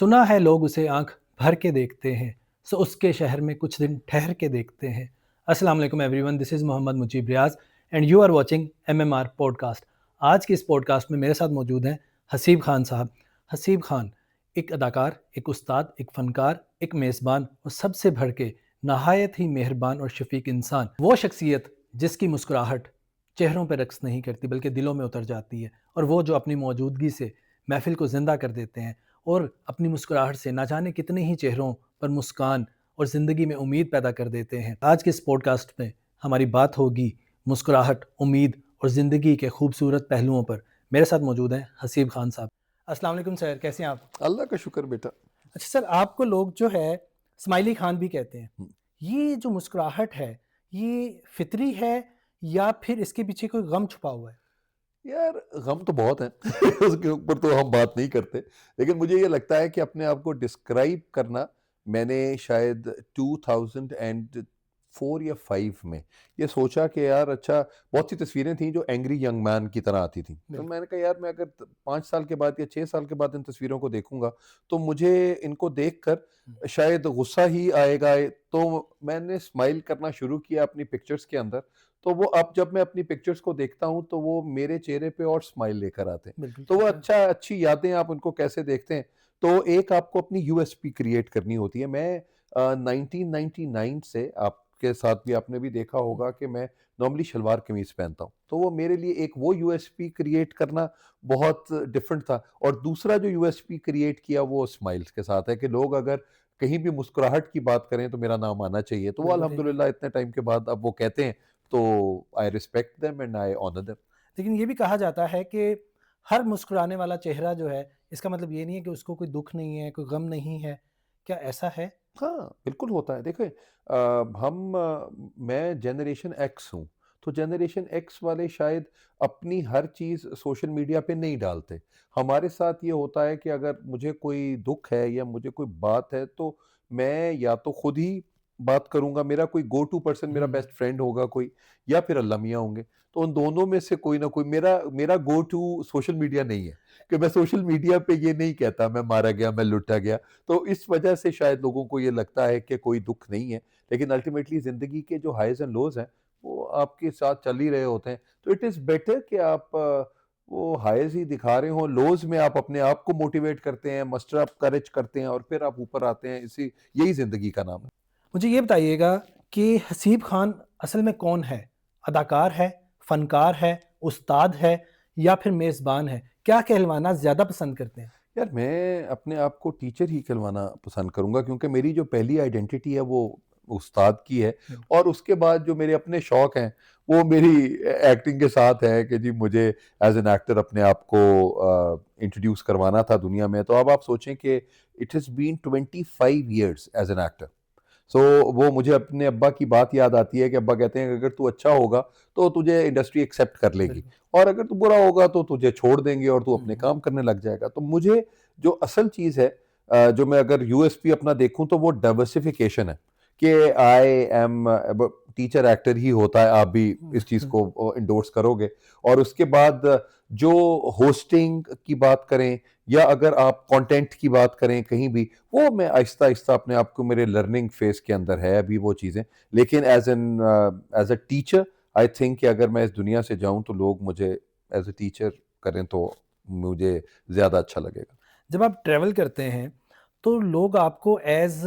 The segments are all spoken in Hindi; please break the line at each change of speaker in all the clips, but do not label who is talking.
सुना है लोग उसे आंख भर के देखते हैं, सो उसके शहर में कुछ दिन ठहर के देखते हैं। अस्सलाम वालेकुम everyone, this is Mohammad Mujeeb Riaz and you are watching MMR podcast. आज की इस पॉडकास्ट में मेरे साथ मौजूद हैं हसीब खान साहब। हसीब खान एक अदाकार, एक उस्ताद, एक फ़नकार, एक मेज़बान और सबसे बढ़ के नहायत ही मेहरबान और शफीक इंसान। वो शख्सियत जिसकी मुस्कुराहट चेहरों पर रक्स नहीं करती बल्कि दिलों में उतर जाती है, और वो जो अपनी मौजूदगी से महफिल को ज़िंदा कर देते हैं और अपनी मुस्कुराहट से ना जाने कितने ही चेहरों पर मुस्कान और ज़िंदगी में उम्मीद पैदा कर देते हैं। आज के इस पॉडकास्ट में हमारी बात होगी मुस्कुराहट, उम्मीद और ज़िंदगी के खूबसूरत पहलुओं पर। मेरे साथ मौजूद हैं हसीब खान साहब। अस्सलाम वालेकुम सर, कैसे हैं आप?
अल्लाह का शुक्र बेटा।
अच्छा सर, आपको लोग जो है स्माइली खान भी कहते हैं।
हम्म,
ये जो मुस्कुराहट है, ये फितरी है या फिर इसके पीछे कोई गम छुपा हुआ है?
यार गम तो बहुत है उसके ऊपर तो हम बात नहीं करते। लेकिन मुझे ये लगता है कि अपने आप को डिस्क्राइब करना, मैंने शायद 2004 या 5 में ये सोचा कि यार अच्छा, बहुत सी तस्वीरें थी जो एंग्री यंग मैन की तरह आती थी। तो
बिल्कुल।
मैंने कहा यार, मैं अगर 5 साल के बाद या 6 साल के बाद इन तस्वीरों को देखूंगा तो मुझे इनको देखकर शायद गुस्सा ही आएगा। तो मैंने स्माइल करना शुरू किया अपनी पिक्चर्स के अंदर। तो वो अब जब मैं अपनी पिक्चर्स को देखता हूँ तो वो मेरे चेहरे पे और स्माइल लेकर आते हैं।
बिल्कुल
तो वो
ठीक है।
अच्छी यादें आप उनको कैसे देखते हैं। तो एक आपको अपनी यूएसपी क्रिएट करनी होती है। मैं 1999 से, आपके साथ भी आपने भी देखा होगा कि मैं नॉर्मली शलवार कमीज पहनता हूँ, तो वो मेरे लिए एक वो यूएसपी क्रिएट करना बहुत डिफरेंट था। और दूसरा जो यूएसपी क्रिएट किया वो स्माइल्स के साथ है कि लोग अगर कहीं भी मुस्कुराहट की बात करें तो मेरा नाम आना चाहिए। तो वो
बिल्कुल ठीक है।
अल्हम्दुलिल्लाह इतने टाइम के बाद अब वो कहते हैं, तो I respect them and I honour them.
लेकिन ये भी कहा जाता है कि हर मुस्कुराने वाला चेहरा जो है, इसका मतलब ये नहीं है कि उसको कोई दुख नहीं है, कोई गम नहीं है। क्या ऐसा है?
हाँ, बिल्कुल होता है। देखिए, मैं जनरेशन एक्स हूँ, तो जनरेशन एक्स वाले शायद अपनी हर चीज़ सोशल मीडिया पे नहीं डालते। हमारे साथ ये होता है कि अगर मुझे कोई दुःख है या मुझे कोई बात है, तो मैं या तो खुद ही बात करूँगा, मेरा कोई गो टू पर्सन, मेरा
हुँ।
बेस्ट फ्रेंड होगा कोई, या फिर अल्लाह मियाँ होंगे। तो उन दोनों में से कोई ना कोई, मेरा मेरा गो टू सोशल मीडिया नहीं है, कि मैं सोशल मीडिया पे ये नहीं कहता मैं मारा गया, मैं लुटा गया। तो इस वजह से शायद लोगों को ये लगता है कि कोई दुख नहीं है। लेकिन अल्टीमेटली ज़िंदगी के जो हाइज़ एंड लोज़ हैं, वो आपके साथ चल ही रहे होते हैं। तो इट इज़ बेटर कि आप वो हाइज़ ही दिखा रहे हों, लोज़ में आप अपने आप को मोटिवेट करते हैं, मस्टर अप करेज करते हैं और फिर आप ऊपर आते हैं। इसी यही ज़िंदगी का नाम है।
मुझे ये बताइएगा कि हसीब खान असल में कौन है? अदाकार है, फ़नकार है, उस्ताद है या फिर मेज़बान है? क्या कहलवाना ज़्यादा पसंद करते हैं?
यार, मैं अपने आप को टीचर ही कहलवाना पसंद करूँगा, क्योंकि मेरी जो पहली आइडेंटिटी है वो उस्ताद की है।
बिल्कुल।
और उसके बाद जो मेरे अपने शौक हैं वो मेरी एक्टिंग के साथ है कि जी मुझे एज एन एक्टर अपने आप को इंट्रोड्यूस करवाना था दुनिया में। तो अब आप सोचें कि it has been 25 years as an actor. So वो मुझे अपने अब्बा की बात याद आती है कि अब्बा कहते हैं कि अगर तू अच्छा होगा तो तुझे इंडस्ट्री एक्सेप्ट कर लेगी,
बिल्कुल।
और अगर तू बुरा होगा तो तुझे छोड़ देंगे और तू अपने
हुँ।
काम करने लग जाएगा। तो मुझे जो असल चीज़ है, जो मैं अगर यूएसपी अपना देखूं तो वो डाइवर्सिफिकेशन है कि आई एम टीचर एक्टर ही होता है। आप भी इस चीज़
हुँ।
को इंडोर्स करोगे। और उसके बाद जो होस्टिंग की बात करें या अगर आप कंटेंट की बात करें कहीं भी, वो मैं आहिस्ता आहिस्ता अपने आप को, मेरे लर्निंग फेज के अंदर है अभी वो चीज़ें। लेकिन as a teacher I think कि अगर मैं इस दुनिया से जाऊं तो लोग मुझे एज अ टीचर करें तो मुझे ज़्यादा अच्छा लगेगा।
जब आप ट्रैवल करते हैं, तो लोग आपको एज़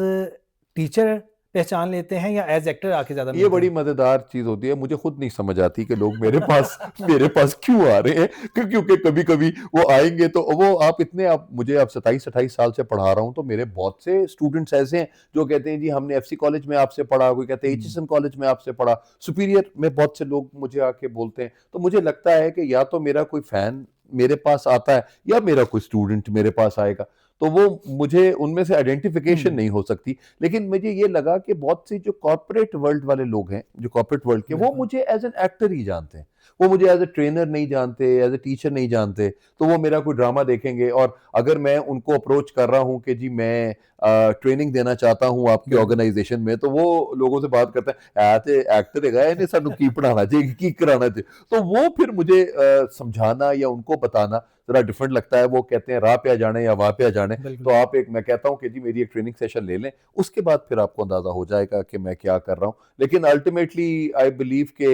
टीचर पहचान लेते हैं या एज़ एक्टर आके ज़्यादा
ये
मिलते
बड़ी
हैं?
मज़ेदार चीज़ होती है। मुझे खुद नहीं समझ आती कि लोग मेरे पास मेरे पास क्यों आ रहे हैं। क्योंकि कभी-कभी वो आएँगे तो वो आप इतने, आप मुझे, आप 27-28 साल से पढ़ा रहा हूँ, तो मेरे बहुत से स्टूडेंट्स ऐसे हैं जो कहते हैं जी हमने एफसी कॉलेज में आपसे पढ़ा, कोई कहते हैं
हुँ।
एचएसएन कॉलेज में आपसे पढ़ा, सुपीरियर में बहुत से लोग मुझे आके बोलते हैं। तो मुझे लगता है कि या तो मेरा कोई फ़ैन मेरे पास आता है या मेरा कोई स्टूडेंट मेरे पास आएगा। तो वो मुझे उनमें से आइडेंटिफ़िकेशन
हुँ।
नहीं हो सकती। लेकिन मुझे ये लगा कि बहुत सी जो कॉर्पोरेट वर्ल्ड वाले लोग हैं, जो कॉर्पोरेट वर्ल्ड के, वो
बिल्कुल।
मुझे एज़ एन एक्टर ही जानते हैं। वो मुझे एज ए ट्रेनर नहीं जानते, एज ए टीचर नहीं जानते, तो वो मेरा कोई ड्रामा देखेंगे और अगर मैं उनको अप्रोच कर रहा हूँ कि जी मैं ट्रेनिंग देना चाहता हूँ आपकी
बिल्कुल।
ऑर्गेनाइजेशन में, तो वो लोगों से बात करते हैं ते एक्टर है इन्हें सानू की पढ़ाना चाहिए की कराना चाहिए, तो वो फिर मुझे समझाना या उनको बताना जरा डिफरेंट लगता है। वो कहते हैं राह पे आ जाने या वाह पे आ जाने,
बिल्कुल।
तो आप एक, मैं कहता हूँ कि जी मेरी एक ट्रेनिंग सेशन ले लें, उसके बाद फिर आपको अंदाजा हो जाएगा कि मैं क्या कर रहा हूँ। लेकिन अल्टीमेटली आई बिलीव के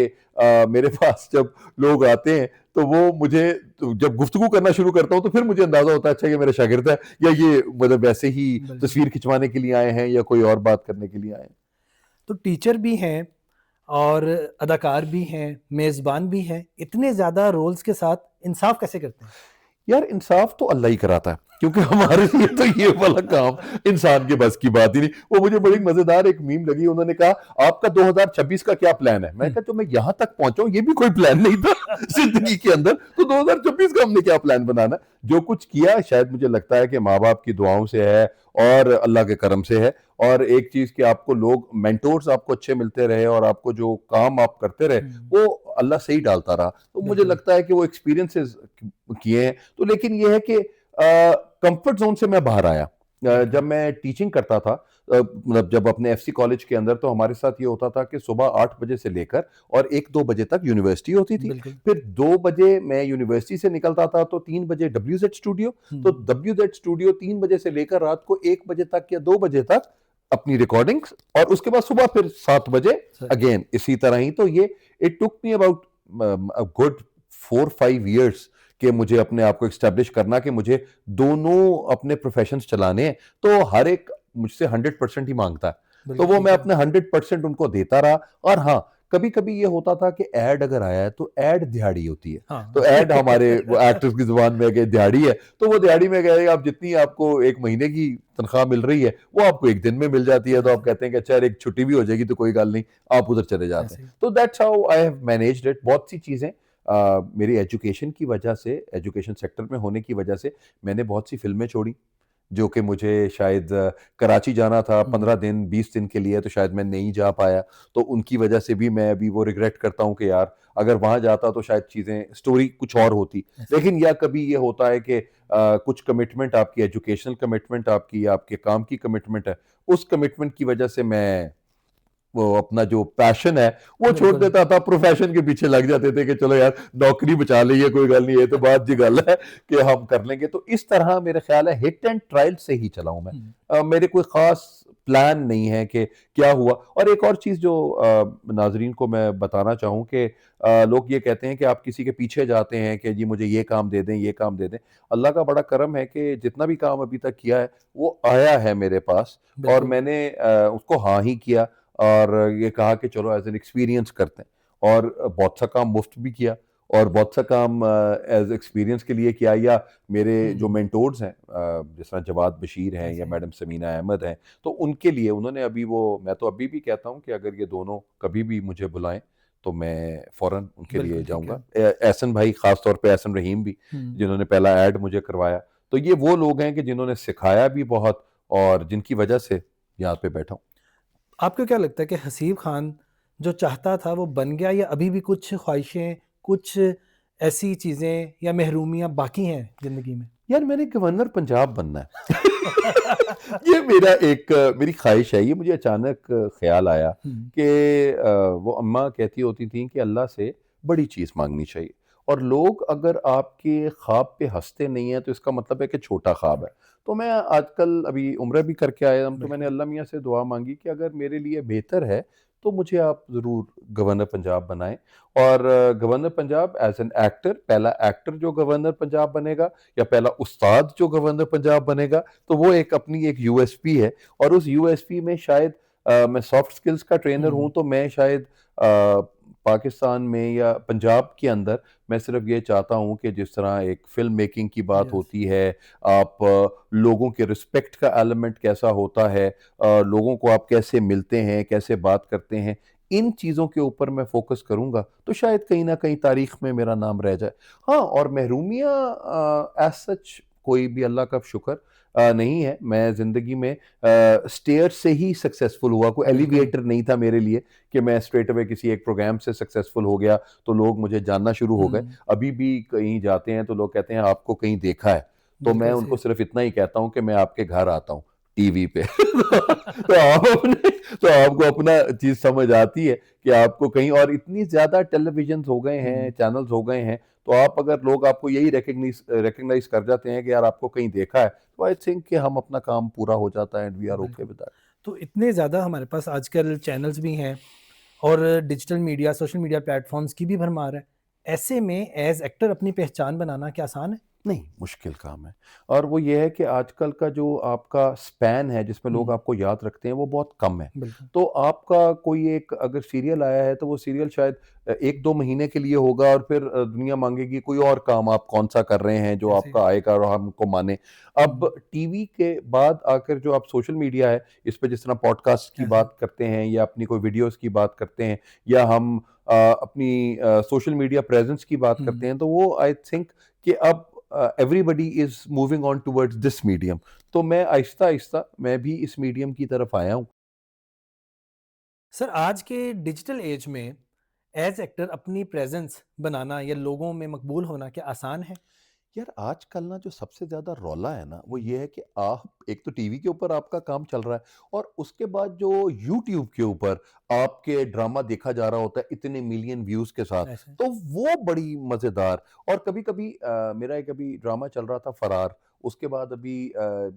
मेरे पास जब लोग आते हैं तो वो मुझे, तो जब गुफ्तगू करना शुरू करता हूँ तो फिर मुझे अंदाजा होता है अच्छा ये मेरा शागिर्द है या ये मतलब वैसे ही
बिल्कुल।
तस्वीर खिंचवाने के लिए आए हैं या कोई और बात करने के लिए आए हैं।
तो टीचर भी हैं और अदाकार भी हैं, मेज़बान भी हैं, इतने ज़्यादा रोल्स के साथ इंसाफ कैसे करते हैं?
यार इंसाफ तो अल्लाह ही कराता है, क्योंकि हमारे लिए तो ये वाला काम इंसान के बस की बात ही नहीं। वो मुझे बड़ी मजेदार एक मीम लगी, उन्होंने कहा आपका 2026 का क्या प्लान है? मैं कहा तो मैं यहां तक पहुंचा हूं ये भी कोई प्लान नहीं था जिंदगी के अंदर, तो 2026 का हमने क्या प्लान बनाना? जो कुछ किया शायद मुझे लगता है कि माँ बाप की दुआओं से है और अल्लाह के करम से है। और एक चीज कि आपको लोग मेंटोर्स आपको अच्छे मिलते रहे और आपको जो काम आप करते रहे वो अल्लाह से ही डालता रहा, तो मुझे
बिल्कुल।
लगता है कि वो एक्सपीरियंसेस किए हैं। तो लेकिन ये है कि कंफर्ट जोन से मैं बाहर आया। जब मैं टीचिंग करता था, मतलब जब अपने एफसी कॉलेज के अंदर, तो हमारे साथ ये होता था कि सुबह 8 बजे से लेकर और 1-2 बजे तक यूनिवर्सिटी होती थी।
बिल्कुल।
फिर 2 बजे मैं यूनिवर्सिटी से निकलता था तो 3 बजे डब्ल्यूजेड स्टूडियो, तो डब्ल्यूजेड स्टूडियो 3 बजे से लेकर रात को 1 बजे तक या 2 बजे तक अपनी रिकॉर्डिंग्स, और उसके बाद सुबह फिर 7 बजे
सर।
अगेन इसी तरह ही। तो ये it took me about a good 4-5 years कि मुझे अपने आप को एस्टेब्लिश करना कि मुझे दोनों अपने प्रोफेशंस चलाने हैं। तो हर एक मुझसे 100% ही मांगता है, तो
बिल्कुल
वो
ठीक
मैं
है।
अपने 100% उनको देता रहा। और हाँ, कभी कभी ये होता था कि ऐड अगर आया है तो ऐड दिहाड़ी होती है,
हाँ।
तो ऐड हमारे वो एक्टर्स की जुबान में गए दिहाड़ी है, तो वो दिहाड़ी में गए आप जितनी आपको एक महीने की तनख्वाह मिल रही है वो आपको एक दिन में मिल जाती है, तो आप
ऐसे
कहते हैं कि अच्छा यार, एक छुट्टी भी हो जाएगी तो कोई गल नहीं, आप उधर चले जाते हैं।
ऐसे ही।
तो that's how I have managed it. बहुत सी चीजें मेरी एजुकेशन की वजह से, एजुकेशन सेक्टर में होने की वजह से मैंने बहुत सी फिल्में छोड़ी, जो कि मुझे शायद कराची जाना था 15 दिन 20 दिन के लिए, तो शायद मैं नहीं जा पाया, तो उनकी वजह से भी मैं अभी वो रिग्रेट करता हूँ कि यार अगर वहाँ जाता तो शायद चीज़ें, स्टोरी कुछ और होती।
ऐसे।
लेकिन या कभी ये होता है कि कुछ कमिटमेंट, आपकी एजुकेशनल कमिटमेंट, आपकी आपके काम की कमिटमेंट है, उस कमिटमेंट की वजह से मैं वो अपना जो पैशन है वो छोड़
बिल्कुल।
देता था, प्रोफेशन के पीछे लग जाते थे कि चलो यार नौकरी बचा ली है, कोई गल नहीं, ये तो बात जी गल है कि हम कर लेंगे। तो इस तरह मेरा ख्याल है हिट एंड ट्रायल से ही चला हूं मैं। मेरे कोई खास प्लान नहीं है कि क्या हुआ। और एक और चीज जो नाजरीन को मैं बताना चाहूँ कि लोग ये कहते हैं कि आप किसी के पीछे जाते हैं कि जी मुझे ये काम दे दें, ये काम दे दें। अल्लाह का बड़ा करम है कि जितना भी काम अभी तक किया है वो आया है मेरे पास, और
बिल्कुल।
मैंने उसको हाँ ही किया और ये कहा कि चलो एज एन एक्सपीरियंस करते हैं। और बहुत सा काम मुफ्त भी किया और बहुत सा काम एज एक्सपीरियंस के लिए किया। या मेरे जो मेंटोर्स हैं, जिस तरह जवाद बशीर हैं या
ऐसे।
मैडम समीना अहमद हैं, तो उनके लिए उन्होंने अभी वो, मैं तो अभी भी कहता हूँ कि अगर ये दोनों कभी भी मुझे बुलाएं तो मैं फौरन उनके लिए
बिल्कुल ठीक है।
जाऊंगा। एहसन भाई, खास तौर पे एहसन रहीम भी, जिन्होंने पहला ऐड मुझे करवाया, तो ये वो लोग हैं कि जिन्होंने सिखाया भी बहुत और जिनकी वजह से यहाँ पे बैठा हूँ।
आपको क्या लगता है कि हसीब खान जो चाहता था वो बन गया, या अभी भी कुछ ख्वाहिशें, कुछ ऐसी चीज़ें या महरूमियाँ बाकी हैं ज़िंदगी में?
यार मैंने गवर्नर पंजाब बनना है ये मेरा एक मेरी ख्वाहिश है। ये मुझे अचानक ख्याल आया कि वो अम्मा कहती होती थी कि अल्लाह से बड़ी चीज़ मांगनी चाहिए, और लोग अगर आपके ख्वाब पे हंसते नहीं है तो इसका मतलब है कि छोटा ख्वाब है। तो मैं आजकल अभी उम्र भी करके आया हूं, तो मैंने
बिल्कुल।
अल्लाह मियाँ से दुआ मांगी कि अगर मेरे लिए बेहतर है तो मुझे आप ज़रूर गवर्नर पंजाब बनाएं। और governor Punjab as an actor, पहला एक्टर जो गवर्नर पंजाब बनेगा या पहला उस्ताद जो गवर्नर पंजाब बनेगा, तो वो एक अपनी एक यूएसपी है। और उस यूएसपी में शायद मैं सॉफ्ट स्किल्स का ट्रेनर हूं, तो मैं शायद पाकिस्तान में या पंजाब के अंदर मैं सिर्फ ये चाहता हूं कि जिस तरह एक फिल्म मेकिंग की बात
यस।
होती है, आप लोगों के रिस्पेक्ट का एलिमेंट कैसा होता है, लोगों को आप कैसे मिलते हैं, कैसे बात करते हैं, इन चीज़ों के ऊपर मैं फोकस करूंगा तो शायद कहीं ना कहीं तारीख में मेरा नाम रह जाए। हाँ, और महरूमिया एज सच कोई भी, अल्लाह का शुक्र, नहीं है। मैं ज़िंदगी में स्टेयर से ही सक्सेसफुल हुआ, कोई
बिल्कुल।
एलिवेटर नहीं था मेरे लिए कि मैं स्ट्रेट अवे किसी एक प्रोग्राम से सक्सेसफुल हो गया तो लोग मुझे जानना शुरू हो गए।
हुँ,
अभी भी कहीं जाते हैं तो लोग कहते हैं आपको कहीं देखा है, तो मैं
बिल्कुल
उनको
सही।
सिर्फ इतना ही कहता हूँ कि मैं आपके घर आता हूँ टीवी पे। तो आप अपने तो आपको अपना चीज़ समझ आती है कि आपको कहीं, और इतनी ज़्यादा टेलीविज़न्स हो गए हैं,
हुँ,
चैनल्स हो गए हैं, तो आप अगर लोग आपको यही रिकॉग्नाइज़ कर जाते हैं कि यार आपको कहीं देखा है, तो आई थिंक कि हम अपना काम पूरा हो जाता है एंड वी आर ओके
बिल्कुल।
With that.
तो इतने ज़्यादा हमारे पास आजकल चैनल्स भी हैं और digital media, social media platforms की भी भरमार है। ऐसे में एज़ एक्टर अपनी पहचान बनाना क्या आसान है?
नहीं, मुश्किल काम है। और वो ये है कि आजकल का जो आपका स्पैन है जिसमें लोग
हुँ,
आपको याद रखते हैं वो बहुत कम है।
बिल्कुल।
तो आपका कोई एक अगर सीरियल आया है तो वो सीरियल शायद 1-2 महीने के लिए होगा और फिर दुनिया माँगेगी कोई और काम आप कौन-सा कर रहे हैं जो
जैसे
आपका आएगा और हमको माने। अब
हुँ,
टीवी के बाद आकर जो आप सोशल मीडिया है, इस पे जिस तरह पॉडकास्ट की
ऐसे
बात करते हैं या अपनी कोई वीडियोज़ की बात करते हैं या हम अपनी सोशल मीडिया प्रेज़ेंस की बात
हुँ।
करते हैं, तो वो आई थिंक कि अब everybody is moving on towards this medium. तो मैं आहिस्ता आहिस्ता मैं भी इस मीडियम की तरफ आया हूँ।
सर आज के डिजिटल एज में एज़ एक्टर अपनी प्रेज़ेंस बनाना या लोगों में मकबूल होना क्या आसान है?
यार आजकल ना जो सबसे ज्यादा रौला है ना वो ये है कि आप एक तो टीवी के ऊपर आपका काम चल रहा है और उसके बाद जो यूट्यूब के ऊपर आपके ड्रामा देखा जा रहा होता है इतने मिलियन व्यूज के साथ,
ऐसे
तो वो बड़ी मजेदार। और कभी कभी मेरा एक अभी ड्रामा चल रहा था फरार, उसके बाद अभी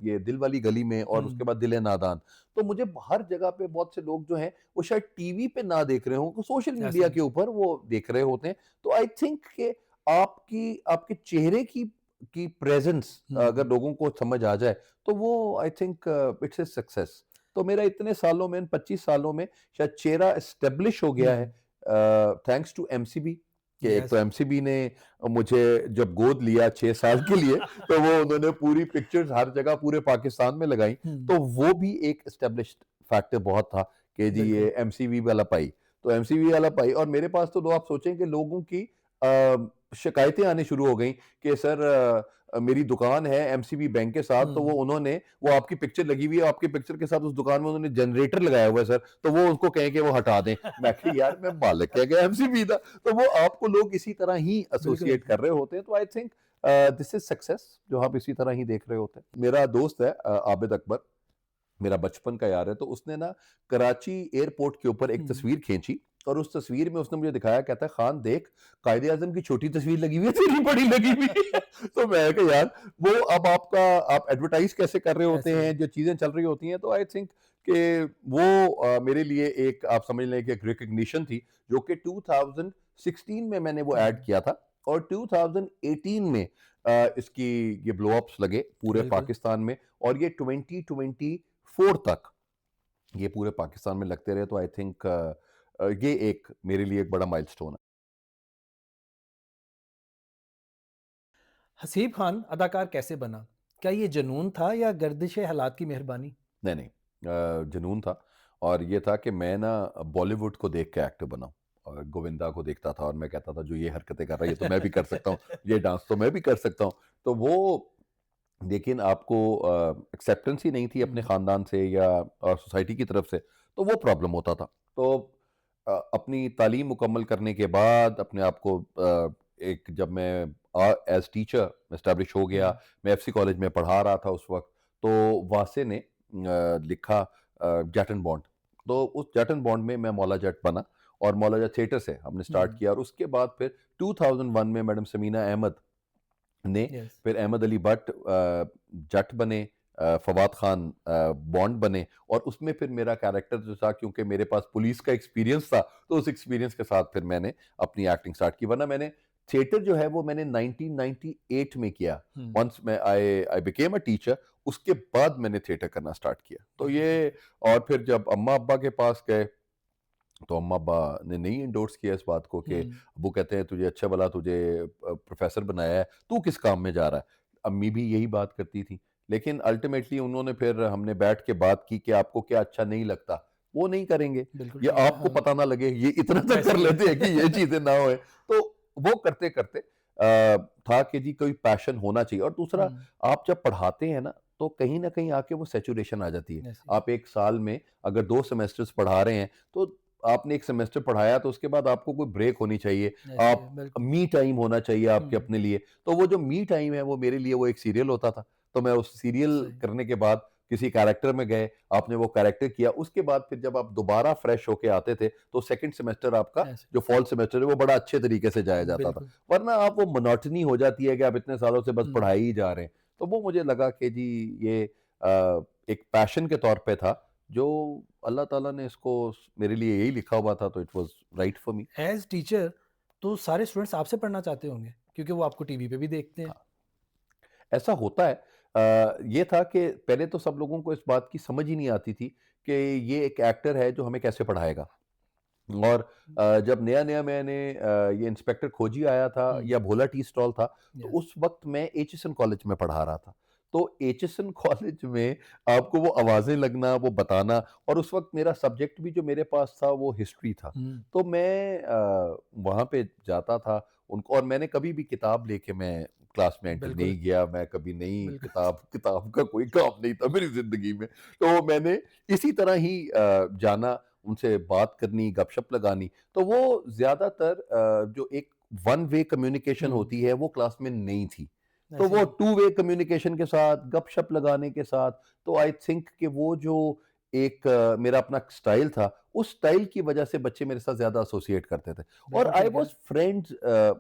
ये दिल वाली गली में, और उसके
हुँ,
बाद दिल है नादान। तो मुझे हर जगह पे बहुत से लोग जो हैं वो शायद टीवी पे ना देख रहे हो, सोशल मीडिया
ऐसे
के ऊपर वो देख रहे होते हैं। तो आई थिंक कि आपकी आपके चेहरे की प्रेजेंस अगर
हुँ,
लोगों को समझ आ जाए तो वो I think it's a success. तो मेरा इतने सालों में, इन 25 सालों में शायद चेहरा एस्टेब्लिश हो गया है,
हुँ,
थैंक्स टू एमसीबी। कि एक तो
यस,
एमसीबी ने मुझे जब गोद लिया 6 साल के लिए तो वो उन्होंने पूरी पिक्चर्स हर जगह पूरे पाकिस्तान में लगाई।
हुँ,
तो वो भी एक एस्टेब्लिश्ड फैक्टर बहुत था कि जी
बिल्कुल,
ये एमसीबी वाला पाई। तो एमसीबी वाला पाई, और मेरे पास तो आप सोचें कि लोगों की शिकायतें आनी शुरू हो गई कि सर मेरी दुकान है एमसीबी बैंक के साथ, तो
हुँ,
वो आपकी पिक्चर लगी हुई है, आपकी पिक्चर के साथ उस दुकान में उन्होंने जनरेटर लगाया हुआ है सर, तो वो उसको कहें कि वो हटा दें। मैं कहा यार मैं मालिक क्या गया एमसीबी था। तो वो आपको लोग इसी तरह ही
बिल्कुल,
एसोसिएट
बिल्कुल।
कर रहे होते हैं। तो I think this is success जो आप इसी तरह ही देख रहे होते हैं। मेरा दोस्त है आबिद अकबर, मेरा बचपन का यार है, तो उसने ना कराची एयरपोर्ट के ऊपर एक
हुँ,
तस्वीर खींची और उस तस्वीर में उसने मुझे दिखाया, कहता है खान देख कायदे आजम की छोटी तस्वीर लगी हुई है, तेरी बड़ी लगी हुई है। तो मैं कहा यार वो अब आपका आप एडवर्टाइज कैसे कर रहे होते
ऐसे ही,
हैं, जो चीजें चल रही होती हैं। तो आई थिंक कि वो मेरे लिए एक आप समझ लें कि एक रिकग्निशन थी, जो कि 2016 में मैंने वो ऐड
हुँ,
किया था और 2018 में इसकी ये ब्लो अप्स लगे पूरे
बिल्कुल।
पाकिस्तान में, और ये 2024 तक ये पूरे पाकिस्तान में लगते रहे। तो आई थिंक ये एक मेरे लिए एक बड़ा माइलस्टोन है।
हसीब खान अदाकार कैसे बना? क्या ये जुनून था या गर्दिश हालात की मेहरबानी?
नहीं नहीं, जुनून था। और ये था कि मैं ना बॉलीवुड को देख के एक्टर बना, और गोविंदा को देखता था और मैं कहता था जो ये हरकतें कर रहा है ये तो मैं भी कर सकता हूँ, ये डांस तो मैं भी कर सकता हूँ। तो वो, लेकिन आपको एक्सेप्टेंस ही नहीं थी अपने
हुँ,
ख़ानदान से या सोसाइटी की तरफ से, तो वो प्रॉब्लम होता था। तो अपनी तालीम मुकम्मल करने के बाद अपने आप को एक जब मैं एज़ टीचर एस्टेब्लिश हो गया,
हुँ,
मैं एफसी कॉलेज में पढ़ा रहा था उस वक़्त, तो वासे ने लिखा जट एंड बॉन्ड। तो उस जट एंड बॉन्ड में मैं मौला जट बना और मौला जट थिएटर से हमने स्टार्ट
हुँ,
किया, और उसके बाद फिर 2001 में मैडम समीना अहमद ने,
यस,
फिर अहमद अली भट्ट जट बने, फवाद खान बॉन्ड बने, और उसमें फिर मेरा कैरेक्टर जो था, क्योंकि मेरे पास पुलिस का एक्सपीरियंस था, तो उस एक्सपीरियंस के साथ फिर मैंने अपनी एक्टिंग स्टार्ट की। वरना मैंने थिएटर जो है वो मैंने 1998 में किया।
हुँ,
वंस मैं आई आई बिकेम अ टीचर, उसके बाद मैंने थिएटर करना स्टार्ट किया। तो
बिल्कुल
ये,
सही।
और फिर जब अम्मा अब्बा के पास गए तो अम्मा अब्बा ने नहीं एंडोर्स किया इस बात को कि
हुँ,
अब्बू कहते हैं तुझे अच्छा भला तुझे प्रोफेसर बनाया है, तू किस काम में जा रहा है। अम्मी भी यही बात करती थी, लेकिन अल्टीमेटली उन्होंने, फिर हमने बैठ के बात की कि आपको क्या अच्छा नहीं लगता, वो नहीं करेंगे,
बिल्कुल
ये
ठीक है,
आपको
हाँ,
पता ना लगे, ये इतना तक कर
वैसे ही
लेते हैं कि
है।
ये चीजें ना होए। तो वो करते करते था कि जी कोई पैशन होना चाहिए। और दूसरा,
हुँ,
आप जब पढ़ाते हैं ना, तो कहीं ना कहीं आके वो सेचुरेशन आ जाती है।
ऐसे
आप एक साल में अगर 2 सेमेस्टर्स पढ़ा रहे हैं तो आपने एक सेमेस्टर पढ़ाया तो उसके बाद आपको कोई ब्रेक होनी चाहिए,
ऐसे
आप
बिल्कुल।
मी टाइम होना चाहिए आपके
हुँ,
अपने लिए। तो वो जो मी टाइम है वो मेरे लिए वो एक सीरियल होता था। तो मैं उस सीरियल
सही।
करने के बाद किसी कैरेक्टर में गए, आपने वो कैरेक्टर किया, उसके बाद फिर जब आप दोबारा फ्रेश होके आते थे तो सेकंड सेमेस्टर आपका
ऐसे
जो फॉल सेमेस्टर है वो बड़ा अच्छे तरीके से जाया जाता था।
बिल्कुल।
वरना आप वो मोनोटनी हो जाती है कि आप इतने सालों से बस
हुँ,
पढ़ाई ही जा रहे हैं। तो वो मुझे लगा कि जी ये एक पैशन के तौर पे था, जो अल्लाह ताला ने इसको मेरे लिए यही लिखा हुआ था, तो it was right for me.
As teacher तो सारे स्टूडेंट्स आपसे पढ़ना चाहते होंगे क्योंकि वो आपको टीवी पे भी देखते हैं।
हाँ, ऐसा होता है। ये था कि पहले तो सब लोगों को इस बात की समझ ही नहीं आती थी कि ये एक एक्टर है जो हमें कैसे पढ़ाएगा। और जब नया-नया मैंने ये इंस्पेक्टर खोजी आया था
हुँ,
या भोला टी स्टॉल था, तो
यस,
उस वक़्त मैं एचएसएन कॉलेज में पढ़ा रहा था। तो एचएसएन कॉलेज में आपको वो आवाज़ें लगना, वो बताना, और उस वक़्त मेरा सब्जेक्ट भी जो मेरे पास था वो हिस्ट्री था।
हुँ,
तो मैं वहाँ पे जाता था उनको, और मैंने कभी भी किताब लेके मैं क्लास में एंटर
बिल्कुल,
नहीं किया, मैं कभी नहीं,
बिल्कुल।
किताब किताब का कोई काम नहीं था मेरी ज़िंदगी में। तो मैंने इसी तरह ही जाना, उनसे बात करनी, गपशप लगानी। तो वो ज़्यादातर जो एक वन वे कम्युनिकेशन
हुँ,
होती है वो क्लास में नहीं थी। तो
ऐसे
वो टू वे कम्युनिकेशन के साथ, गपशप लगाने के साथ, तो आई थिंक कि वो जो एक मेरा अपना स्टाइल था, उस स्टाइल की वजह से बच्चे मेरे साथ ज़्यादा एसोसिएट करते थे। और
बिल्कुल
आई
ठीक है।
वाज़ फ्रेंड्स,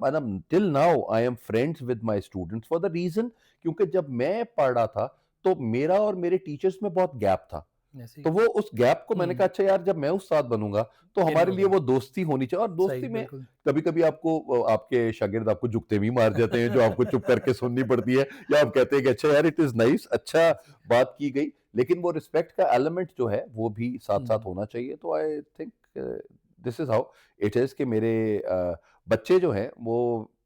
मतलब till now I am friends with my students for the reason, क्योंकि जब मैं पढ़ रहा था, तो मेरा और मेरे टीचर्स में बहुत गैप था।
ऐसे ही।
तो वो उस गैप को मैंने
हुँ,
कहा, अच्छा यार, जब मैं उस्ताद बनूँगा तो
ये नहीं
हमारे लिए
होगा।
वो दोस्ती होनी चाहिए। और
सही,
दोस्ती में
बिल्कुल।
कभी-कभी आपको आपके शागिर्द आपको जुगते भी मार जाते हैं, जो आपको चुप करके सुननी पड़ती है, या आप कहते हैं कि अच्छा यार, इट इज़ नाइस, अच्छा
ऐसे
बात की गई। लेकिन वो रिस्पेक्ट का एलिमेंट जो है वो भी साथ-साथ
हुँ,
होना चाहिए। तो I think this is how it is कि मेरे बच्चे जो हैं वो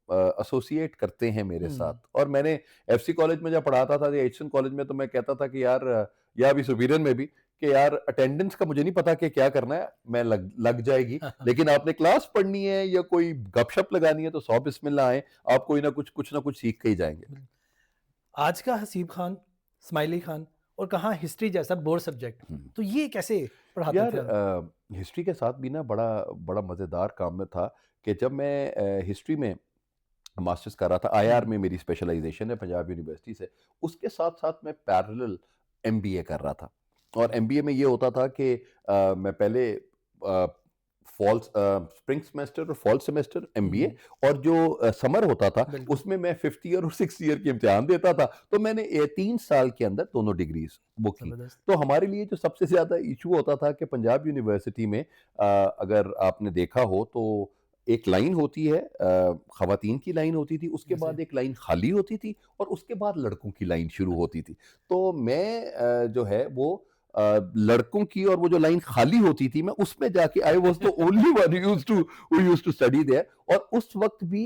एसोसिएट करते हैं मेरे साथ।
हुँ,
और मैंने एफसी कॉलेज में जब पढ़ाता था या एचएन कॉलेज में, तो मैं कहता था कि यार, या अभी सुपीरियर में भी, कि यार अटेंडेंस का मुझे नहीं पता कि क्या करना है, मैं लग लग जाएगी, लेकिन आपने क्लास पढ़नी है या कोई गपशप लगानी है तो 100 बिस्मिल्लाह आएँ, आप कोई ना कुछ सीख के ही जाएँगे।
बिल आज का हसीब खान, स्माइली खान और कहाँ हिस्ट्री जैसा बोर्ड सब्जेक्ट,
हुँ।
तो ये कैसे पढ़ाते
यार
थे आप?
हिस्ट्री के साथ भी ना बड़ा बड़ा मज़ेदार काम में था कि जब मैं हिस्ट्री में मास्टर्स कर रहा था, आईआर
हुँ,
में मेरी स्पेशलाइज़ेशन है पंजाब यूनिवर्सिटी से, उसके साथ-साथ मैं पैरेलल एमबीए कर रहा था। और
जी,
एमबीए में ये होता था कि मैं पहले स्प्रिंग सेमेस्टर और फॉल सेमेस्टर एमबीए,
हुँ,
और जो समर होता था
बिल्कुल,
उसमें मैं 5th ईयर और 6th ईयर के इम्तिहान देता था। तो मैंने 3 साल के अंदर दोनों डिग्रीज़ वो की।
ज़बरदस्त।
तो हमारे लिए जो सबसे ज़्यादा इश्यू होता था कि पंजाब यूनिवर्सिटी में, अगर आपने देखा हो तो एक लाइन होती है, ख़वातीन की लाइन होती थी, उसके
ऐसे
बाद एक लाइन खाली होती थी, और उसके बाद लड़कों की लाइन शुरू होती थी। तो मैं जो है वो लड़कों की, और वो जो लाइन खाली होती थी, मैं उसमें जाके, I was the only one who used to study there. और उस वक़्त भी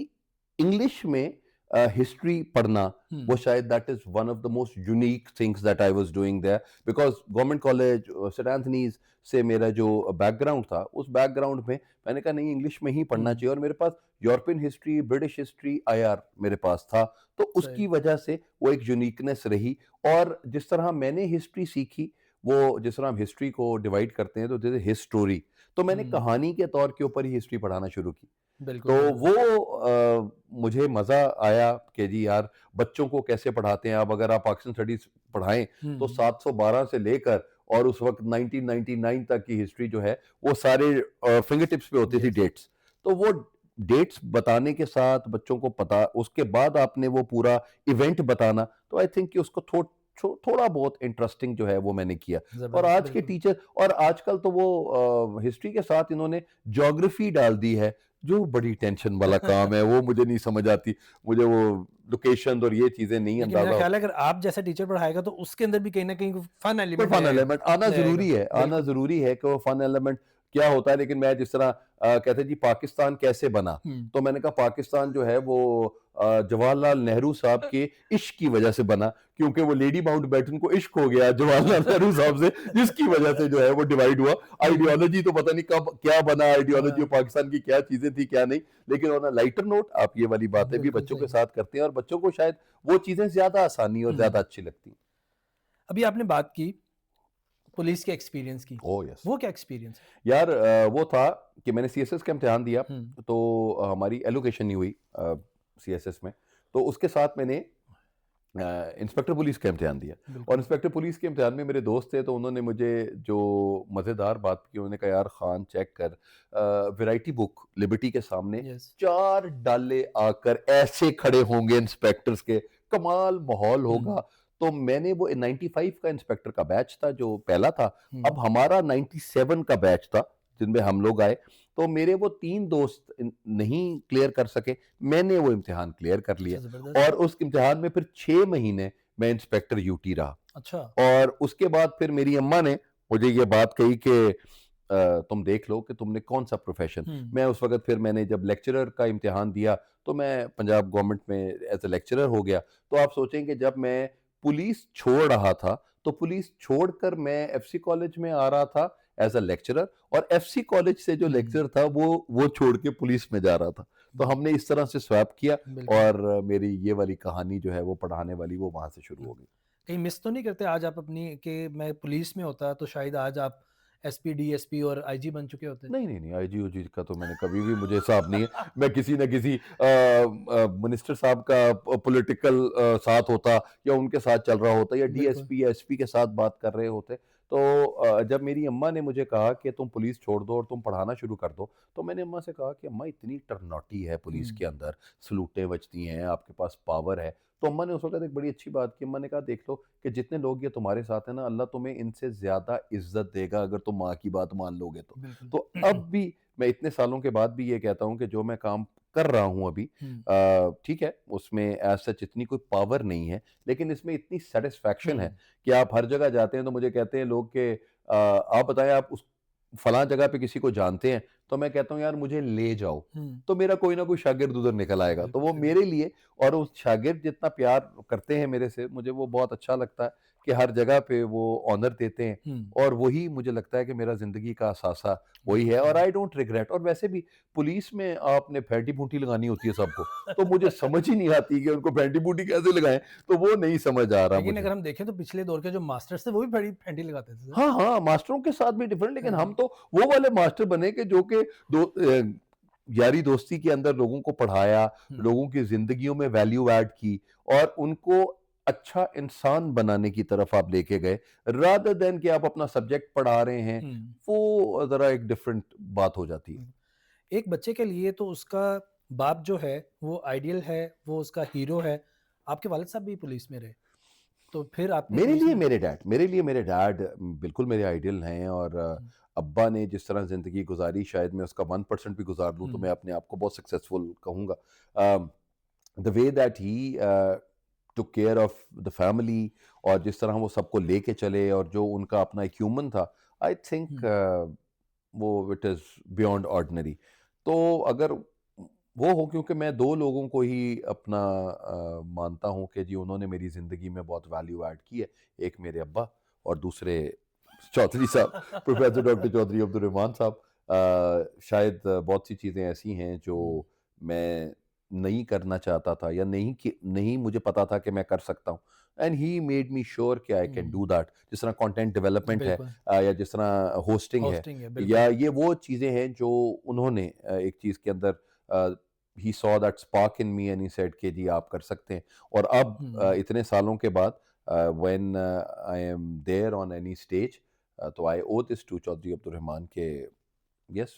इंग्लिश में हिस्ट्री पढ़ना, वो
हुँ,
शायद that is one of the most unique things that I was doing there, because government college saint Anthony's से मेरा जो बैकग्राउंड था, उस बैकग्राउंड में मैंने कहा नहीं, इंग्लिश में ही पढ़ना
हुँ,
चाहिए। और मेरे पास European history, British history, IR मेरे पास था। तो
सही,
उसकी वजह से वो एक यूनिकनेस रही। और जिस तरह मैंने हिस्ट्री सीखी, वो जिस तरह हम हिस्ट्री को डिवाइड करते हैं, तो जैसे हिस्टोरी, तो मैंने
हुँ,
कहानी के तौर के ऊपर ही हिस्ट्री पढ़ाना शुरू की।
बिल्कुल
तो
ज़बरदस्त।
वो मुझे मज़ा आया कि जी यार, बच्चों को कैसे पढ़ाते हैं। अब अगर आप पाकिस्तान स्टडीज़ पढ़ाएँ तो
हुँ,
712 से लेकर और उस वक़्त 1999 तक की हिस्ट्री जो है, वो सारे फिंगर टिप्स पे होती थी
यस,
डेट्स। तो वो डेट्स बताने के साथ बच्चों को पता, उसके बाद आपने वो पूरा इवेंट बताना, तो आई थिंक कि उसको थोड़ा बहुत इंटरेस्टिंग जो है वो मैंने किया। और
ज़बरदस्त,
आज के
बिल्कुल।
टीचर, और आजकल तो वो हिस्ट्री के साथ इन्होंने ज्योग्राफी डाल दी है, जो बड़ी टेंशन वाला काम है, वो मुझे नहीं समझ आती। मुझे वो लोकेशंस और ये चीज़ें नहीं
लेकिन मेरा
अंदाज़ा
ख्याल
होता।
है अगर आप जैसा टीचर पढ़ाएगा तो उसके अंदर भी कहीं न कहीं फन
कोई
एलिमेंट
फन एलिमेंट आना
रहेगा।
ज़रूरी है, आना
बिल्कुल।
ज़रूरी है कि वो फन एलिमेंट क्या होता है। लेकिन मैं जिस तरह कहते हैं जी, पाकिस्तान कैसे बना?
हुँ,
तो मैंने कहा पाकिस्तान जो है वो जवाहरलाल नेहरू साहब के इश्क की वजह से बना, क्योंकि वो लेडी माउंटबेटन को इश्क हो गया जवाहरलाल नेहरू साहब से, जिसकी वजह से जो है वो डिवाइड हुआ।
बिल्कुल।
आइडियोलॉजी तो पता नहीं कब क्या बना, आइडियोलॉजी
हाँ,
ऑफ पाकिस्तान की क्या चीज़ें थी, क्या नहीं। लेकिन ऑन अ लाइटर नोट आप ये वाली बातें भी
बिल्कुल
बच्चों के
सही।
साथ करते हैं, और बच्चों को शायद वो चीज़ें ज़्यादा आसानी और
हुँ।
ज़्यादा अच्छी लगती हैं।
अभी आपने बात की पुलिस के एक्सपीरियंस की,
ओह यस
वो क्या एक्सपीरियंस है?
यार वो था कि मैंने सीएसएस का इम्तिहान दिया
हुँ,
तो हमारी एलोकेशन नहीं हुई सीएसएस में। तो उसके साथ मैंने इंस्पेक्टर पुलिस का इम्तिहान दिया और
बिल्कुल।
इंस्पेक्टर पुलिस के इम्तिहान में मेरे दोस्त थे तो उन्होंने मुझे जो मज़ेदार बात की उन्होंने कहा यार खान चेक कर वैरायटी बुक लिबर्टी के सामने
यस।
4 डाले आकर ऐसे खड़े होंगे इंस्पेक्टर्स के, कमाल माहौल
हुँ,
होगा। तो मैंने वो 95 का इंस्पेक्टर का बैच था जो पहला था,
हुँ,
अब हमारा 97 का बैच था जिनमें हम लोग आए। तो मेरे वो 3 दोस्त नहीं क्लियर कर सके, मैंने वो इम्तिहान क्लियर कर लिया।
अच्छा ज़बरदस्त।
और उस इम्तिहान में फिर 6 महीने मैं इंस्पेक्टर यूटी रहा
अच्छा।
और उसके बाद फिर मेरी अम्मा ने मुझे ये बात कही कि तुम देख लो कि तुमने कौन सा प्रोफेशन।
हुँ,
मैं उस वक़्त फिर मैंने जब लेक्चरर का इम्तिहान दिया तो मैं पंजाब गवर्नमेंट में एज़ अ लेक्चरर हो गया। तो आप सोचें कि जब मैं पुलिस छोड़ रहा था, तो पुलिस छोड़कर मैं एफसी कॉलेज में आ रहा था एज़ अ लेक्चरर और एफसी कॉलेज से जो
हुँ,
लेक्चर था वो छोड़ के पुलिस में जा रहा था। तो
हुँ,
हमने इस तरह से स्वैप किया
बिल्कुल।
और मेरी ये वाली कहानी जो है वो पढ़ाने वाली वो वहाँ से शुरू
हुँ,
हो गई।
कहीं मिस तो नहीं करते आज आप अपनी कि मैं पुलिस में होता तो शायद आज आप एसपी, डीएसपी और आईजी बन चुके होते?
नहीं, नहीं, नहीं, आईजी-ओजी का तो मैंने कभी भी मुझे हिसाब नहीं है। मैं किसी न किसी मिनिस्टर साहब का पॉलिटिकल साथ होता या उनके साथ चल रहा होता या
बिल्कुल।
डीएसपी या एसपी के साथ बात कर रहे होते। तो जब मेरी अम्मा ने मुझे कहा कि तुम पुलिस छोड़ दो और तुम पढ़ाना शुरू कर दो, तो मैंने अम्मा से कहा कि अम्मा इतनी टर्नौटी है पुलिस
हुँ,
के अंदर, सलूटें बजती हैं, आपके पास पावर है। तो अम्मा ने उस वक़्त एक बड़ी अच्छी बात की, अम्मा ने कहा देख लो कि जितने लोग ये तुम्हारे साथ हैं ना, अल्लाह तुम्हें इनसे ज़्यादा इज़्ज़त देगा अगर तुम माँ की बात मान लोगे तो।
बिल्कुल।
तो अब भी मैं इतने सालों के बाद भी ये कहता हूँ कि जो मैं काम कर रहा हूँ अभी
हुँ,
ठीक है, उसमें एज़ सच इतनी कोई पावर नहीं है, लेकिन इसमें इतनी सैटिस्फैक्शन है
हुँ,
कि आप हर जगह जाते हैं तो मुझे कहते हैं लोग कि आप बताएँ आप उस फलाँ जगह पे किसी को जानते हैं? तो मैं कहता हूँ यार मुझे ले जाओ,
हुँ,
तो मेरा कोई ना कोई शागिर्द उधर निकल आएगा। तो
बिल्कुल
वो
सही बात।
मेरे लिए और उस शागिर्द जितना प्यार करते हैं मेरे से, मुझे वो बहुत अच्छा लगता है कि हर जगह पे वो ऑनर देते हैं
हुँ,
और वही मुझे लगता है कि मेरा ज़िंदगी का असासा वही
बिल्कुल
है
सही
और
बात।
आई डोंट रिग्रेट और वैसे भी पुलिस में आपने फैंटी-फूंटी लगानी होती है सबको, तो मुझे समझ ही नहीं आती कि उनको फैंटी-फूंटी कैसे लगाएँ, तो वो नहीं समझ आ रहा
लेकिन
मुझे।
अगर हम देखें तो पिछले दौर के जो मास्टर्स थे वो भी बड़ी फैंटी लगाते थे सर।
हाँ, हाँ, मास्टरों के साथ भी डिफरेंट लेकिन हम
हाँ,
तो वो वाले मास्टर बने कि जो कि यारी दोस्ती के अंदर लोगों को पढ़ाया,
हुँ,
लोगों की ज़िंदगियों में वैल्यू ऐड की और उनको अच्छा इंसान बनाने की तरफ आप लेके गए, रादर दैन कि आप अपना सब्जेक्ट पढ़ा रहे हैं,
हुँ,
वो ज़रा एक डिफरेंट बात हो जाती है।
हुँ। एक बच्चे के लिए तो उसका बाप जो है वो आइडियल है, वो उसका हीरो है। आपके वालिद साहब भी पुलिस में रहे, तो फिर आपने पुलिस में
मेरे लिए मेरे डैड बिल्कुल मेरे आइडियल हैं और
हुँ,
अब्बा ने जिस तरह ज़िंदगी गुज़ारी शायद मैं उसका 1% भी गुज़ार लूँ तो मैं
हुँ,
अपने आप को बहुत सक्सेसफुल कहूँगा। द वे दैट ही टूक केयर ऑफ द फैमिली और जिस तरह वो सबको लेके चले और जो उनका अपना एक ह्यूमन था, आई थिंक
हुँ,
वो इट इज़ बियॉन्ड ऑर्डिनरी। तो अगर वो हो क्योंकि मैं 2 लोगों को ही अपना मानता हूँ कि जी उन्होंने मेरी ज़िंदगी में बहुत वैल्यू ऐड की है। एक मेरे अब्बा और दूसरे चौधरी साहब, प्रोफ़ेसर डॉक्टर चौधरी अब्दुल रहमान साहब। शायद बहुत सी चीज़ें ऐसी हैं जो
हुँ,
मैं नहीं करना चाहता था या नहीं मुझे पता था कि मैं कर सकता हूँ। And he made me sure कि I can
hmm,
do that. जिस तरह कंटेंट डेवलपमेंट है
बिल्कुल,
या जिस तरह होस्टिंग है
होस्टिंग है,
या
बिल्कुल।
ये वो चीज़ें हैं जो उन्होंने एक चीज़ के अंदर he saw that spark in me and he said कि जी आप कर सकते हैं। और अब
हुँ,
इतने सालों के बाद when I am there on any stage तो I owe this to Chaudhry Abdul Rahman के यस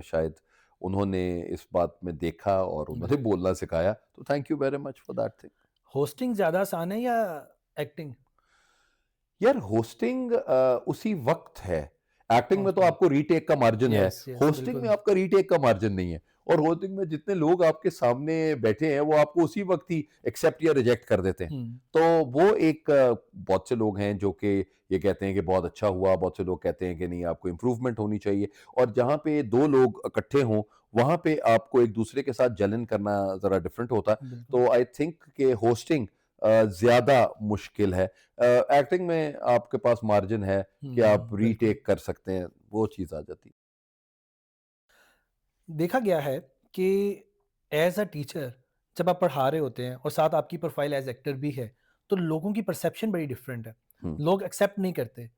शायद उन्होंने इस बात में देखा और उन्होंने
बिल्कुल।
बोलना सिखाया। तो thank you very much for that thing.
Hosting ज़्यादा आसान है या एक्टिंग?
यार होस्टिंग उसी वक़्त है। एक्टिंग में तो
होस्टिंग
आपको रीटेक का मार्जिन है,
यस, यस,
होस्टिंग में
बिल्कुल।
आपका रीटेक का मार्जिन नहीं है और होस्टिंग में जितने लोग आपके सामने बैठे हैं, वो आपको उसी वक़्त ही एक्सेप्ट या रिजेक्ट कर देते हैं।
हुँ,
तो वो एक बहुत से लोग हैं जो कि ये कहते हैं कि बहुत अच्छा हुआ, बहुत से लोग कहते हैं कि नहीं आपको इम्प्रूवमेंट होनी चाहिए और जहाँ पे 2 लोग इकट्ठे हों, वहाँ पे आपको एक-दूसरे के साथ जलन करना ज़रा डिफरेंट होता है।
बिल्कुल।
तो आई थिंक कि होस्टिंग ज़्यादा मुश्किल है। एक्टिंग में आपके पास मार्जिन है कि आप
हुँ, बिल्कुल।
रीटेक कर सकते हैं, वो चीज़ आ जाती है।
देखा गया है कि एज़ अ टीचर जब आप पढ़ा रहे होते हैं और साथ आपकी प्रोफ़ाइल एज़ एक्टर भी है, तो लोगों की परसेप्शन बड़ी डिफरेंट है। लोग एक्सेप्ट नहीं करते,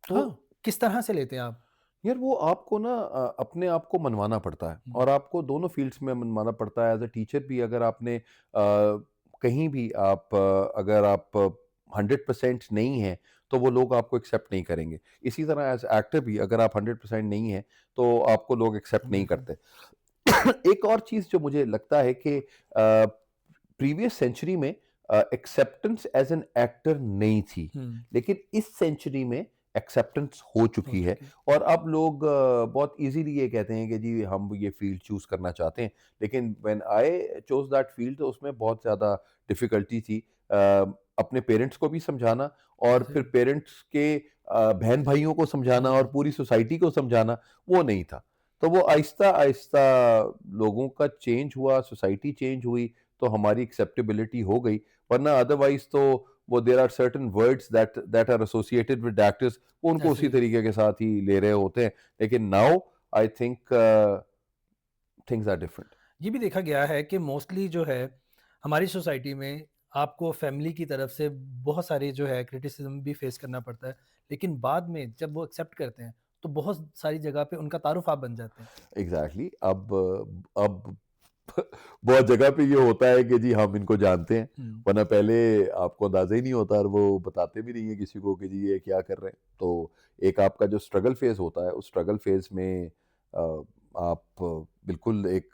तो
हाँ,
किस तरह से लेते हैं आप?
यार वो आपको ना अपने आप को मनवाना पड़ता है
हुँ,
और आपको दोनों फ़ील्ड्स में मनवाना पड़ता है। एज़ अ टीचर भी अगर आपने कहीं भी आप अगर आप 100% नहीं हैं, तो वो लोग आपको एक्सेप्ट नहीं करेंगे। इसी तरह एज़ एक्टर भी अगर आप 100% नहीं हैं, तो आपको लोग एक्सेप्ट नहीं
बिल्कुल।
करते। एक और चीज़ जो मुझे लगता है कि प्रीवियस सेंचुरी में एक्सेप्टेंस एज़ एन एक्टर नहीं थी,
हुँ,
लेकिन इस सेंचुरी में एक्सेप्टेंस हो
हो
चुकी है
चुकी है।
और अब लोग बहुत ईज़िली ये कहते हैं कि जी हम ये फ़ील्ड चूज़ करना चाहते हैं। लेकिन when I chose that field तो उसमें बहुत ज़्यादा डिफ़िकल्टी थी। अपने पेरेंट्स को भी समझाना और
सही
फिर पेरेंट्स के बहन-भाइयों को समझाना और
हुँ,
पूरी सोसाइटी को समझाना, वो नहीं था। तो वो आहिस्ता-आहिस्ता लोगों का चेंज हुआ, सोसाइटी चेंज हुई, तो हमारी एक्सेप्टेबिलिटी हो गई। वरना अदरवाइज़ तो वो there are certain words that that are associated with actors, वो उनको
ऐसे
उसी
ही है।
तरीके के साथ ही ले रहे होते हैं। लेकिन now I think things are different.
ये भी देखा गया है कि मोस्टली जो है हमारी सोसाइटी में आपको फैमिली की तरफ से बहुत सारी जो है क्रिटिसिज्म भी फेस करना पड़ता है, लेकिन बाद में जब वो एक्सेप्ट करते हैं तो बहुत सारी जगह पे उनका तारुफ आप बन जाते हैं।
एग्ज़ैक्टली अब बहुत जगह पे ये होता है कि जी हम इनको जानते हैं,
हुँ,
वरना पहले आपको अंदाज़ा ही नहीं होता और वो बताते भी नहीं है किसी को कि जी ये क्या कर रहे हैं। तो एक आपका जो स्ट्रगल फ़ेज़ होता है, उस स्ट्रगल फ़ेज़ में आप बिल्कुल एक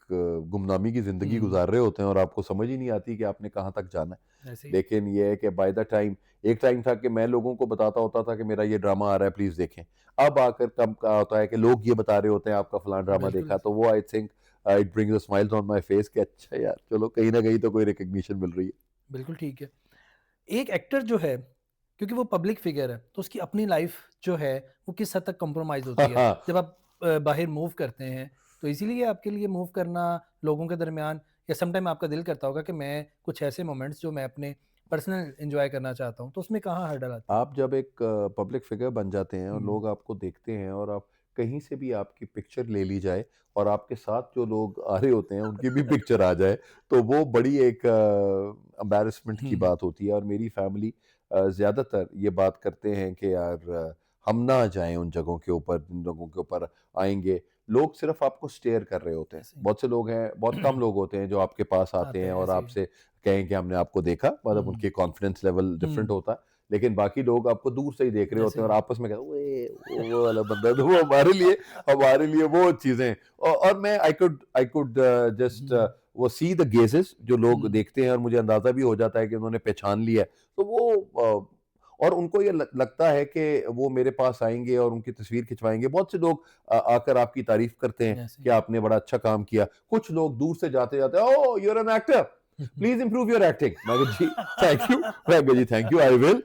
गुमनामी की ज़िंदगी
हुँ,
गुज़ार रहे होते हैं और आपको समझ ही नहीं आती कि आपने कहाँ तक जाना है।
ऐसे ही है।
लेकिन ये है कि बाय द टाइम एक टाइम था कि मैं लोगों को बताता होता था कि मेरा ये ड्रामा आ रहा है प्लीज़ देखें। अब आकर कब क्या होता है कि लोग ये बता रहे होते हैं आपका फलाना ड्रामा
बिल्कुल
देखा,
ऐसे
तो
ही।
वो I think it brings a smiles on my face कि अच्छा यार चलो कहीं न कहीं तो कोई रिकॉग्निशन मिल रही है।
बिल्कुल ठीक है। एक एक्टर जो है, क्योंकि वो पब्लिक फिगर है, तो उसकी अपनी लाइफ़ जो है, वो किस हद तक कॉम्प्रोमाइज़
हाँ,
होती है?
हाँ।
जब आप बाहर मूव करते हैं, तो इज़िली आपके लिए मूव करना लोगों के दरमियान या सम टाइम आपका दिल करता होगा कि मैं कुछ ऐसे मोमेंट्स जो मैं अपने पर्सनल एन्जॉय करना चाहता हूँ, तो उसमें कहाँ हर्डल आती है?
आप जब एक पब्लिक फिगर बन जाते हैं और
हुँ,
लोग आपको देखते हैं और आप कहीं से भी आपकी पिक्चर ले ली जाए और आपके साथ जो लोग आ रहे होते हैं उनकी भी पिक्चर आ जाए, तो वो बड़ी एक एम्बैरेसमेंट की
हुँ,
बात होती है और मेरी फैमिली ज़्यादातर ये बात करते हैं कि यार हम ना जाएँ उन जगहों के ऊपर, जिन लोगों के ऊपर आएँगे। लोग सिर्फ़ आपको स्टेयर कर रहे होते हैं।
ऐसे ही।
बहुत से लोग हैं, बहुत कम लोग होते हैं जो आपके पास आते
आते
हैं
हैं
और
ऐसे ही।
आपसे कहें कि हमने आपको देखा, मतलब
हुँ,
उनके कॉन्फिडेंस लेवल डिफरेंट
हुँ,
होता है। लेकिन बाकी लोग आपको दूर से ही देख रहे
ऐसे
होते हैं और
ही।
आपस में कहते हैं, "ओए, वो वाला बंदा।" तो वो हमारे लिए वो चीज़ें और मैं आई कुड जस्ट
हुँ,
वो सी द गेजेस जो लोग
हुँ,
देखते हैं और मुझे अंदाज़ा भी हो जाता है कि उन्होंने पहचान लिया है। तो वो और उनको ये लगता है कि वो मेरे पास आएँगे और उनकी तस्वीर खिंचवाएँगे। बहुत से लोग आकर आपकी तारीफ़ करते हैं
ऐसे
कि
ही।
आपने बड़ा अच्छा काम किया। कुछ लोग दूर से जाते-जाते, "oh! You are an actor. Please improve your acting." मैं कहा, "जी, थैंक यू।" मैं कहा, "जी, थैंक यू, आई विल।"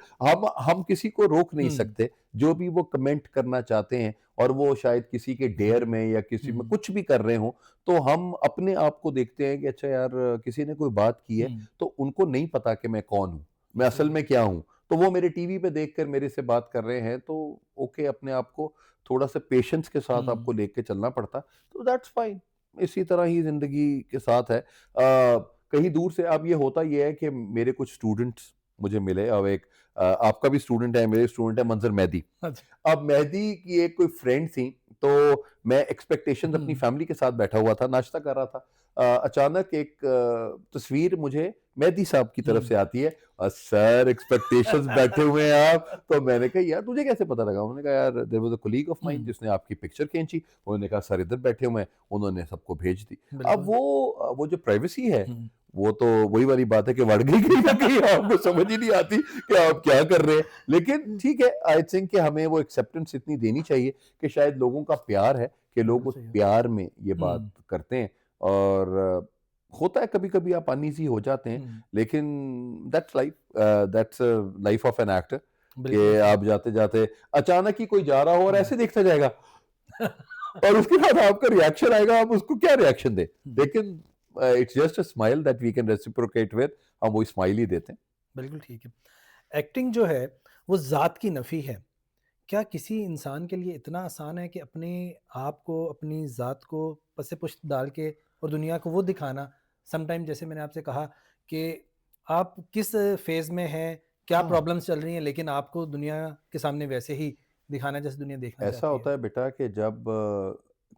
हम किसी को रोक नहीं
हुँ,
सकते, जो भी वो कमेंट करना चाहते हैं और वो शायद किसी के डेयर
हुँ,
में या किसी में
हुँ,
कुछ भी कर रहे हों, तो हम अपने आप को देखते हैं कि अच्छा यार किसी ने कोई बात की है,
हुँ,
तो उनको नहीं पता कि मैं कौन हूँ, मैं
ऐसे
असल
ही है।
में क्या हूँ। तो वो मेरे टीवी पे देखकर मेरे से बात कर रहे हैं, तो ओके अपने आप को थोड़ा-सा पेशेंस के साथ
हुँ,
आपको लेके चलना पड़ता, तो दैट्स फाइन। इसी तरह ही ज़िंदगी के साथ है। कहीं दूर से अब ये होता ये है कि मेरे कुछ स्टूडेंट्स मुझे मिले। अब एक आपका भी स्टूडेंट है, मेरे स्टूडेंट है मंज़र मेहदी।
अच्छा।
अब मेहदी की एक कोई फ्रेंड थी, तो मैं एक्सपेक्टेशंस अपनी
हुँ,
फैमिली के साथ बैठा हुआ था, नाश्ता कर रहा था। अचानक एक तस्वीर मुझे मेहदी साहब की तरफ
हुँ।
से आती है। सर एक्सपेक्टेशंस बैठे हुए हैं आप। तो मैंने कहा यार तुझे कैसे पता लगा? उन्होंने कहा यार there was a colleague of mine
hmm,
जिसने आपकी पिक्चर खींची। उन्होंने कहा सर इधर बैठे हुए हैं, उन्होंने सबको भेज दी। अब
बिल्कुल।
वो जो प्राइवेसी है,
हुँ,
वो तो वही वाली बात है कि बढ़ गई कहीं न कहीं आपको समझ ही नहीं आती कि आप क्या कर रहे हैं। लेकिन ठीक है, आई थिंक कि हमें वो एक्सेप्टेंस इतनी देनी चाहिए कि शायद लोगों का प्यार है कि लोग
बिल्कुल
उस
सही है।
प्यार में ये बात
हुँ,
करते हैं और होता है कभी-कभी आप अनईज़ी हो जाते हैं,
हुँ,
लेकिन that's life that's life of an actor
बिल्कुल
कि
ऐसे ही
आप जाते-जाते अचानक ही कोई जा रहा हो और
हुँ।
ऐसे देखता जाएगा और उसके बाद आपका रिएक्शन आएगा, आप उसको क्या रिएक्शन दें?
हुँ,
लेकिन it's just a smile that we can reciprocate with, हम वही स्माइल ही देते हैं।
बिल्कुल ठीक है। एक्टिंग जो है, वो ज़ात की नफ़ी है। क्या किसी इंसान के लिए इतना आसान है कि अपने आप को, अपनी ज़ात को पस-ए-पुश्त डाल के और दुनिया को वो दिखाना? समटाइम जैसे मैंने आपसे कहा कि आप किस फ़ेज़ में हैं, क्या
हाँ,
प्रॉब्लम्स चल रही हैं, लेकिन आपको दुनिया के सामने वैसे ही दिखाना है जैसे दुनिया देखना
ऐसा
चाहती है।
होता है बेटा कि जब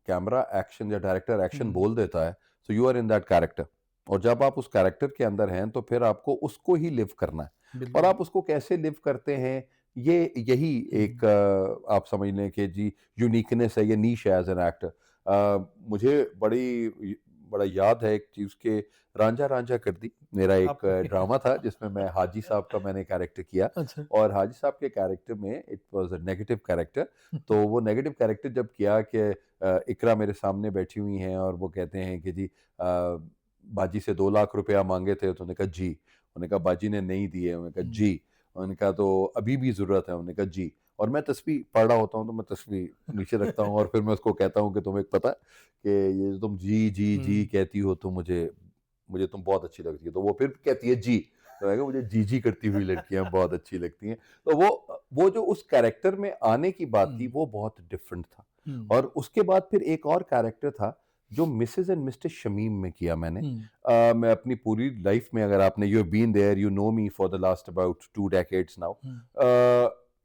कैमरा एक्शन या डायरेक्टर एक्शन
हुँ,
बोल देता है, so you are in that character, और जब आप उस कैरेक्टर के अंदर हैं, तो फिर आपको उसको ही लिव करना है। और
बिल्कुल।
आप उसको कैसे लिव करते हैं, यही एक
हुँ,
आप समझ लें कि जी यूनिकनेस है, ये नीश है एज़ एन एक्टर। मुझे बड़ा याद है एक चीज़ के रांझा रांझा कर दी, मेरा एक
आपको
ड्रामा था जिसमें मैं हाजी साहब का मैंने कैरेक्टर किया,
अच्छा।
और हाजी साहब के कैरेक्टर में it was a negative character. तो वो नेगेटिव कैरेक्टर जब किया कि इकरा मेरे सामने बैठी हुई हैं और वो कहते हैं कि जी बाजी से 2 लाख रुपया माँगे थे, तो उन्होंने कहा जी। उन्होंने कहा बाजी ने नहीं दिए, उन्होंने कहा
हुँ,
जी। उन्होंने कहा तो अभी भी ज़रूरत है, उन्होंने कहा जी। और मैं तस्बीह पढ़ रहा होता हूँ, तो मैं तस्बीह नीचे रखता हूँ और फिर मैं उसको कहता हूँ कि तुम्हें पता है कि ये जो तुम जी, जी, जी
हुँ,
कहती हो, तो मुझे मुझे तुम बहुत अच्छी लगती हो। तो वो फिर कहती है जी। तो मैं कहा मुझे जी, जी करती हुई लड़कियाँ बहुत अच्छी लगती हैं। तो वो जो उस कैरेक्टर में आने की बात थी,
हुँ,
वो बहुत डिफरेंट था।
हुँ,
और उसके बाद फिर एक और कैरेक्टर था जो मिसेस एंड मिस्टर शमीम में किया मैंने।
हुँ,
मैं अपनी पूरी लाइफ में, अगर आपने you have been there, you know me for the last about 2 decades now,
hmm,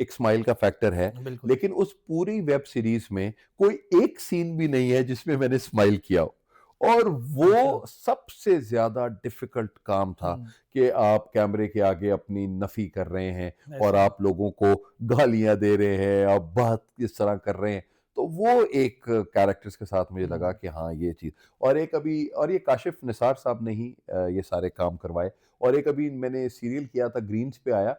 एक स्माइल का फैक्टर है,
बिल्कुल।
लेकिन उस पूरी वेब सीरीज़ में कोई एक सीन भी नहीं है जिसमें मैंने स्माइल किया हो। और
अच्छा।
वो सबसे ज़्यादा डिफ़िकल्ट काम था
हुँ,
कि आप कैमरे के आगे अपनी नफ़ी कर रहे हैं और
ऐसे ही।
आप लोगों को गालियाँ दे रहे हैं, आप बात इस तरह कर रहे हैं। तो वो एक कैरेक्टर्स के साथ मुझे लगा
हुँ,
कि हाँ, ये चीज़। और एक अभी और ये काशिफ़ निसार साहब ने ही ये सारे काम करवाए। और एक अभी मैंने सीरियल किया था, ग्रीन्स पे आया,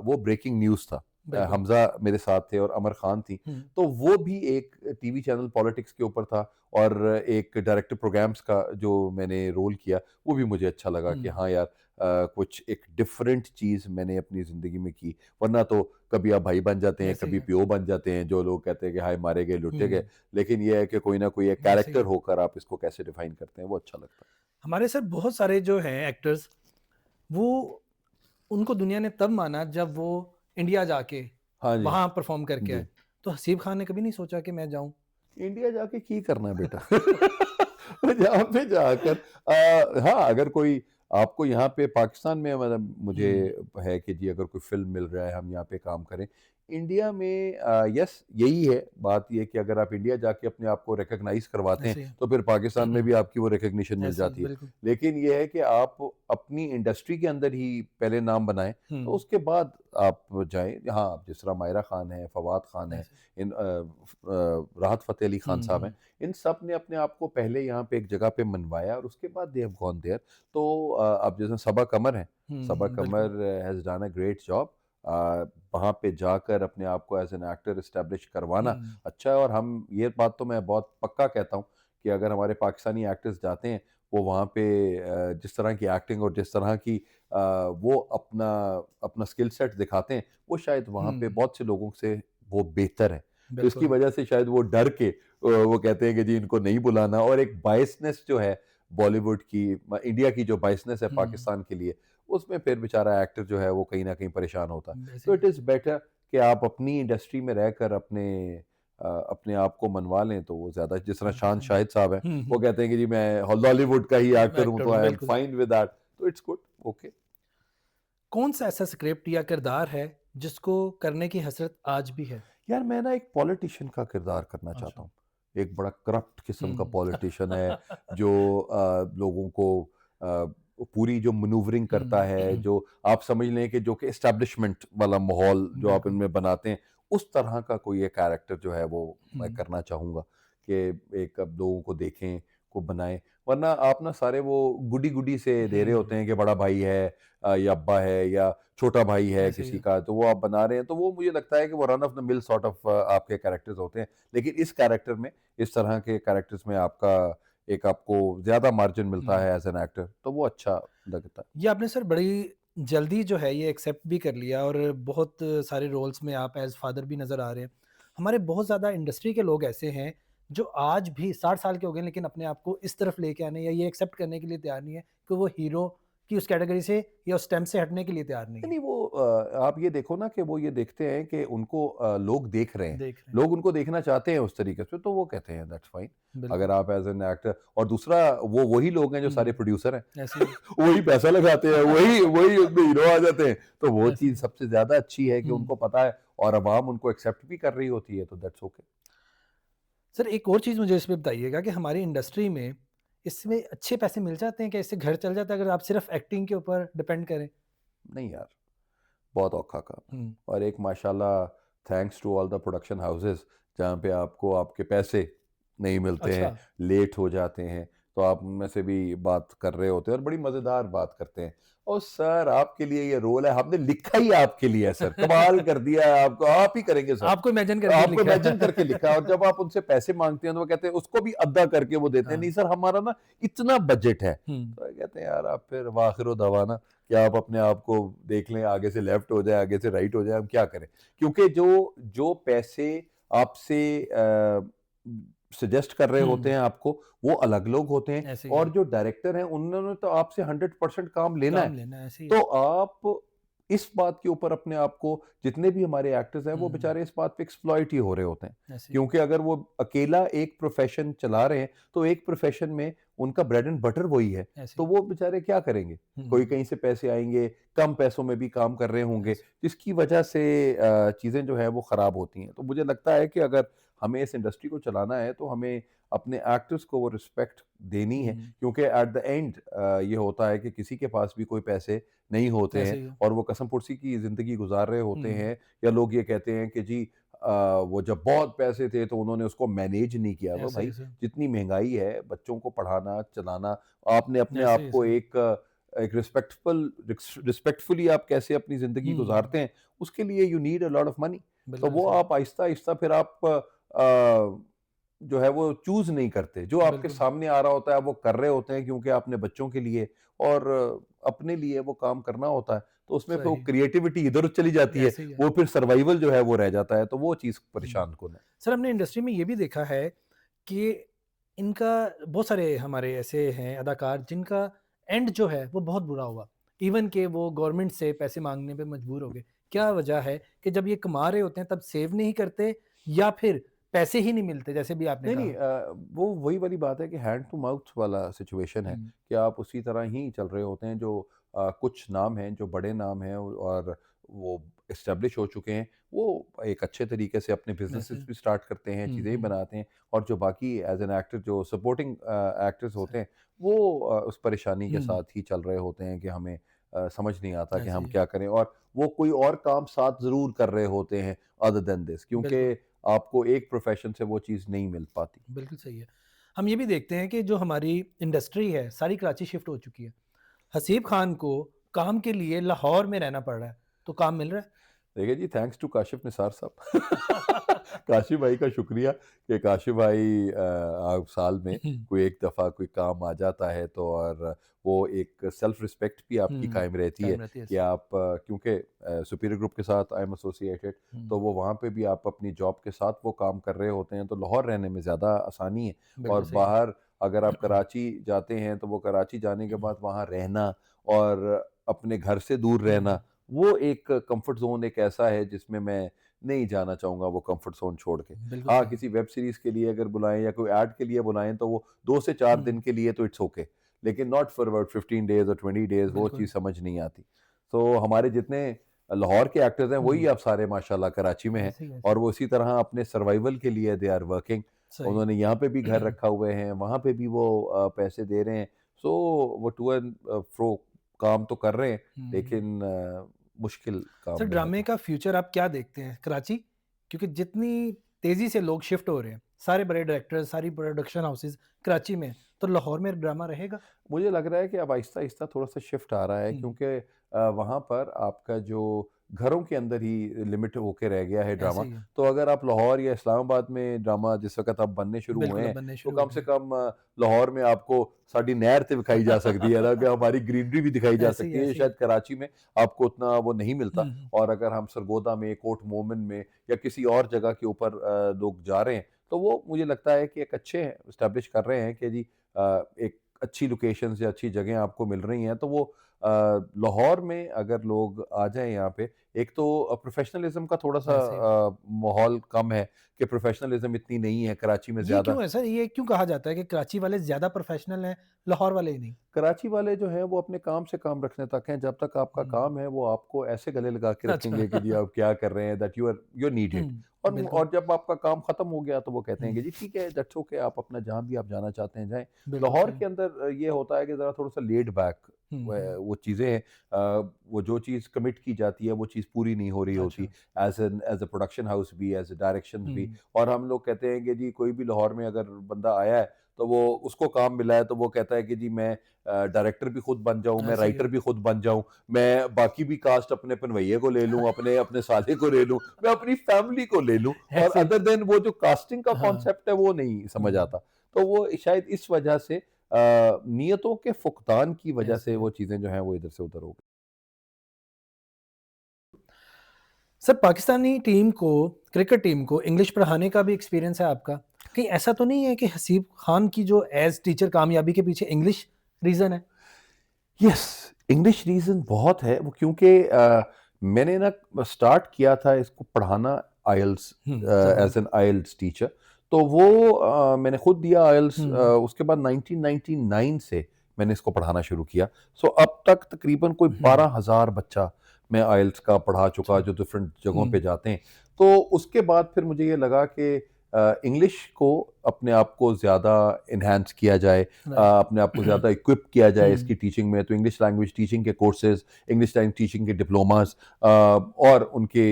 वो ब्रेकिंग न्यूज़ था।
बिल्कुल।
हमज़ा मेरे साथ थे और अमर खान थी।
हुँ,
तो वो भी एक टीवी चैनल पॉलिटिक्स के ऊपर था, और एक डायरेक्टर प्रोग्राम्स का जो मैंने रोल किया, वो भी मुझे अच्छा लगा कि
हुँ,
हाँ यार, कुछ एक डिफरेंट चीज़ मैंने अपनी ज़िंदगी में की। वरना तो कभी आप भाई बन जाते हैं,
ऐसे ही
कभी
है।
पीओ बन जाते हैं, जो लोग कहते हैं कि हाय मारे गए, लुटे गए।
हुँ,
लेकिन ये है कि कोई ना कोई एक
ऐसे ही
कैरेक्टर
है।
होकर आप इसको कैसे डिफाइन करते हैं, वो अच्छा लगता है।
हमारे सर बहुत सारे जो हैं एक्टर्स, वो उनको दुनिया ने तब माना जब वो इंडिया जाके
हाँ जी,
वहाँ परफ़ॉर्म करके
जी।
आए। तो हसीब खान ने कभी नहीं सोचा कि मैं जाऊँ?
इंडिया जाके की करना है बेटा? जहाँ पे जाकर हाँ, अगर कोई आपको यहाँ पे पाकिस्तान में, मतलब मुझे
हुँ,
है कि जी अगर कोई फ़िल्म मिल रहा है, हम यहाँ पे काम करें। इंडिया में यस, यही है, बात ये है कि अगर आप इंडिया जाके अपने आप को रिकॉग्नाइज़ करवाते हैं,
ऐसे ही है।
तो फिर पाकिस्तान में भी आपकी वो रिकॉग्निशन मिल
ऐसे ही,
जाती है।
बिल्कुल।
लेकिन ये है कि आप अपनी इंडस्ट्री के अंदर ही पहले नाम बनाएँ, तो
हुँ,
उसके बाद आप जाएँ। हाँ, आप जिस तरह मायरा खान है, फवाद खान है,
ऐसे
राहत फ़तेह अली खान
हुँ,
साहब हैं,
हुँ,
इन सब ने अपने आप को पहले यहाँ पे एक जगह पे मनवाया और उसके बाद दे हैव गॉन देयर। तो अब जैसे सबा कमर हैं,
हुँ,
सबा
हुँ, बिल्कुल।
Qamar has done a great job. वहाँ पे जाकर अपने आप को एज़ एन एक्टर एस्टेब्लिश करवाना
हुँ,
अच्छा है। और हम ये बात तो मैं बहुत पक्का कहता हूँ कि अगर हमारे पाकिस्तानी एक्टर्स जाते हैं, वो वहाँ पे जिस तरह की एक्टिंग और जिस तरह की वो अपना अपना स्किल सेट दिखाते हैं, वो शायद वहाँ पे
हुँ,
बहुत से लोगों से वो बेहतर है। तो इसकी
बिल्कुल।
वजह से शायद वो डर के वो कहते हैं कि जी इनको नहीं बुलाना। और एक बायसनेस जो है बॉलीवुड की, इंडिया की जो बायसनेस है
हुँ,
पाकिस्तान के लिए, उसमें फिर बेचारा एक्टर जो है वो कहीं न कहीं परेशान होता है।
ऐसे
तो
ही
इट
है।
इज़ बेटर कि आप अपनी इंडस्ट्री में रहकर अपने आप को मनवा लें, तो वो ज़्यादा, जिस तरह शान
सही है।
शाहिद साहब हैं,
हुँ,
वो
हुँ,
कहते हैं कि जी मैं लॉलीवुड का ही एक्टर हूँ,
एक्टर
तो
हूँ,
आई एम
बिल्कुल।
Fine with that. तो इट्स गुड, ओके।
कौन-सा ऐसा स्क्रिप्ट या किरदार है जिसको करने की हसरत आज भी है?
यार मैं ना एक पॉलिटिशियन का किरदार करना चाहता
अच्छा।
हूँ। एक बड़ा करप्ट किस्म का
हुँ।
पॉलिटिशियन है, जो लोगों को पूरी जो मैनूवरिंग करता
हुँ,
है, जो आप समझ लें कि जो कि एस्टेब्लिशमेंट वाला माहौल जो आप
बिल्कुल।
इनमें बनाते हैं, उस तरह का कोई एक कैरेक्टर जो है वो मैं
हुँ,
करना चाहूँगा कि एक अब लोगों को देखें, को बनाएँ। वरना आप ना सारे वो गुडी-गुडी से दे रहे होते
हुँ,
हैं कि बड़ा भाई है, या अब्बा है, या छोटा भाई है
ऐसे ही
किसी
है।
का, तो वो आप बना रहे हैं, तो वो मुझे लगता है कि वो run of the mill sort of आपके कैरेक्टर्स होते हैं। लेकिन इस कैरेक्टर में, इस तरह के कैरेक्टर्स में आपको ज़्यादा मार्जिन मिलता
हुँ।
है एज़ एन एक्टर, तो वो अच्छा लगता है।
ये आपने सर बड़ी जल्दी जो है ये एक्सेप्ट भी कर लिया और बहुत सारे रोल्स में आप एज़ फ़ादर भी नज़र आ रहे हैं। हमारे बहुत ज़्यादा इंडस्ट्री के लोग ऐसे हैं जो आज भी 60 साल के हो गए हैं लेकिन अपने आप को इस तरफ लेके आने या ये एक्सेप्ट करने के लिए तैयार नहीं है कि वो हीरो कि उस कैटेगरी से या उस स्टेम से हटने के लिए तैयार नहीं
नहीं
है?
नहीं, वो आप ये देखो ना कि वो ये देखते हैं कि उनको लोग देख रहे हैं,
देख रहे हैं।
लोग उनको देखना चाहते हैं उस तरीके से, तो वो कहते हैं दैट्स फाइन।
बिल्कुल।
अगर आप एज एन एक्टर, और दूसरा वो वही लोग हैं जो सारे
हुँ,
प्रोड्यूसर हैं,
ऐसे ही
वही पैसा लगाते हैं, वही वही उसमें हीरो आ जाते हैं, तो वो
ऐसे
चीज़
ही।
सबसे ज़्यादा अच्छी है कि
हुँ।
उनको पता है और अवाम उनको एक्सेप्ट भी कर रही होती है, तो दैट्स ओके।
सर एक और चीज़ मुझे इसमें बताइएगा कि हमारी इंडस्ट्री में इसमें अच्छे पैसे मिल जाते हैं क्या? इससे घर चल जाता है अगर आप सिर्फ़ एक्टिंग के ऊपर डिपेंड करें?
नहीं यार, बहुत औखा काम है।
हुँ।
और एक माशाल्लाह, thanks to all the production houses, जहाँ पे आपको आपके पैसे नहीं मिलते
अच्छा।
हैं, लेट हो जाते हैं, तो आप उनमें से भी बात कर रहे होते हैं और बड़ी मज़ेदार बात करते हैं। और सर आपके लिए ये रोल है, हमने लिखा ही आपके लिए है सर, कमाल कर दिया है आपको, आप ही करेंगे सर।
आपको इमेजिन करके
आपको
लिखा
इमेजिन करके
है।
लिखा है, और जब आप उनसे पैसे माँगते हैं तो वो कहते हैं उसको भी अद्धा करके वो देते हैं,
हाँ।
नहीं सर हमारा ना इतना बजट है।
हुँ।
तो कहते हैं यार आप फिर वाखिर दवाना, कि आप अपने आप को देख लें, आगे से लेफ्ट हो जाए, आगे से राइट हो जाए, हम क्या करें? क्योंकि जो जो पैसे आपसे सजेस्ट कर रहे होते
हुँ।
हैं आपको, वो अलग लोग होते हैं,
ऐसे ही
और
है।
जो डायरेक्टर हैं उन्होंने तो आपसे 100% काम लेना
काम
है।
लेना है, ऐसे ही है।
तो आप इस बात के ऊपर अपने आप को, जितने भी हमारे एक्टर्स हैं वो
हुँ।
बेचारे इस बात पे एक्सप्लॉइट ही हो रहे होते हैं।
ऐसे ही है।
क्योंकि अगर वो अकेला एक प्रोफ़ेशन चला रहे हैं, तो एक प्रोफ़ेशन में उनका ब्रेड एंड बटर वही है,
ऐसे
तो
ही।
वो बेचारे क्या करेंगे? कोई
हुँ।
कहीं से पैसे आएँगे, कम पैसों में भी काम कर रहे होंगे,
ऐसे
जिसकी वजह से चीज़ें जो है वो ख़राब होती हैं। तो मुझे लगता है कि अगर हमें इस इंडस्ट्री को चलाना है, तो हमें अपने एक्टर्स को वो रिस्पेक्ट देनी है,
हुँ।
क्योंकि एट द एंड ये होता है कि किसी के पास भी कोई पैसे नहीं होते
ऐसे
हैं,
ही है।
और वो कसम पुर्सी की ज़िंदगी गुज़ार रहे होते
हुँ।
हैं, या लोग ये कहते हैं कि जी वो जब बहुत पैसे थे तो उन्होंने उसको मैनेज नहीं किया। तो
ऐसे ही
भाई,
ऐसे।
जितनी महँगाई है, बच्चों को पढ़ाना, चलाना, आपने अपने
ऐसे ही
आप को
ऐसे।
एक रिस्पेक्टफुली आप कैसे अपनी ज़िंदगी
हुँ।
गुज़ारते हैं, उसके लिए you need a lot of money. तो
बिल्कुल
वो
सही।
आप आहिस्ता-आहिस्ता फिर आप जो है वो चूज़ नहीं करते। जो आपके
बिल्कुल।
सामने आ रहा होता है, आप वो कर रहे होते हैं क्योंकि आपने बच्चों के लिए और अपने लिए वो काम करना होता है। तो उसमें फिर वो
सही।
क्रिएटिविटी इधर चली जाती है,
ऐसे ही है।
वो फिर सर्वाइवल जो है वो रह जाता है, तो वो चीज़
हुँ।
परेशान कुन है।
सर हमने इंडस्ट्री में ये भी देखा है कि इनका बहुत सारे हमारे ऐसे हैं अदाकार जिनका एंड जो है वो बहुत बुरा हुआ। इवन कि वो गवर्नमेंट से पैसे माँगने पे मजबूर हो गए। क्या वजह है कि जब ये कमा रहे होते हैं तब सेव नहीं करते या फिर पैसे ही नहीं मिलते जैसे भी आपने
नहीं, नहीं,
कहा?
वो वही वाली बात है कि हैंड टू माउथ वाला सिचुएशन है,
हुँ।
कि आप उसी तरह ही चल रहे होते हैं। जो कुछ नाम हैं, जो बड़े नाम हैं और वो एस्टेब्लिश हो चुके हैं, वो एक अच्छे तरीके से अपने
ऐसे।
बिज़नेसेस भी स्टार्ट करते हैं,
हुँ,
चीज़ें भी
हुँ।
बनाते हैं, और जो बाकी एज़ एन एक्टर जो सपोर्टिंग एक्टर्स
सही।
होते हैं, वो उस परेशानी के
हुँ।
साथ ही चल रहे होते हैं कि हमें समझ नहीं आता कि
ऐसे
हम
ही है।
क्या करें, और वो कोई और काम साथ ज़रूर कर रहे होते हैं अदर देन दिस, क्योंकि
बिल्कुल।
आपको एक प्रोफ़ेशन से वो चीज़ नहीं मिल पाती।
बिल्कुल सही है। हम ये भी देखते हैं कि जो हमारी इंडस्ट्री है सारी कराची शिफ्ट हो चुकी है। हसीब खान को काम के लिए लाहौर में रहना पड़ रहा है, तो काम मिल रहा
देखिए जी, थैंक्स टू काशिफ निसार साहब।
है?
काशिफ भाई का शुक्रिया कि काशिफ भाई आप साल में
हुँ,
कोई एक दफ़ा कोई काम आ जाता है, तो और वो एक सेल्फ रिस्पेक्ट भी आपकी
हुँ,
कायम रहती है
कायम रहती है
कि
ऐसे।
आप क्योंकि सुपीरियर ग्रुप के साथ आई एम एसोसिएटेड, तो
हुँ,
वो वहाँ पे भी आप अपनी जॉब के साथ वो काम कर रहे होते हैं, तो लाहौर रहने में ज़्यादा आसानी है। और
बिल्कुल सही है।
बाहर अगर आप कराची जाते हैं, तो वो कराची जाने के बाद वहाँ रहना और अपने घर से दूर रहना,
हुँ,
वो एक कंफर्ट ज़ोन एक ऐसा है जिसमें मैं नहीं जाना चाहूँगा, वो कंफर्ट ज़ोन छोड़ के।
बिल्कुल
हाँ,
सही है।
किसी वेब सीरीज़ के लिए अगर बुलाएँ या कोई ऐड के लिए बुलाएँ, तो वो 2 से 4
हुँ,
दिन के लिए तो इट्स ओके, लेकिन नॉट फॉर अबाउट 15 डेज़ और 20 डेज़, वो
बिल्कुल।
चीज़ समझ नहीं आती। तो हमारे जितने लाहौर के एक्टर्स हैं, वही
हुँ,
अब सारे माशाल्लाह कराची में हैं,
ऐसे ही ऐसे
और
ही।
वो इसी तरह अपने सर्वाइवल के लिए दे आर वर्किंग।
सही।
उन्होंने यहाँ पे भी घर रखा हुए हैं, वहाँ पे भी वो पैसे दे रहे हैं। सो वो टू एंड फ्रो काम तो कर रहे हैं,
हुँ।
लेकिन मुश्किल
सर
काम में है
ड्रामे
वो।
का फ्यूचर आप क्या देखते हैं कराची? क्योंकि जितनी तेज़ी से लोग शिफ्ट हो रहे हैं, सारे बड़े डायरेक्टर्स, सारी प्रोडक्शन हाउसेज़ कराची में हैं, तो लाहौर में ड्रामा रहेगा?
मुझे लग रहा है कि अब आहिस्ता-आहिस्ता थोड़ा-सा शिफ्ट आ रहा है,
हुँ,
क्योंकि वहाँ पर आपका जो घरों के अंदर ही लिमिट होके रह गया है ड्रामा।
ऐसे ही है।
तो अगर आप लाहौर या इस्लामाबाद में ड्रामा जिस वक़्त अब बनने शुरू हुए
बिल्कुल, अब
हैं,
बनने
तो
शुरू हो
कम
गए
से
हैं।
कम लाहौर में आपको साडी नहर तो दिखाई जा सकती है ना, कि हमारी ग्रीनरी भी दिखाई जा
ऐसे ही
सकती है,
ऐसे ही।
शायद कराची में आपको उतना वो नहीं मिलता।
हुँ, हुँ।
और अगर हम सरगोदा में, कोट मोमिन में या किसी और जगह के ऊपर लोग जा रहे हैं, तो वो मुझे लगता है कि एक अच्छे एस्टेब्लिश कर रहे हैं कि जी एक अच्छी लोकेशंस या अच्छी जगह आपको मिल रही हैं, तो वो लाहौर में अगर लोग आ जाएं यहाँ पे, एक तो प्रोफेशनलिज्म का थोड़ा सा
वैसे
माहौल कम है, कि प्रोफेशनलिज्म इतनी नहीं है, कराची में
ये
ज़्यादा।
क्यों है सर? ये क्यों कहा जाता है कि कराची वाले ज़्यादा प्रोफेशनल हैं, लाहौर वाले ही नहीं?
कराची वाले जो हैं वो अपने काम से काम रखने तक हैं, जब तक आपका
हुँ,
काम है वो आपको ऐसे गले लगा के
अच्छा।
रखेंगे कि जी आप क्या कर रहे हैं, दैट यू आर नीडेड।
हुँ,
और
बिल्कुल।
और जब आपका काम खत्म हो गया तो वो कहते हैं कि
हुँ,
जी ठीक है, दैट्स ओके, आप अपना जहाँ भी आप जाना चाहते हैं जाएं।
बिल्कुल
लाहौर
सही।
के अंदर ये होता है कि ज़रा थोड़ा सा लेड बैक
हुँ, हुँ,
वो चीज़ें हैं। वो जो चीज़ कमिट की जाती है वो चीज़ पूरी नहीं हो रही होती,
अच्छा।
एज अ प्रोडक्शन हाउस भी, एज अ डायरेक्शन भी।
हुँ,
और हम लोग कहते हैं कि जी कोई भी लाहौर में अगर बंदा आया है तो वो उसको काम मिला है तो वो कहता है कि जी मैं डायरेक्टर भी खुद बन जाऊँ, मैं
ऐसे ही
राइटर
है।
भी खुद बन जाऊँ, मैं बाकी भी कास्ट अपने पनवैये को ले लूँ, अपने अपने साले को ले लूँ, मैं अपनी फैमिली को ले लूँ। और
ऐसे
अदर देन वो जो कास्टिंग का
हाँ।
कॉन्सेप्ट है वो नहीं समझ
हुँ,
आता। तो वो शायद इस वजह से नियतों के फुकदान की वजह
ऐसे
से
ही है।
वो चीज़ें जो हैं वो इधर से उधर हो गई।
सर पाकिस्तानी टीम को क्रिकेट टीम को इंग्लिश पढ़ाने का भी एक्सपीरियंस है आपका? कहीं ऐसा तो नहीं है कि हसीब खान की जो एज़ टीचर कामयाबी के पीछे इंग्लिश रीज़न है?
यस, इंग्लिश रीज़न बहुत है वो, क्योंकि मैंने ना स्टार्ट किया था इसको पढ़ाना आईएलटीएस,
हुँ, ज़बरदस्त।
As an IELTS teacher. तो वो मैंने खुद दिया आईएलटीएस।
हुँ,
उसके बाद 1999 से मैंने इसको पढ़ाना शुरू किया। सो अब तक तकरीबन कोई
हुँ,
12,000 बच्चा मैं आईएलटीएस का पढ़ा चुका,
अच्छा।
जो डिफरेंट जगहों पे
हुँ,
जाते हैं। तो उसके बाद फिर मुझे ये लगा कि इंग्लिश को अपने आप को ज़्यादा एनहांस किया जाए,
राइट।
अपने आप को ज़्यादा इक्विप किया जाए
हुँ,
इसकी टीचिंग में। तो इंग्लिश लैंग्वेज टीचिंग के कोर्सेज़, इंग्लिश लैंग्वेज टीचिंग के डिप्लोमास, और उनके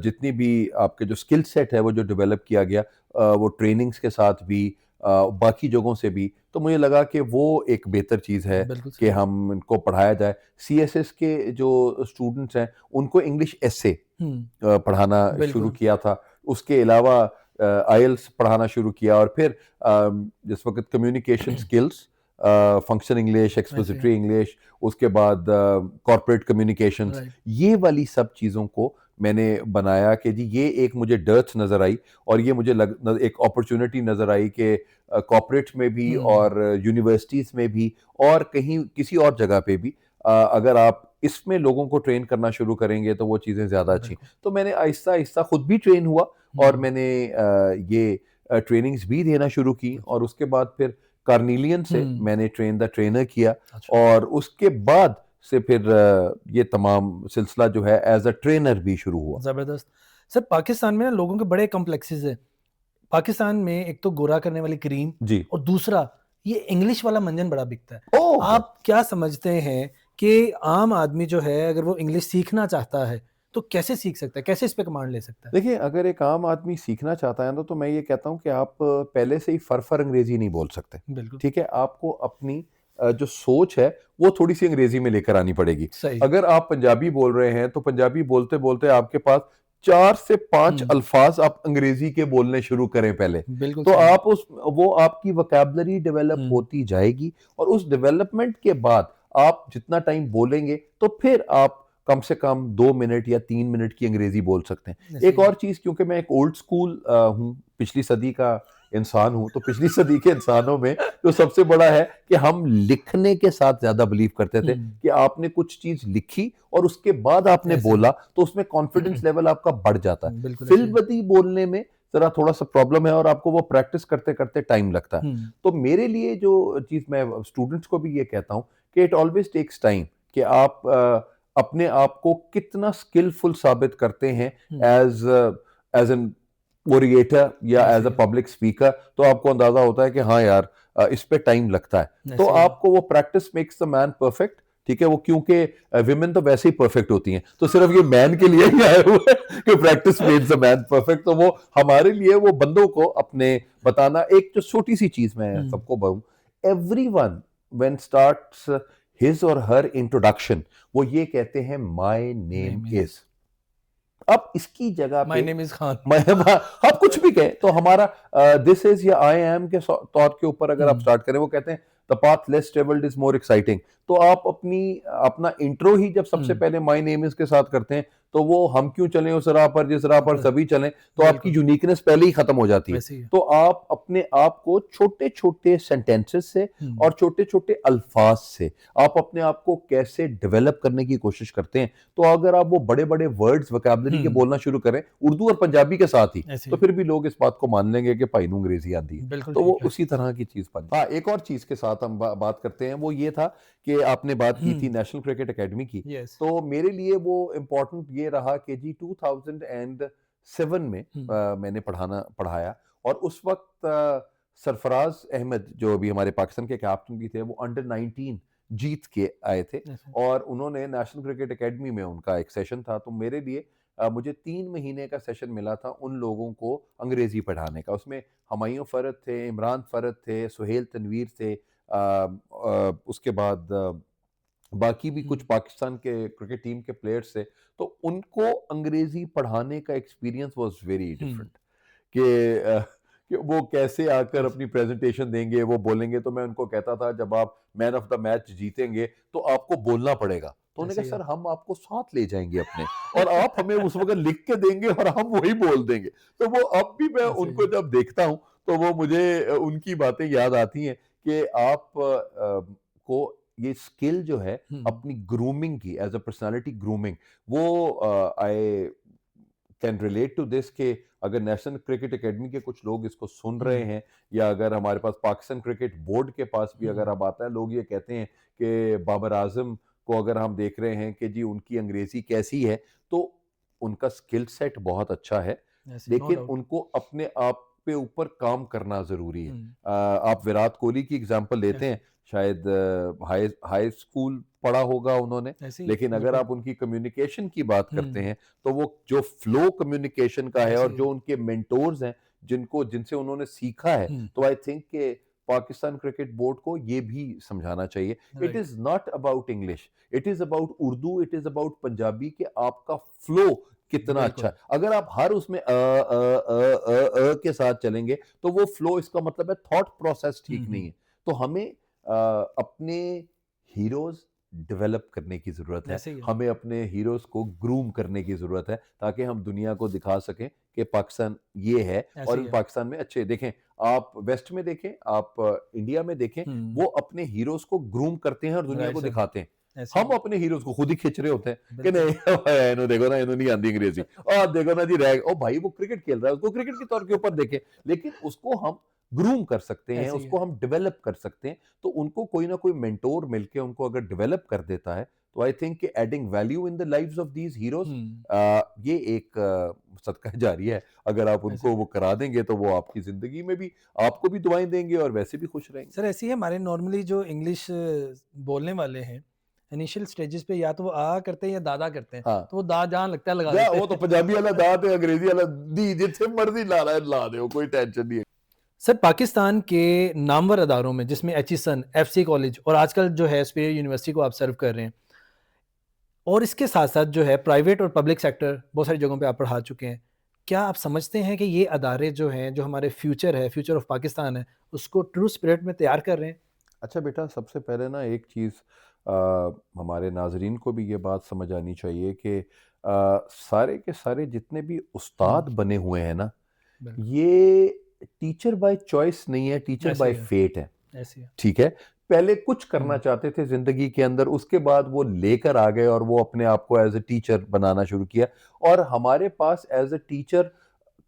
जितनी भी आपके जो स्किल सेट है वो जो डेवलप किया गया, वो ट्रेनिंग्स के साथ भी, बाकी जगहों से भी। तो मुझे लगा कि वो एक बेहतर चीज़ है
बिल्कुल
कि
सही।
हम इनको पढ़ाया जाए। सीएसएस के जो स्टूडेंट्स हैं उनको इंग्लिश एसे
हुँ,
पढ़ाना शुरू
बिल्कुल,
किया था। उसके अलावा आईएलटीएस पढ़ाना शुरू किया, और फिर जिस वक़्त कम्युनिकेशन स्किल्स, फंक्शन इंग्लिश,
ऐसे ही है।
एक्सपोजिटरी इंग्लिश, उसके बाद कॉर्पोरेट कम्युनिकेशंस,
राइट।
ये वाली सब चीज़ों को मैंने बनाया कि जी ये एक मुझे डर्थ नज़र आई, और ये मुझे एक अपॉर्चुनिटी नज़र आई कि कॉर्पोरेट में भी
हुँ,
और यूनिवर्सिटीज़ में भी और कहीं किसी और जगह पे भी अगर आप इसमें लोगों को ट्रेन करना शुरू करेंगे तो वो चीज़ें ज़्यादा अच्छी।
बिल्कुल।
तो मैंने आहिस्ता-आहिस्ता खुद भी ट्रेन हुआ, और
हुँ,
मैंने ये ट्रेनिंग्स भी देना शुरू की,
अच्छा।
और उसके बाद फिर कार्निलियन से
हुँ,
मैंने ट्रेन द ट्रेनर किया,
अच्छा,
और उसके बाद से फिर ये तमाम सिलसिला जो है एज़ अ ट्रेनर भी शुरू हुआ।
ज़बरदस्त। सर पाकिस्तान में ना लोगों के बड़े कॉम्प्लेक्सेस हैं। पाकिस्तान में एक तो गोरा करने वाली क्रीम
जी।
और दूसरा ये इंग्लिश वाला मंजन बड़ा बिकता है।
ओह!
आप क्या समझते हैं कि आम आदमी जो है अगर वो इंग्लिश सीखना चाहता है, तो कैसे सीख सकता है? कैसे इस पे कमांड ले सकता है?
देखिए, अगर एक आम आदमी सीखना चाहता है ना, तो मैं ये कहता हूँ कि आप पहले से ही फर अंग्रेज़ी नहीं बोल सकते,
बिल्कुल,
ठीक है? आपको अपनी जो सोच है, वो थोड़ी-सी अंग्रेज़ी में लेकर आनी पड़ेगी।
सही।
अगर आप पंजाबी बोल रहे हैं, तो पंजाबी बोलते-बोलते आपके पास 4 से 5
हुँ,
अल्फ़ाज़ आप अंग्रेज़ी के बोलने शुरू करें पहले।
बिल्कुल
तो
सही।
आप वो आपकी वोकैब्युलरी डेवलप
हुँ,
होती जाएगी, और उस डेवलपमेंट के बाद आप जितना टाइम बोलेंगे, तो फिर आप कम से कम 2 मिनट या 3 मिनट की अंग्रेज़ी बोल सकते हैं।
ऐसे
एक
ही है।
और चीज़, क्योंकि मैं एक ओल्ड स्कूल हूँ, पिछली सदी का इंसान हूँ, तो पिछली सदी के इंसानों में जो सबसे बड़ा है कि हम लिखने के साथ ज़्यादा बिलीव करते थे,
हुँ,
कि आपने कुछ चीज़ लिखी और उसके बाद आपने
ऐसे ही
बोला,
है।
तो उसमें कॉन्फिडेंस लेवल आपका बढ़ जाता है।
बिल्कुल ऐसे ही है।
फ़िलवदी बोलने में ज़रा थोड़ा-सा प्रॉब्लम है, और आपको वो प्रैक्टिस करते-करते टाइम लगता है।
हुँ,
तो मेरे लिए जो चीज़ मैं स्टूडेंट्स को भी ये कहता हूँ कि इट ऑलवेज़ टेक्स टाइम, कि आप अपने आप को कितना स्किलफुल साबित करते हैं
हुँ,
एज़ एज़ एन ओरेटर या
ऐसे
एज़ अ
ही है।
पब्लिक स्पीकर, तो आपको अंदाज़ा होता है कि हाँ यार, इस पे टाइम लगता है। तो
ऐसे ही है।
आपको वो practice makes the man perfect, ठीक है? वो क्योंकि विमेन तो वैसे ही परफेक्ट होती हैं, तो सिर्फ ये मैन के लिए ही आया हुआ है कि practice makes the man perfect. तो वो हमारे लिए वो बंदों को अपने बताना, एक जो छोटी-सी चीज़ मैं
हुँ,
सबको कहूँ, एवरीवन व्हेन स्टार्ट्स हिज और हर इंट्रोडक्शन, वो ये कहते हैं my name
name is
is. अब इसकी जगह
माय
पे
नेम इज़ खान।
मैं आप कुछ भी कहें, तो हमारा दिस इज या आई एम के तौर के ऊपर अगर आप
हुँ,
स्टार्ट करें, वो कहते हैं the path less travelled is more exciting. तो आप अपना इंट्रो ही जब सबसे
हुँ,
पहले माय नेम इज के साथ करते हैं, तो वो हम क्यों चलें उस राह पर जिस राह पर सभी चलें, तो आपकी
बिल्कुल
यूनिकनेस पहले ही खत्म हो जाती है।
वैसे ही है।
तो आप अपने आप को छोटे छोटे सेंटेंसेस से और छोटे छोटे अल्फाज से आप अपने आप को कैसे डेवलप करने की कोशिश करते हैं। तो अगर आप वो बड़े बड़े वर्ड्स वोकैबुलरी के बोलना शुरू करें उर्दू और पंजाबी के साथ ही,
ऐसे
तो
ही
फिर भी लोग इस बात को मान लेंगे कि भाई नूं अंग्रेजी आती है।
बिल्कुल
तो वो
ठीक है।
उसी तरह की चीज बन। हाँ, एक और चीज के साथ हम बात करते हैं, वो ये था कि आपने बात की थी नेशनल क्रिकेट एकेडमी की।
यस
तो मेरे लिए वो इम्पोर्टेंट ये रहा कि जी 2007 में मैंने पढ़ाया, और उस वक्त सरफराज अहमद जो अभी हमारे पाकिस्तान के कैप्टन भी थे, वो अंडर 19 जीत के आए थे, और उन्होंने नेशनल क्रिकेट एकेडमी में उनका एक सेशन था। तो मेरे लिए मुझे 3 महीने का सेशन मिला था उन लोगों को अंग्रेजी पढ़ाने का। उसमें हुमायूं फरद थे, इमरान फरद थे, सुहेल तनवीर थे, उसके बाद बाकी भी कुछ पाकिस्तान के क्रिकेट टीम के प्लेयर्स थे। तो उनको अंग्रेजी पढ़ाने का एक्सपीरियंस वाज वेरी डिफरेंट, कि कि वो कैसे आकर अपनी प्रेजेंटेशन देंगे, वो बोलेंगे। तो मैं उनको कहता था जब आप मैन ऑफ द मैच जीतेंगे तो आपको बोलना पड़ेगा। तो उन्होंने कहा सर हम आपको साथ ले जाएंगे अपने, और आप हमें उस वक्त लिख के देंगे और हम वही बोल देंगे। तो वो अब भी मैं उनको जब देखता हूँ तो वो मुझे उनकी बातें याद आती हैं कि आप को ये स्किल जो है अपनी ग्रूमिंग की, एज अ पर्सनालिटी ग्रूमिंग, वो I can relate to this के अगर नेशनल क्रिकेट एकेडमी के कुछ लोग इसको सुन रहे हैं, या अगर हमारे पास पाकिस्तान क्रिकेट बोर्ड के पास भी अगर अब आता है, लोग ये कहते हैं कि बाबर आजम को अगर हम देख रहे हैं कि जी उनकी अंग्रेजी कैसी है, तो उनका स्किल सेट बहुत अच्छा है, लेकिन उनको अपने आप पे ऊपर काम करना जरूरी है। आप विराट कोहली की एग्जांपल लेते हैं, शायद हाई हाई स्कूल पढ़ा होगा उन्होंने, लेकिन अगर आप उनकी कम्युनिकेशन की बात करते हैं तो वो जो फ्लो कम्युनिकेशन का है और जो उनके मेंटोर्स हैं जिनसे उन्होंने सीखा है, तो आई थिंक कि पाकिस्तान क्रिकेट बोर्ड को ये भी समझाना चाहिए। It is not about English, it is about Urdu, it is about Punjabi, कि आपका फ्लो कितना अच्छा है। अगर आप हर उसमें के साथ चलेंगे तो वो फ्लो, इसका मतलब है थॉट प्रोसेस ठीक नहीं है। तो हमें अपने हीरोज डेवलप करने की जरूरत है, हमें अपने हीरोज को ग्रूम करने की जरूरत है, ताकि हम दुनिया को दिखा सकें कि पाकिस्तान ये है। और पाकिस्तान में अच्छे देखें, आप वेस्ट में देखें, आप इंडिया में देखें, वो अपने हीरोज को ग्रूम करते हैं और दुनिया को दिखाते हैं। हम अपने हीरोज को खुद ही खींच रहे होते हैं कि नहीं इन्हों देखो ना, इन्हों नहीं आती अंग्रेजी, और देखो ना जी रह ओ भाई वो क्रिकेट खेल रहा है, उसको क्रिकेट के तौर के ऊपर देखें, लेकिन उसको हम ग्रूम कर सकते हैं, उसको हम डेवलप कर सकते हैं। तो उनको कोई ना कोई मेंटोर मिलके उनको अगर डेवलप कर देता है, तो I think adding value in the lives of these heroes, ये एक सदका जारी है। अगर आप उनको वो करा देंगे तो वो आपकी जिंदगी में भी आपको भी दुआएं देंगे और वैसे भी खुश रहेंगे।
सर ऐसे ही हमारे नॉर्मली जो इंग्लिश बोलने वाले हैं, इनिशियल स्टेजेस पे या तो वो आ करते हैं या दादा करते हैं।
हाँ,
तो वो दा जहां लगता है लगा देते हैं।
वो तो पंजाबी वाला दा ते अंग्रेजी वाला दी, जिथे मर्जी ला रहा है ला दो, कोई टेंशन नहीं है।
सर पाकिस्तान के नामवर अदारों में, जिसमें एचिसन, एफसी कॉलेज और आजकल जो है सुपीरियर यूनिवर्सिटी को आप सर्व कर रहे हैं, और इसके साथ साथ जो है प्राइवेट और पब्लिक सेक्टर बहुत सारी जगहों पे आप पढ़ा चुके हैं, क्या आप समझते हैं कि ये अदारे जो हैं, जो हमारे फ्यूचर है, फ्यूचर ऑफ पाकिस्तान है, उसको ट्रू स्पिरिट में तैयार कर रहे हैं?
अच्छा बेटा, सबसे पहले ना एक चीज़ हमारे नाजरीन को भी ये बात समझ आनी चाहिए कि सारे के सारे जितने भी उस्ताद बने हुए हैं ना, ये टीचर बाय चॉइस नहीं है, टीचर बाय फेट है। ठीक है, पहले कुछ करना चाहते थे जिंदगी के अंदर, उसके बाद वो लेकर आ गए और वो अपने आप को एज ए टीचर बनाना शुरू किया। और हमारे पास एज ए टीचर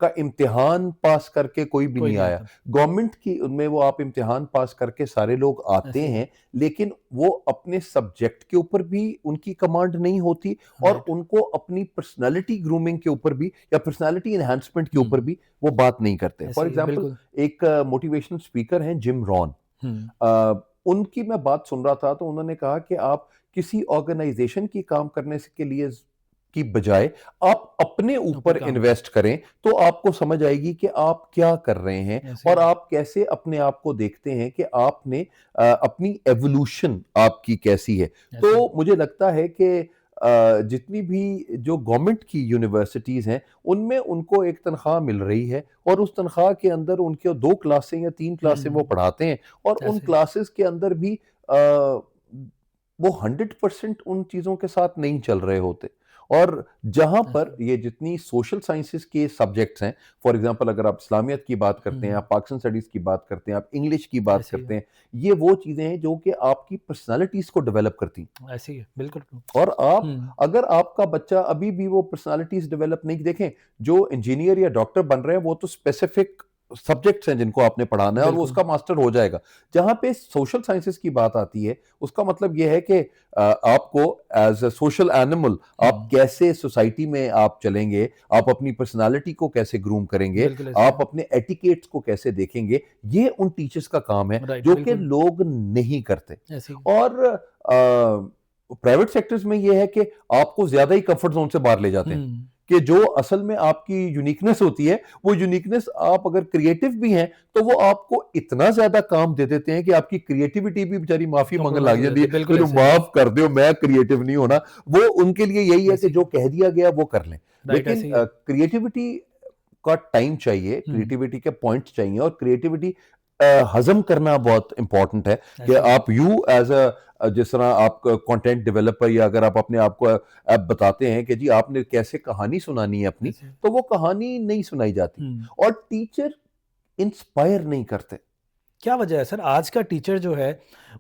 का इम्तिहान पास करके कोई भी नहीं आया। गवर्नमेंट की उनमें वो आप इम्तिहान पास करके सारे लोग आते हैं, लेकिन वो अपने सब्जेक्ट के ऊपर भी उनकी कमांड नहीं होती, और उनको अपनी पर्सनालिटी ग्रूमिंग के ऊपर भी या पर्सनालिटी एनहांसमेंट के ऊपर भी वो बात नहीं करते। फॉर एग्जांपल, एक मोटिवेशनल स्पीकर हैं जिम रॉन, उनकी मैं बात सुन रहा था, तो उन्होंने कहा कि आप किसी ऑर्गेनाइजेशन की काम करने के लिए की बजाय आप अपने ऊपर इन्वेस्ट करें, तो आपको समझ आएगी कि आप क्या कर रहे हैं और आप कैसे अपने आप को देखते हैं कि आपने अपनी एवोल्यूशन आपकी कैसी है। तो मुझे लगता है कि जितनी भी जो गवर्नमेंट की यूनिवर्सिटीज हैं, उनमें उनको एक तनख्वाह मिल रही है, और उस तनख्वाह के अंदर उनके 2 क्लासें या 3 क्लासें वो पढ़ाते हैं, और उन क्लासेस के अंदर भी वो 100% उन चीज़ों के साथ नहीं चल रहे होते। और जहां पर ये जितनी सोशल साइंसेस के सब्जेक्ट्स हैं, फॉर एग्जांपल अगर आप इस्लामियत की बात करते हैं, आप पाकिस्तान स्टडीज की बात करते हैं, आप इंग्लिश की बात
ऐसे ही
करते हैं, ये वो चीजें हैं जो कि आपकी पर्सनालिटीज को डेवलप करती हैं।
ऐसे ही है, बिल्कुल।
और आप,
हम्म,
अगर आपका बच्चा अभी भी वो पर्सनालिटीज डेवलप नहीं, देखें जो इंजीनियर या डॉक्टर बन रहे हैं वो तो स्पेसिफिक सब्जेक्ट्स हैं जिनको आपने पढ़ाना है और वो
बिल्कुल।
उसका मास्टर हो जाएगा। जहां पे सोशल साइंसेस की बात आती है, उसका मतलब ये है कि आपको एज अ सोशल एनिमल आप कैसे सोसाइटी में आप चलेंगे, आप अपनी पर्सनालिटी को कैसे ग्रूम करेंगे,
बिल्कुल ऐसे
आप
ही
अपने एटिकेट्स को कैसे देखेंगे, ये उन टीचर्स का काम है
है। राइट,
जो कि
बिल्कुल
लोग नहीं करते।
ऐसे ही।
और प्राइवेट सेक्टर्स में ये है कि आपको ज्यादा ही कंफर्ट जोन से बाहर ले जाते हैं,
हम्म,
कि जो असल में आपकी यूनिकनेस होती है, वो यूनिकनेस, आप अगर क्रिएटिव भी हैं तो वो आपको इतना ज्यादा काम दे देते हैं कि आपकी क्रिएटिविटी भी बेचारी माफी मांगने
कॉम्प्रोमाइज
लग
हो
जाती
जाती
है,
है, बिल्कुल
मेरे
ऐसे ही है।
माफ कर दो, मैं क्रिएटिव नहीं होना। वो उनके लिए यही है
ऐसे
कि
ही
जो
है।
कह दिया गया वो कर लें।
राइट,
लेकिन
ऐसे ही है।
क्रिएटिविटी का टाइम चाहिए,
हम्म,
क्रिएटिविटी के पॉइंट चाहिए, और क्रिएटिविटी हजम करना बहुत इंपॉर्टेंट है। कि
ऐसे ही है।
आप यू एज अ, जिस तरह आप कंटेंट डेवलपर, या अगर आप अपने आप को आप बताते हैं कि जी आपने कैसे कहानी सुनानी है अपनी,
ऐसे ही।
तो वो कहानी नहीं सुनाई जाती।
हम्म,
और टीचर इंस्पायर नहीं करते।
क्या वजह है सर, आज का टीचर जो है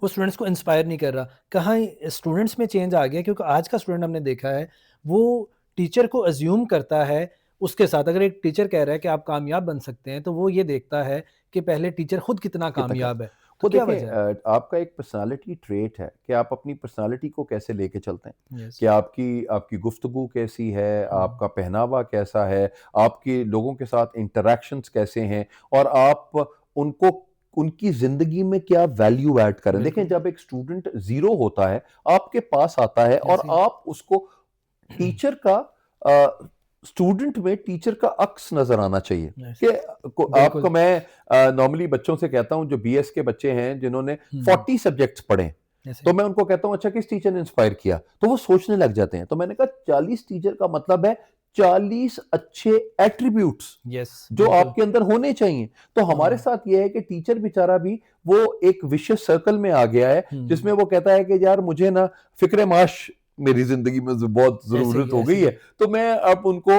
वो स्टूडेंट्स को इंस्पायर नहीं कर रहा? कहाँ स्टूडेंट्स में चेंज आ गया? क्योंकि आज का स्टूडेंट हमने देखा है वो टीचर को अज्यूम करता है उसके साथ। अगर एक टीचर कह रहा है कि आप कामयाब बन सकते हैं, तो वो ये देखता है कि पहले टीचर खुद कितना
कितना कर,
कामयाब है। तो
वो
क्या
देखें,
वजह है?
आपका एक पर्सनालिटी ट्रेट है कि आप अपनी पर्सनालिटी को कैसे लेके चलते हैं,
यस।
कि आपकी आपकी गुफ्तगू कैसी है, आपका पहनावा कैसा है, आपके लोगों के साथ इंटरेक्शंस कैसे हैं, और आप उनको उनकी जिंदगी में क्या वैल्यू ऐड करें। देखें,
बिल्कुल
जब एक स्टूडेंट जीरो होता है, आपके पास आता है, और
ऐसे ही।
आप उसको टीचर का, स्टूडेंट में टीचर का अक्स नजर आना चाहिए।
ऐसे
कि
ही। बिल्कुल।
आपको मैं नॉर्मली बच्चों से कहता हूं, जो बीएस के बच्चे हैं जिन्होंने 40 सब्जेक्ट्स पढ़े हैं,
ऐसे
तो
ही।
मैं उनको कहता हूं अच्छा किस टीचर ने इंस्पायर किया, तो वो सोचने लग जाते हैं। तो मैंने कहा 40 टीचर का मतलब है 40 अच्छे एट्रीब्यूट्स
यस,
जो
बिल्कुल।
आपके अंदर होने चाहिए। तो हमारे
हाँ।
साथ ये है कि टीचर बेचारा भी वो एक विशेष सर्कल में आ गया है, जिसमें वो कहता है कि यार मुझे ना फिक्र माश मेरी जिंदगी में बहुत
ऐसे
जरूरत
ही
हो
ऐसे
गई
ही
है, तो मैं अब उनको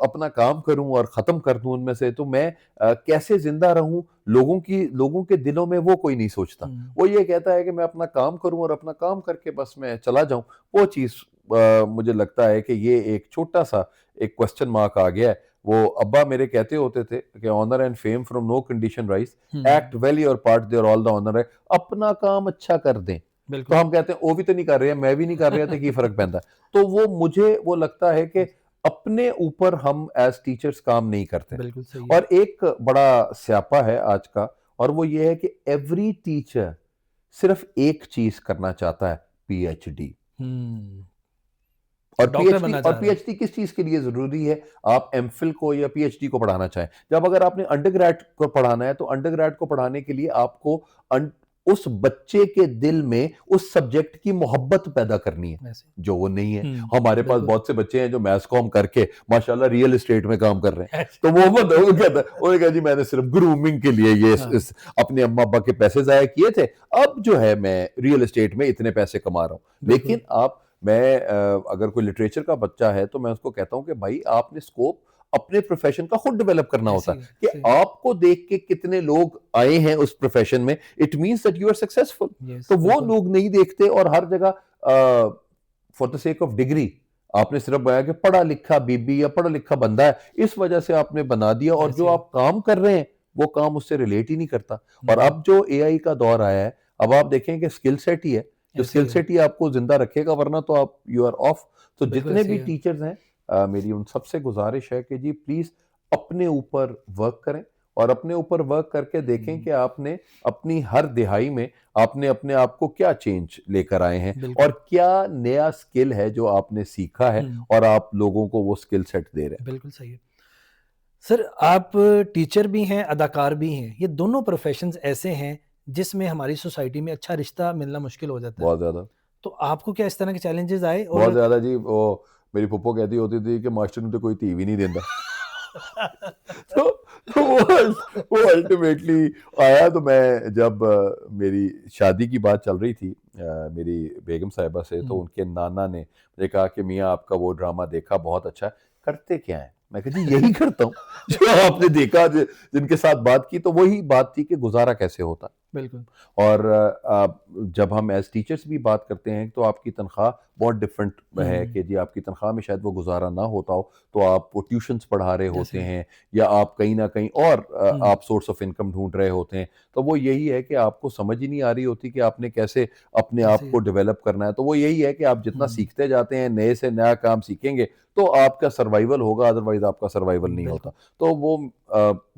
अपना काम करूं और खत्म कर दूं उनमें से। तो मैं कैसे जिंदा रहूं, लोगों के दिलों में वो कोई नहीं सोचता। वो ये कहता है कि मैं अपना काम करूं और अपना काम करके बस मैं चला जाऊं। वो चीज मुझे लगता है कि ये एक छोटा सा एक क्वेश्चन मार्क आ गया है। वो अब्बा मेरे कहते होते थे कि honour and fame from no condition rise, act well your part there all the honour है। अपना काम अच्छा कर दें। तो
बिल्कुल।
हम कहते हैं वो भी तो नहीं कर रहे हैं, मैं भी नहीं कर रहा, तो की फर्क पैंदा। तो वो मुझे वो लगता है कि अपने ऊपर हम एज टीचर्स काम नहीं करते।
बिल्कुल सही है।
और एक बड़ा स्यापा है आज का, और वो ये है कि एवरी टीचर सिर्फ एक चीज करना चाहता है, पीएचडी।
हम्म।
और
डॉक्टर
पीएचडी,
बनना
और
चाह रहा है।
पीएचडी किस चीज के लिए जरूरी है? आप एमफिल को या पीएचडी को पढ़ाना चाहें। जब अगर आपने अंडरग्रेड को पढ़ाना है, तो अंडरग्रेड को पढ़ाने के लिए आपको उस बच्चे के दिल में उस सब्जेक्ट की मोहब्बत पैदा करनी है,
ऐसे।
जो वो नहीं है। हमारे पास
बिल्कुल।
बहुत से बच्चे हैं जो मैथ्स कॉम करके माशाल्लाह रियल एस्टेट में काम कर रहे हैं।
ऐसे।
तो वो कहता वो कहता जी मैंने सिर्फ ग्रूमिंग के लिए ये
हाँ।
अपने अम्मा अब्बा के पैसे जाया किए थे, अब जो है मैं रियल एस्टेट में इतने पैसे कमा रहा हूं।
बिल्कुल।
लेकिन आप, मैं अगर कोई लिटरेचर का बच्चा है तो मैं उसको कहता हूं कि भाई आपने स्कोप अपने प्रोफेशन का खुद डेवलप करना होता
ऐसे
है।
ही
कि
सही।
आपको देख के कितने लोग आए हैं उस प्रोफेशन में, it means that you are successful.
Yes,
तो वो
बिल्कुल।
लोग नहीं देखते, और हर जगह for the sake of degree आपने सिर्फ बनाया कि पढ़ा लिखा बीबी या पढ़ा लिखा बंदा है, इस वजह से आपने बना दिया, और जो
ऐसे ही।
आप काम कर रहे हैं वो काम उससे रिलेट ही नहीं करता। और
हम्म,
अब जो एआई का दौर आया है, अब आप देखें कि स्किल सेट ही है जो
ऐसे
स्किल
ही है।
सेट ही आपको जिंदा रखेगा, वरना तो आप यू आर ऑफ। तो
बिल्कुल
जितने
ऐसे
भी
ही है।
टीचर्स हैं, मेरी उन सबसे गुजारिश है कि जी प्लीज अपने ऊपर वर्क करें, और अपने ऊपर वर्क करके देखें कि आपने अपनी हर दिहाई में आपने अपने आप को क्या चेंज लेकर आए हैं, और
बिल्कुल।
क्या नया स्किल है जो आपने सीखा है,
हम्म,
और आप लोगों को वो स्किल सेट दे रहे हैं।
बिल्कुल सही है। सर, आप टीचर भी हैं, अदाकार भी हैं। ये दोनों प्रोफेशंस ऐसे हैं जिसमें हमारी सोसाइटी में अच्छा रिश्ता मिलना मुश्किल हो जाता है।
बहुत ज्यादा,
तो आपको क्या इस तरह के चैलेंजेस आए?
बहुत
और
ज्यादा जी। वो मेरी फुप्पो कहती होती थी कि मास्टर ने तो कोई टीवी नहीं देता। तो वो अल्टीमेटली आया। तो मैं जब मेरी शादी की बात चल रही थी मेरी बेगम साहिबा से, तो उनके नाना ने मुझे कहा कि मियाँ आपका वो ड्रामा देखा, बहुत अच्छा है, करते क्या है? मैं कहा जी यही करता हूँ जो आपने देखा, जिनके साथ बात की तो वही बात थी कि गुजारा कैसे होता।
बिल्कुल।
और जब हम एज टीचर्स भी बात करते हैं तो आपकी तनख्वाह बहुत डिफरेंट है कि जी आपकी तनख्वाह में शायद वो गुजारा ना होता हो, तो आप वो ट्यूशन्स पढ़ा रहे होते
जैसे
हैं या आप कहीं ना कहीं और
हम्म,
आप सोर्स ऑफ इनकम ढूंढ रहे होते हैं। तो वो यही है कि आपको समझ ही नहीं आ रही होती कि आपने कैसे अपने आप
कैसे
को डेवलप करना है। तो वो यही है कि आप जितना
हम्म,
सीखते जाते हैं, नए से नया काम सीखेंगे, तो आपका सर्वाइवल होगा, अदरवाइज आपका सर्वाइवल नहीं होता।
बिल्कुल।
तो वो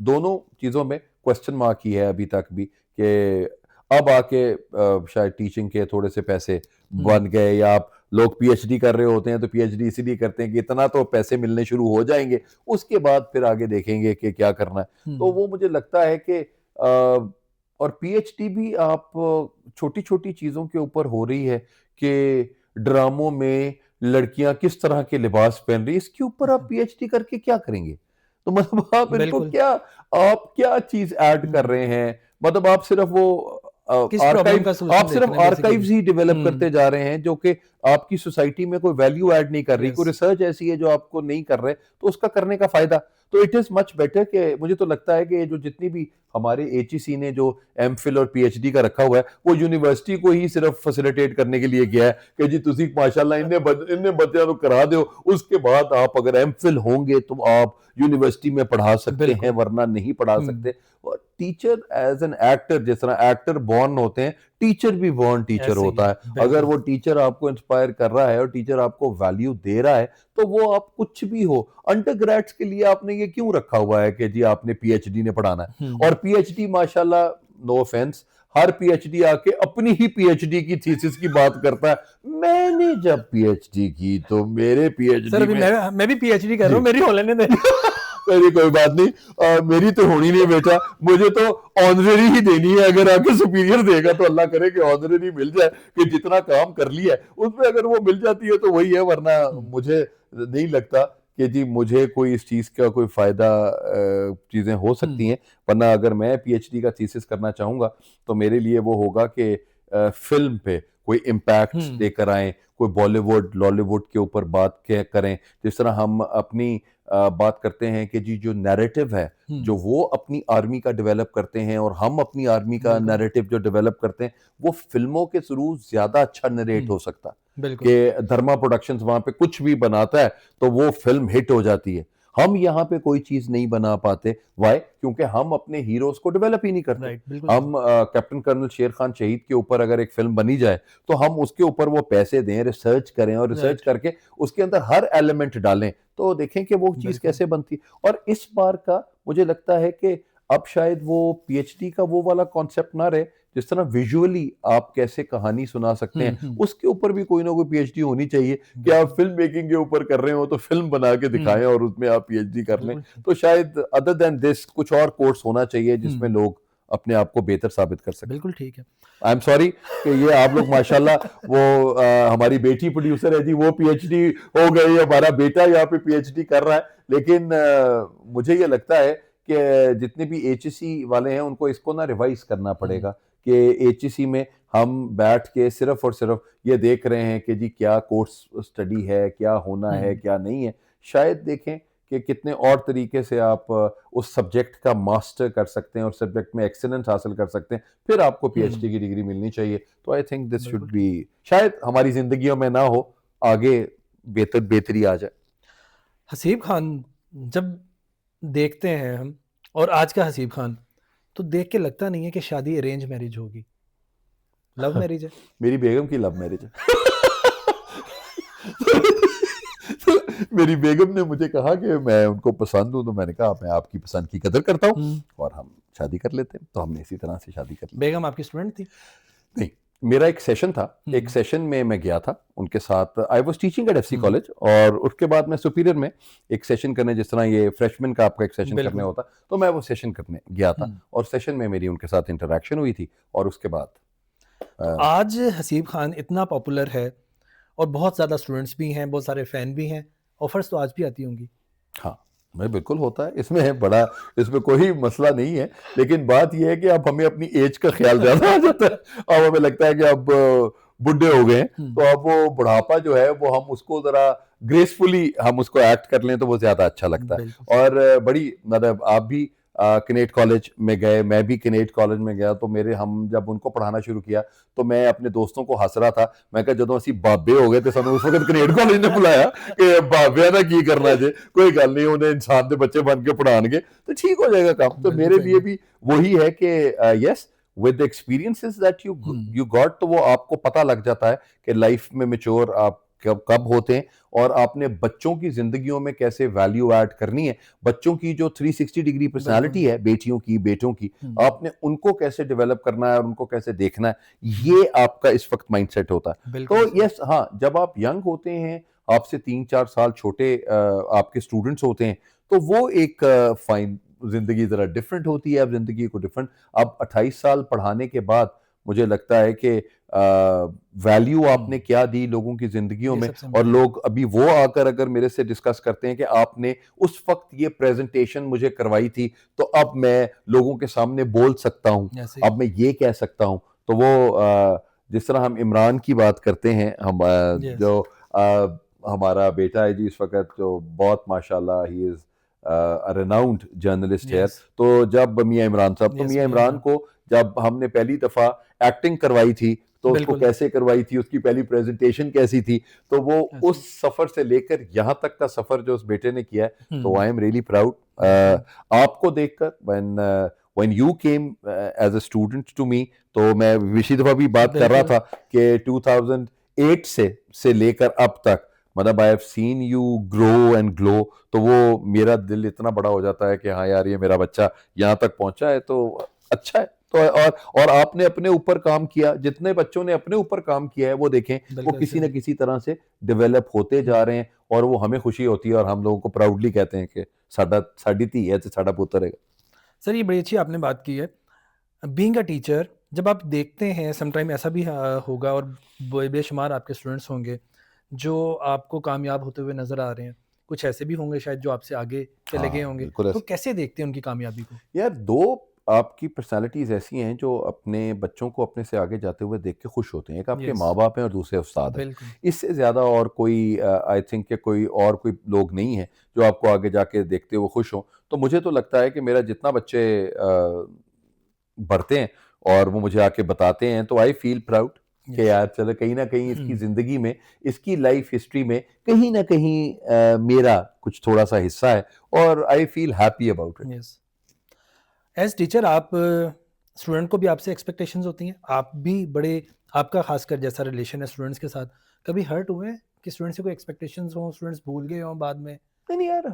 दोनों चीज़ों में क्वेश्चन मार्क ही है अभी तक भी कि अब आके शायद टीचिंग के थोड़े से पैसे
हम्म,
बन गए, या आप लोग पीएचडी कर रहे होते हैं तो पीएचडी इसीलिए करते हैं कि इतना तो पैसे मिलने शुरू हो जाएंगे, उसके बाद फिर आगे देखेंगे कि क्या करना है। तो
हम्म,
वो मुझे लगता है कि और पीएचडी भी आप छोटी छोटी चीज़ों के ऊपर हो रही है कि ड्रामों में लड़कियां किस तरह के लिबास पहन रही है, इसके ऊपर आप पीएचडी करके क्या करेंगे? तो मतलब आप इनको
बिल्कुल।
क्या, आप क्या चीज ऐड कर
हम्म,
रहे हैं? मतलब आप सिर्फ वो
किस प्रॉब्लम
आर्काइव,
का
आप
सोल्यूशन देख
सिर्फ
रहे हैं बेसिकली।
आर्काइव्स ही डेवलप करते जा रहे हैं जो कि आपकी सोसाइटी में कोई वैल्यू ऐड नहीं कर रही, कोई
यस।
रिसर्च ऐसी है जो आपको नहीं कर रहे, तो उसका करने का फायदा। तो इट इज मच बेटर कि मुझे तो लगता है कि ये जो जितनी भी हमारे एचईसी ने जो एमफिल और पीएचडी का रखा हुआ है, वो यूनिवर्सिटी को ही सिर्फ फैसिलिटेट करने के लिए किया है कि जी तुसी माशाल्लाह इन्ने बच्चों को करा दो, उसके बाद आप अगर एमफिल होंगे तो आप यूनिवर्सिटी में पढ़ा सकते हैं,
बिल्कुल।
वरना नहीं पढ़ा
हम्म,
सकते। और टीचर एज एन एक्टर, जिस तरह एक्टर बॉर्न होते हैं, टीचर भी बॉर्न टीचर
ऐसे ही
होता
है
है। अगर
बिल्कुल।
वो टीचर आपको इंस्पायर कर रहा है और टीचर आपको वैल्यू दे रहा है, तो वो आप कुछ भी हो। अंडर ग्रेड्स के लिए आपने ये क्यों रखा हुआ है कि जी आपने पीएचडी ने पढ़ाना है? और पीएचडी माशाल्लाह, नो ऑफेंस, हर पीएचडी आके अपनी ही पीएचडी की थीसिस की बात करता है। मैंने जब पीएचडी की तो मेरे
सर
पीएचडी
अभी
में
मैं भी पीएचडी कर रहा
जी
हूँ, मेरी होने दे।
मेरी कोई बात नहीं, मेरी तो होनी नहीं बेटा, मुझे तो ऑनररी ही देनी है। अगर आके सुपीरियर देगा तो अल्लाह करे कि ऑनररी मिल जाए, कि जितना काम कर लिया है उसमें अगर वो मिल जाती है तो वही है, वरना मुझे नहीं लगता कि जी मुझे कोई इस चीज़ का कोई फ़ायदा, चीज़ें हो सकती हैं। वरना अगर मैं पीएचडी का थीसिस करना चाहूँगा तो मेरे लिए वो होगा कि फ़िल्म पे कोई इम्पैक्ट लेकर आएँ, कोई बॉलीवुड, लॉलीवुड के ऊपर बात करें। जिस तरह हम अपनी बात करते हैं कि जी जो नैरेटिव है, जो वो अपनी आर्मी का डेवलप करते हैं और हम अपनी आर्मी का
बिल्कुल।
नैरेटिव जो डेवलप करते हैं, वो फिल्मों के थ्रू ज़्यादा अच्छा नरेट हो सकता है।
बिल्कुल।
कि धर्मा प्रोडक्शंस वहाँ पे कुछ भी बनाता है तो वो फिल्म हिट हो जाती है। हम यहाँ पे कोई चीज़ नहीं बना पाते, व्हाई? क्योंकि हम अपने हीरोज़ को डेवलप ही नहीं करते।
राइट, बिल्कुल सही।
हम कैप्टन कर्नल शेर खान शहीद के ऊपर अगर एक फ़िल्म बनी जाए, तो हम उसके ऊपर वो पैसे दें, रिसर्च करें और रिसर्च
राइट,
करके उसके अंदर हर एलिमेंट डालें, तो देखें कि वो चीज़
बिल्कुल।
कैसे बनती है। और इस बार का मुझे लगता है कि अब शायद वो पीएचडी का वो वाला कॉन्सेप्ट ना रहे, जिस तरह विजुअली आप कैसे कहानी सुना सकते हैं, उसके ऊपर भी कोई ना कोई पीएचडी होनी चाहिए कि आप
बिल्कुल।
फ़िल्म मेकिंग के ऊपर कर रहे हो तो फ़िल्म बना के दिखाएँ और उसमें आप पीएचडी कर लें।
बिल्कुल ठीक।
तो शायद अदर दैन दिस कुछ और कोर्स होना चाहिए जिसमें लोग अपने आप को बेहतर साबित कर सकें।
बिल्कुल ठीक है।
आई एम सॉरी कि ये आप लोग माशाल्लाह, वो हमारी बेटी प्रोड्यूसर है जी, वो पीएचडी हो गई, हमारा बेटा यहाँ पे पीएचडी कर रहा है। लेकिन मुझे ये लगता है कि जितने भी एचईसी वाले हैं उनको इसको ना रिवाइज करना पड़ेगा कि एचईसी में हम बैठ के सिर्फ और सिर्फ ये देख रहे हैं कि जी क्या कोर्स स्टडी है, क्या होना है, क्या नहीं है। शायद देखें कि कितने और तरीके से आप उस सब्जेक्ट का मास्टर कर सकते हैं और सब्जेक्ट में एक्सीलेंस हासिल कर सकते हैं, फिर आपको पीएचडी की डिग्री मिलनी चाहिए। तो आई थिंक दिस शुड
बिल्कुल
बी,
ठीक।
शायद हमारी जिंदगियों में ना हो, आगे बेहतरी आ जाए।
हसीब खान जब देखते हैं हम, और आज का हसीब खान, तो देख के लगता नहीं है कि शादी अरेंज मैरिज होगी, लव मैरिज है।
मेरी बेगम की लव मैरिज है। तो मेरी बेगम ने मुझे कहा कि मैं उनको पसंद हूं, तो मैंने कहा मैं आपकी पसंद की कदर करता हूं और हम शादी कर लेते हैं। तो हमने इसी तरह से शादी कर ली।
बेगम आपकी स्टूडेंट थी?
नहीं, मेरा एक सेशन था, एक सेशन में मैं गया था उनके साथ। I was teaching eight FC college, और उसके बाद मैं सुपीरियर में एक सेशन करने, जिस तरह ये फ्रेशमैन का आपका एक सेशन करने
बिल्कुल।
होता, तो मैं वो सेशन करने गया था और सेशन में मेरी उनके साथ इंटरेक्शन हुई थी। और उसके बाद
तो आज हसीब खान इतना पॉपुलर है और बहुत ज़्यादा स्टूडेंट्स भी हैं, बहुत सारे फ़ैन भी हैं, ऑफर्स तो आज भी आती होंगी।
हाँ, मैं बिल्कुल होता है, इसमें बड़ा, इसमें कोई मसला नहीं है, लेकिन बात ये है कि अब हमें अपनी एज का ख्याल ज़्यादा आ जाता है। अब हमें लगता है कि अब बुड्ढे हो गए हैं, तो अब वो बुढ़ापा जो है वो हम उसको ज़रा ग्रेसफुली हम उसको एक्ट कर लें तो वो ज़्यादा अच्छा लगता
बिल्कुल
है।
सही।
और बड़ी मतलब आप भी कनेट कॉलेज में गए, मैं भी कनेट कॉलेज में गया, तो मेरे हम जब उनको पढ़ाना शुरू किया, तो मैं अपने दोस्तों को हँस रहा था। मैं कहा जदों ਅਸੀਂ ਬਾਬੇ ਹੋ गए ਤੇ ਸਾਨੂੰ उस वक्त कनेट कॉलेज ने बुलाया कि ਬਾਬਿਆਂ ਦਾ ਕੀ करना जे, कोई गल नहीं, उन्हें इंसान के बच्चे बन के पढ़ाएंगे तो ठीक हो जाएगा काम। तो
बिल्कुल
मेरे
सही
लिए
है।
भी वही है कि yes, with the experiences that you
hmm,
you got, तो वो आपको पता लग जाता है कि लाइफ में मैच्योर आप कब कब होते हैं, और आपने बच्चों की जिंदगियों में कैसे वैल्यू ऐड करनी है। बच्चों की जो 360 डिग्री
बिल्कुल।
पर्सनालिटी है, बेटियों की बेटों की,
हुँ,
आपने उनको कैसे डेवलप करना है और उनको कैसे देखना है,
हुँ,
ये आपका इस वक्त माइंडसेट होता है।
बिल्कुल
तो
सही।
यस हाँ, जब आप यंग होते हैं, आपसे 3-4 साल छोटे आपके स्टूडेंट्स होते हैं, तो वो एक फाइन जिंदगी जरा डिफरेंट होती है। अब जिंदगी को डिफरेंट, अब 28 साल पढ़ाने के बाद मुझे लगता है कि वैल्यू आपने
हुँ,
क्या दी लोगों की जिंदगियों
ये
में।
सबसे
और
इम्पोर्टेंट
लोग अभी वो आकर अगर मेरे से डिस्कस करते हैं कि आपने उस वक्त ये प्रेजेंटेशन मुझे करवाई थी, तो अब मैं लोगों के सामने बोल सकता हूँ,
है। ऐसे ही।
अब मैं ये कह सकता हूँ। तो वो जिस तरह हम इमरान की बात करते हैं, हम
यस,
जो हमारा बेटा है जी इस वक्त, जो बहुत माशाल्लाह ही इज रेनाउंड जर्नलिस्ट है।
यस,
तो जब मियां इमरान साहब, तो
यस
मियां
मियाँ
इमरान
इमरान।
को जब हमने पहली दफा एक्टिंग करवाई थी, तो उसको
बिल्कुल,
कैसे करवाई थी, उसकी पहली प्रेजेंटेशन कैसी थी, तो वो
ऐसे
उस
ही।
सफर से लेकर यहाँ तक का सफर जो उस बेटे ने किया है, तो
हुँ,
आई एम रियली प्राउड
बिल्कुल।
आपको देखकर। When you came as a student to me, तो मैं पिछली दफा भी बात कर रहा
बिल्कुल,
था कि 2008 से लेकर अब तक, मतलब I have seen you grow and glow, तो वो मेरा दिल इतना बड़ा हो जाता है कि हाँ यार, ये मेरा बच्चा यहाँ तक पहुंचा है तो अच्छा है। तो और आपने अपने ऊपर काम किया, जितने बच्चों ने अपने ऊपर काम किया है वो देखें, वो
बिल्कुल
किसी न
सही।
किसी तरह से डेवलप होते जा
हुँ।
रहे हैं, और वो हमें खुशी होती है, और हम लोगों को प्राउडली कहते हैं कि साडा साडी धी है ते साडा पुत्तर है।
सर ये बड़ी अच्छी आपने बात की है। बीइंग अ टीचर जब आप देखते हैं सम टाइम ऐसा भी होगा और बेशुमार आपके स्टूडेंट्स होंगे जो आपको कामयाब होते हुए नज़र आ रहे हैं। कुछ ऐसे भी होंगे शायद जो आपसे आगे चले गए
हाँ,
होंगे।
बिल्कुल
तो
ऐसा।
कैसे देखते हैं उनकी कामयाबी को?
यार 2 आपकी पर्सनैलिटीज़ ऐसी हैं जो अपने बच्चों को अपने से आगे जाते हुए देख के खुश होते हैं। एक आपके
यस,
माँ-बाप हैं और दूसरे उस्ताद हैं।
बिल्कुल।
इससे ज़्यादा और कोई आई थिंक कि कोई और कोई लोग नहीं हैं जो आपको आगे जाके देखते हुए खुश हों। तो मुझे तो लगता है कि मेरा जितना बच्चे बढ़ते हैं और वो मुझे आके बताते हैं, तो आई फील प्राउड कि
यस।
यार चलो कहीं न कहीं इसकी
हुँ,
ज़िंदगी में, इसकी लाइफ़ हिस्ट्री में कहीं न कहीं मेरा कुछ थोड़ा-सा हिस्सा है, और I feel happy about it.
Yes. As teacher आप स्टूडेंट को भी आपसे एक्सपेक्टेशंस होती हैं? आप भी बड़े आपका ख़ासकर जैसा रिलेशन है स्टूडेंट्स के साथ, कभी हर्ट हुए हैं कि स्टूडेंट्स से कोई एक्सपेक्टेशंस हों, स्टूडेंट्स भूल गए हों बाद में?
नहीं, नहीं यार,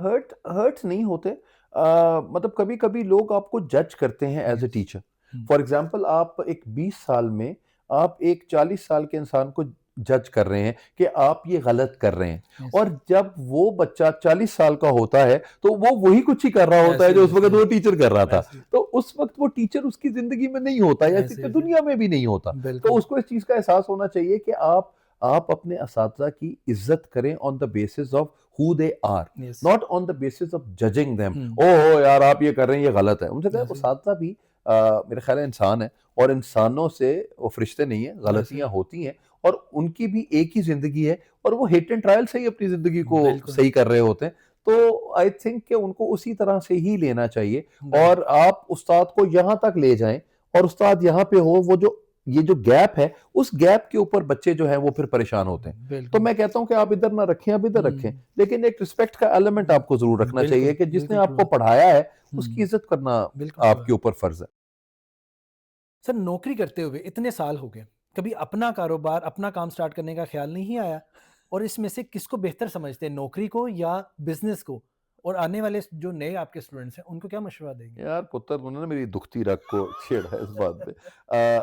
हर्ट्स नहीं होते। मतलब कभी-कभी लोग आपको जज करते हैं as a
yes.
Teacher.
Hmm,
for example आप एक 20 साल में, आप एक 40 साल के इंसान को जज कर रहे हैं कि आप ये गलत कर रहे हैं,
ऐसे
और
ही,
जब वो बच्चा 40 साल का होता है, तो वो वही कुछ ही कर रहा होता है
ऐसे
जो
ही,
उस
ऐसे
वक़्त
ही,
वो टीचर कर रहा था।
ऐसे ही,
तो उस वक़्त वो टीचर उसकी ज़िंदगी में नहीं होता, या
ऐसे
किसी
ही, ऐसे
दुनिया में भी नहीं होता।
ही।
तो
बिल्कुल।
उसको इस चीज़ का एहसास होना चाहिए कि आप अपने असातिज़ा की इज़्ज़त करें on the basis of who they are,
yes.
Not on the basis of judging them.
Hmm,
oh यार, आप ये कर रहे हैं, ये गलत है। उनसे कहें
ऐसे ही,
उस्ताद भी मेरा ख्याल है इंसान है, और इंसानों से वो फरिश्ते नहीं है,
ऐसे
गलतियां
ही।
होती हैं, और उनकी भी एक ही जिंदगी है, और वो हिट एंड ट्रायल से ही अपनी जिंदगी को
बिल्कुल,
सही कर रहे होते हैं। तो आई थिंक कि उनको उसी तरह से ही लेना चाहिए,
राइट।
और आप उस्ताद को यहाँ तक ले जाएं, और उस्ताद यहाँ पे हो, वो जो ये जो गैप है, उस गैप के ऊपर बच्चे जो हैं वो फिर परेशान होते हैं। तो
बिल्कुल।
मैं कहता हूँ कि आप इधर ना रखें, आप इधर रखें,
हुँ,
लेकिन एक रिस्पेक्ट का एलिमेंट आपको ज़रूर रखना चाहिए
बिल्कुल,
कि जिसने
बिल्कुल ट्रू
आपको
है।
पढ़ाया है, उसकी
हुँ,
इज़्ज़त करना
बिल्कुल ट्रू है।
आपके ऊपर फ़र्ज़ है।
सर नौकरी करते हुए इतने साल हो गए, कभी अपना कारोबार, अपना काम स्टार्ट करने का ख़्याल नहीं आया? और इसमें से किसको बेहतर समझते हैं, नौकरी को या बिज़नेस को? और आने वाले जो नए आपके स्टूडेंट्स हैं, उनको क्या मशवरा देंगे?
यार पुत्र, तूने ना मेरी दुखती रग को छेड़ा है इस बात पे।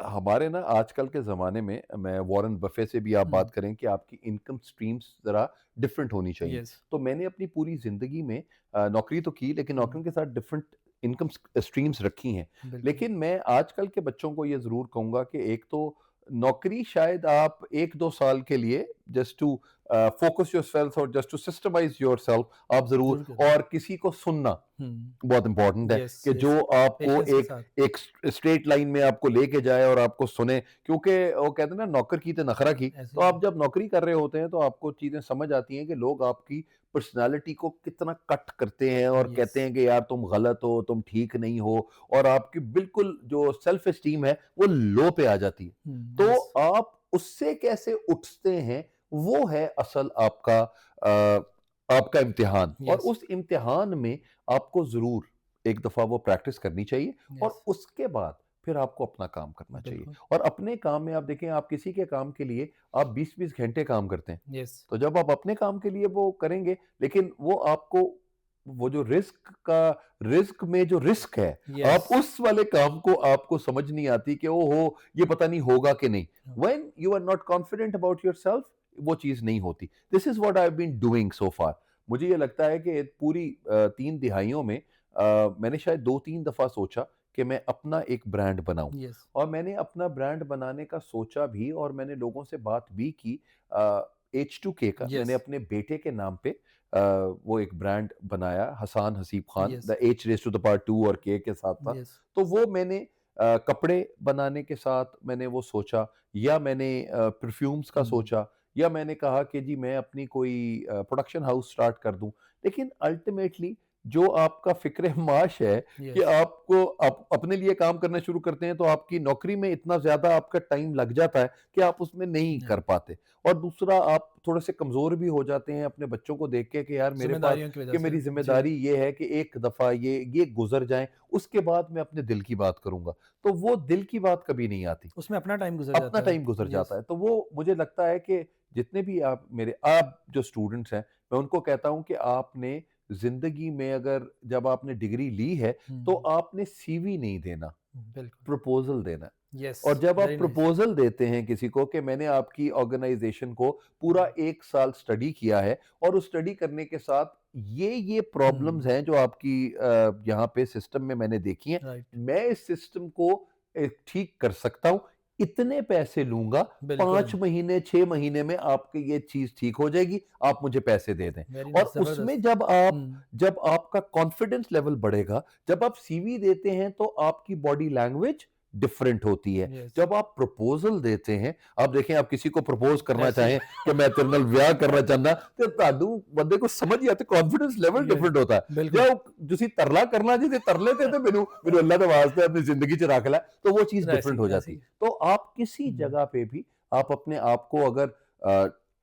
हमारे ना आजकल के ज़माने में, मैं वॉरेन बफे से भी आप
हुँ,
बात करें कि आपकी इनकम स्ट्रीम्स ज़रा डिफरेंट होनी चाहिए।
येस,
तो मैंने अपनी पूरी ज़िंदगी में नौकरी तो की, लेकिन
हुँ,
नौकरियों के साथ डिफरेंट इनकम स्ट्रीम्स रखी हैं।
बिल्कुल,
लेकिन मैं आजकल के बच्चों को ये ज़रूर कहूँगा कि एक तो नौकरी शायद आप 1-2 साल के लिए जस्ट टू फोकस योरसेल्फ और जस्ट टू सिस्टमाइज योरसेल्फ आप ज़रूर,
ज़रूर करें।
और किसी को सुनना बहुत इंपॉर्टेंट है
यस,
कि
यस,
जो आपको
पेशेंस के
एक
साथ।
एक स्ट्रेट लाइन में आपको लेके जाए और आपको सुने, क्योंकि वो कहते हैं ना नौकर की तो नखरा की।
ऐसे
तो
ही।
आप जब नौकरी कर रहे होते हैं तो आपको चीज़ें समझ आती हैं कि लोग आपकी पर्सनालिटी को कितना कट करते हैं और
यस।
कहते हैं कि यार तुम गलत हो, तुम ठीक नहीं हो, और आपकी बिल्कुल जो सेल्फ एस्टीम है वो लो पे आ जाती है। तो
यस,
आप उससे कैसे उठते हैं, वो है असल आपका आपका इम्तिहान, और
यस,
उस इम्तिहान में आपको ज़रूर एक दफ़ा वो प्रैक्टिस करनी चाहिए,
यस,
और उसके बाद फिर आपको अपना काम करना चाहिए।
बिल्कुल।
और अपने काम में आप देखें, आप किसी के काम के लिए आप 20-20 घंटे काम करते हैं,
यस,
तो जब आप अपने काम के लिए वो करेंगे, लेकिन वो आपको वो जो रिस्क में जो रिस्क है,
यस।
आप उस वाले काम को आपको समझ नहीं आती कि ओहो ये पता नहीं होगा कि नहीं। When you are not confident about yourself, वो चीज नहीं होती। This is what I have been doing so far. मुझे ये लगता है कि पूरी 3 दिहाइयों में मैंने शायद 2-3 दफा सोचा कि मैं अपना एक ब्रांड बनाऊं,
यस,
और मैंने अपना ब्रांड बनाने का सोचा भी, और मैंने लोगों से बात भी की। H2K का मैंने
यस,
अपने बेटे के नाम पे वो एक ब्रांड बनाया, Hasan Haseeb Khan,
yes,
the H raise to the power 2 और K के साथ था।
यस।
तो वो मैंने कपड़े बनाने के साथ मैंने वो सोचा, या मैंने परफ्यूम्स का
हुँ,
सोचा, या मैंने कहा कि जी मैं अपनी कोई प्रोडक्शन हाउस स्टार्ट कर दूं। लेकिन अल्टीमेटली जो आपका फ़िक्र माश है कि
यस,
आपको आप अपने लिए काम करना शुरू करते हैं, तो आपकी नौकरी में इतना ज़्यादा आपका टाइम लग जाता है कि आप उसमें नहीं
नहीं,
कर पाते। और दूसरा, आप थोड़े से कमज़ोर भी हो जाते हैं अपने बच्चों को देख के कि यार मेरे पास,
ज़िम्मेदारियों की वज़ह
कि
से।
मेरी
जी,
ज़िम्मेदारी ये है कि एक दफ़ा ये गुज़र जाएँ, उसके बाद मैं अपने दिल की बात करूँगा। तो वो दिल की बात कभी नहीं आती,
उसमें अपना टाइम गुज़र
अपना
जाता है।
टाइम गुज़र जाता
यस।
है। तो वो मुझे लगता है कि जितने भी आप जो स्टूडेंट्स हैं, मैं उनको कहता हूँ कि आपने ज़िंदगी में अगर जब आपने डिग्री ली है, तो
हुँ,
आपने सीवी नहीं देना,
बिल्कुल।
प्रपोज़ल देना है।
यस,
और जब आप
वेरी नाइस।
प्रपोज़ल देते हैं किसी को कि मैंने आपकी ऑर्गेनाइज़ेशन को पूरा 1 साल स्टडी किया है, और उस स्टडी करने के साथ ये प्रॉब्लम्स
हुँ,
हैं जो आपकी यहाँ पे सिस्टम में मैंने देखी हैं।
राइट,
मैं इस सिस्टम को ठीक कर सकता हूँ, इतने पैसे लूँगा,
बिल्कुल।
5 महीने, 6 महीने में आपकी ये चीज़ ठीक हो जाएगी, आप मुझे पैसे दे दें।
वेरी
और
नाइस,
उसमें
ज़बरदस्त। हुँ,
जब आपका कॉन्फिडेंस लेवल बढ़ेगा, जब आप सीवी देते हैं, तो आपकी बॉडी लैंग्वेज डिफरेंट होती है।
यस,
जब आप प्रपोज़ल देते हैं, आप देखें, आप किसी को प्रपोज़ करना
वैसे ही।
चाहें कि मैं तेरे नाल ब्याह करना चाहना, ते तुहानू बंदे को समझ ही आती, कॉन्फिडेंस लेवल
यस,
डिफरेंट होता है।
बिल्कुल,
जो तुसी तरला करना जी, ते तरले ते मेनू मेनू अल्लाह दे वास्ते अपनी ज़िंदगी च रख लै, तो वो चीज़
ऐसे
डिफरेंट
ही,
हो
ऐसे
जाती।
ही।
तो आप किसी
हुँ,
जगह पे भी आप अपने आप को अगर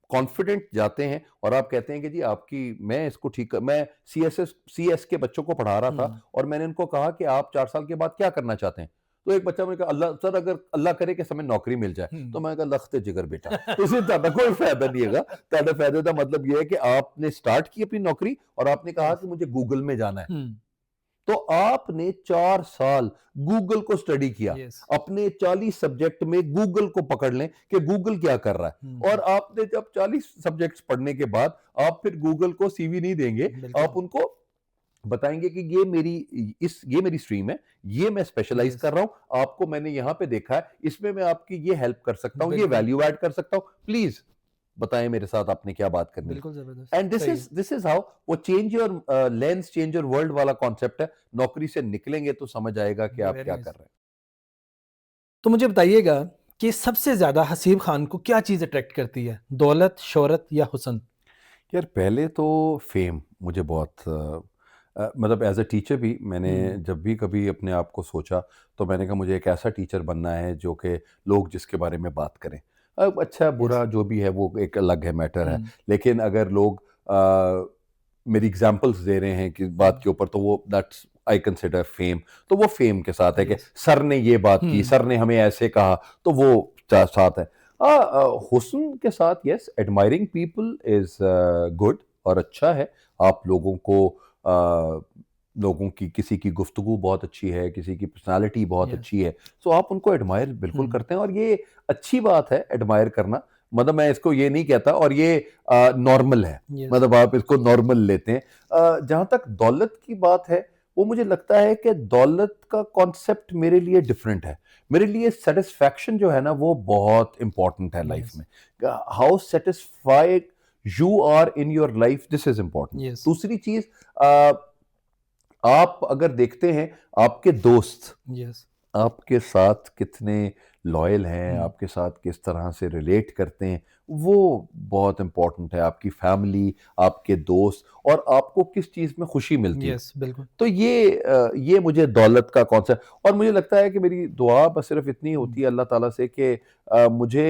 कॉन्फिडेंट जाते हैं, और आप कहते हैं कि जी आपकी, मैं इसको ठीक कर, मैं सीएस के बच्चों को पढ़ा रहा था,
हुँ,
और मैंने उनको कहा कि आप 4 साल के बाद क्या करना चाहते हैं? तो एक बच्चा, मैंने कहा अल्लाह सर, अगर अल्लाह करे कि हमें नौकरी मिल जाए। तो
हुँ।
मैंने कहा लख जिगर बेटा, तुसी तुहाडा कोई फायदा नहीं हैगा। तुहाडे फायदे का मतलब ये है कि आपने स्टार्ट की अपनी नौकरी, और आपने कहा
यस,
कि मुझे गूगल में जाना है।
हुँ,
तो आपने 4 साल गूगल को स्टडी किया।
यस,
अपने 40 सब्जेक्ट में गूगल को पकड़ लें कि गूगल क्या कर रहा
हुँ,
है। और आपने जब 40 सब्जेक्ट्स पढ़ने के बाद, आप फिर गूगल को सीवी नहीं देंगे,
बिल्कुल,
आप उनको बताएँगे कि ये मेरी स्ट्रीम है, ये मैं स्पेशलाइज़
यस,
कर रहा हूँ, आपको मैंने यहाँ पे देखा है, इसमें मैं आपकी ये हेल्प कर सकता हूँ, ये
बिल्कुल,
वैल्यू ऐड कर सकता हूँ, प्लीज़ बताएँ मेरे साथ आपने क्या बात करनी है।
बिल्कुल ज़बरदस्त,
एंड
सही है।
दिस इज़ हाउ वो change your lens, change your world वाला कॉन्सेप्ट है। नौकरी से निकलेंगे तो समझ आएगा कि आप
वेरी
क्या कर
नाइस।
रहे हैं।
तो मुझे बताइएगा कि सबसे ज़्यादा हसीब खान को क्या चीज़ अट्रैक्ट करती है? दौलत, शोहरत या हुस्न?
यार पहले तो फ़ेम मुझे बहुत मतलब एज़ अ टीचर भी मैंने
हुँ,
जब भी कभी अपने आप को सोचा, तो मैंने कहा मुझे एक ऐसा टीचर बनना है जो कि लोग जिसके बारे में बात करें। अब अच्छा
यस,
बुरा जो भी है वो एक अलग है, मैटर है।
हुँ,
लेकिन अगर लोग मेरी एग्ज़ाम्पल्स दे रहे हैं कि बात
हुँ,
के ऊपर, तो वो दैट्स आई कंसिडर फ़ेम। तो वो फ़ेम के साथ है कि
यस,
सर ने ये बात की,
हुँ,
सर ने हमें ऐसे कहा, तो वो साथ है। हुस्न के साथ yes, admiring people is good, और अच्छा है। आप लोगों की, किसी की गुफ्तगू बहुत अच्छी है, किसी की पर्सनैलिटी बहुत
यस,
अच्छी है, सो आप उनको एडमायर बिल्कुल
हुँ,
करते हैं, और ये अच्छी बात है एडमायर करना। मतलब मैं इसको ये नहीं कहता, और ये नॉर्मल है,
यस,
मतलब आप इसको नॉर्मल लेते हैं। जहाँ तक दौलत की बात है, वो मुझे लगता है कि दौलत का कॉन्सेप्ट मेरे लिए डिफरेंट है। मेरे लिए सेटिस्फैक्शन जो है ना वो बहुत इंपॉर्टेंट है लाइफ
यस,
में। How satisfied you are in your life, this is important.
Yes,
दूसरी चीज, आप अगर देखते हैं आपके दोस्त
यस,
आपके साथ कितने लॉयल हैं,
हुँ,
आपके साथ किस तरह से रिलेट करते हैं, वो बहुत इम्पोर्टेंट है। आपकी फैमिली, आपके दोस्त, और आपको किस चीज़ में खुशी मिलती है।
यस, बिल्कुल,
तो ये मुझे दौलत का कॉन्सेप्ट, और मुझे लगता है कि मेरी दुआ बस सिर्फ इतनी
हुँ,
होती है अल्लाह ताला से कि मुझे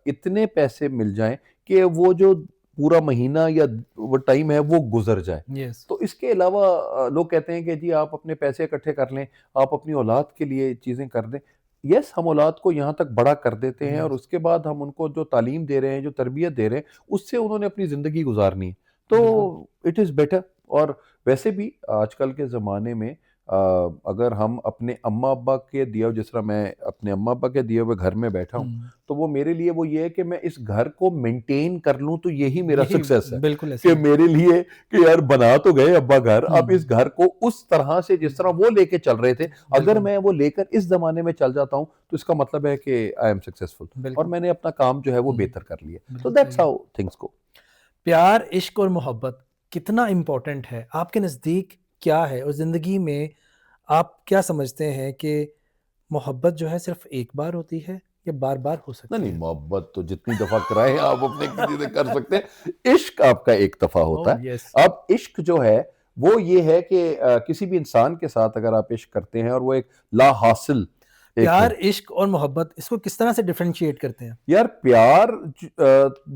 इतने पैसे मिल जाएँ कि वो जो पूरा महीना या वो टाइम है वो गुज़र जाए।
यस,
तो इसके अलावा लोग कहते हैं कि जी आप अपने पैसे इकट्ठे कर लें, आप अपनी औलाद के लिए चीज़ें कर दें। यस, हम औलाद को यहाँ तक बड़ा कर देते हैं और
यस,
उसके बाद हम उनको जो तालीम दे रहे हैं, जो तरबियत दे रहे हैं, उससे उन्होंने अपनी ज़िंदगी गुज़ारनी है।
बिल्कुल,
तो इट इज़ बेटर। और वैसे भी आजकल के ज़माने में अगर हम अपने अम्मा-अब्बा के दिए हुए, जिस तरह मैं अपने अम्मा-अब्बा के दिए हुए घर में बैठा हूँ,
हुँ,
तो वो मेरे लिए वो ये है कि मैं इस घर को मेंटेन कर लूँ, तो यही मेरा
यही
सक्सेस है।
बिल्कुल ऐसे
कि
ही है।
मेरे लिए कि यार बना तो गए अब्बा घर, अब
हुँ,
इस घर को उस तरह से जिस तरह वो लेके चल रहे थे, अगर
बिल्कुल,
मैं वो लेकर इस ज़माने में चल जाता हूँ, तो इसका मतलब है कि आई एम सक्सेसफुल और
बिल्कुल,
मैंने अपना काम जो है वो
हुँ,
बेहतर कर लिया। तो
बिल्कुल
दैट्स
सही है।
How things go.
प्यार, इश्क और मोहब्बत कितना इम्पोर्टेंट है? आपके नज़दीक क्या है? और ज़िंदगी में आप क्या समझते हैं कि मोहब्बत जो है सिर्फ़ एक बार होती है या बार-बार हो
नहीं,
सकती
नहीं,
है?
मोहब्बत तो जितनी दफ़ा कराएँ आप अपने किसी से कर सकते हैं। इश्क आपका एक दफ़ा होता
ओह! यस।
है। अब इश्क जो है, वो ये है कि किसी भी इंसान के साथ अगर आप इश्क करते हैं और वो एक ला हासिल एक है।
प्यार, इश्क और मोहब्बत इसको किस तरह से डिफरेंशिएट करते हैं?
यार प्यार